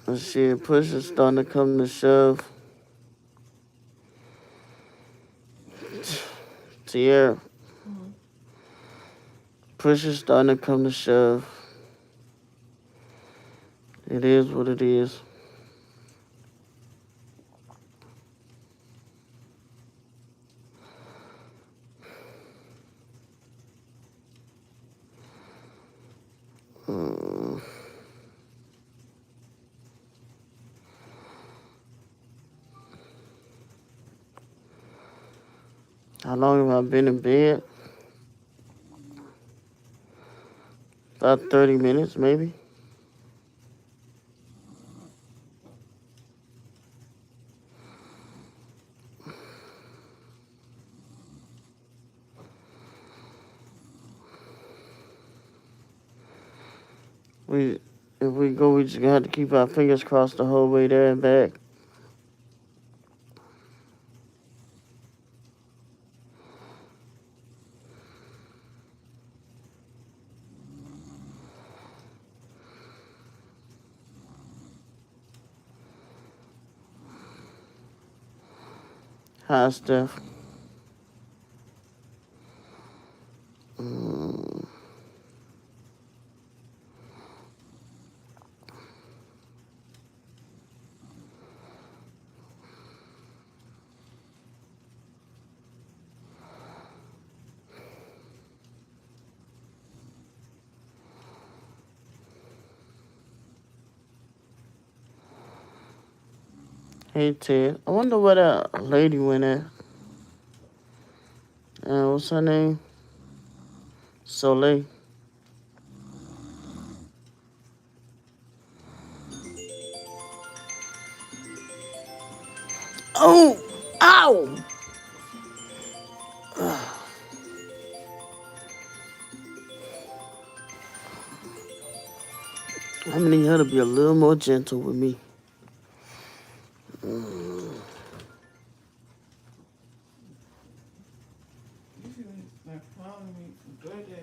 And shit, push is starting to come to shove. Tierra, push is starting to come to shove. It is what it is. How long have I been in bed? About 30 minutes, maybe. If we go, we just gonna have to keep our fingers crossed the whole way there and back. Hi, Steph. Hey, Ted. I wonder where that lady went at. What's her name? Soleil. Oh! Ow! I need her to be a little more gentle with me. You should start calling me for DoorDash.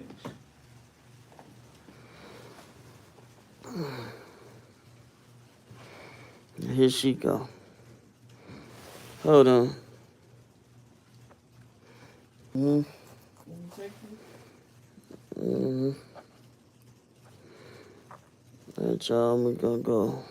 Here she go. Hold on. Can you take this? That's all we gonna go.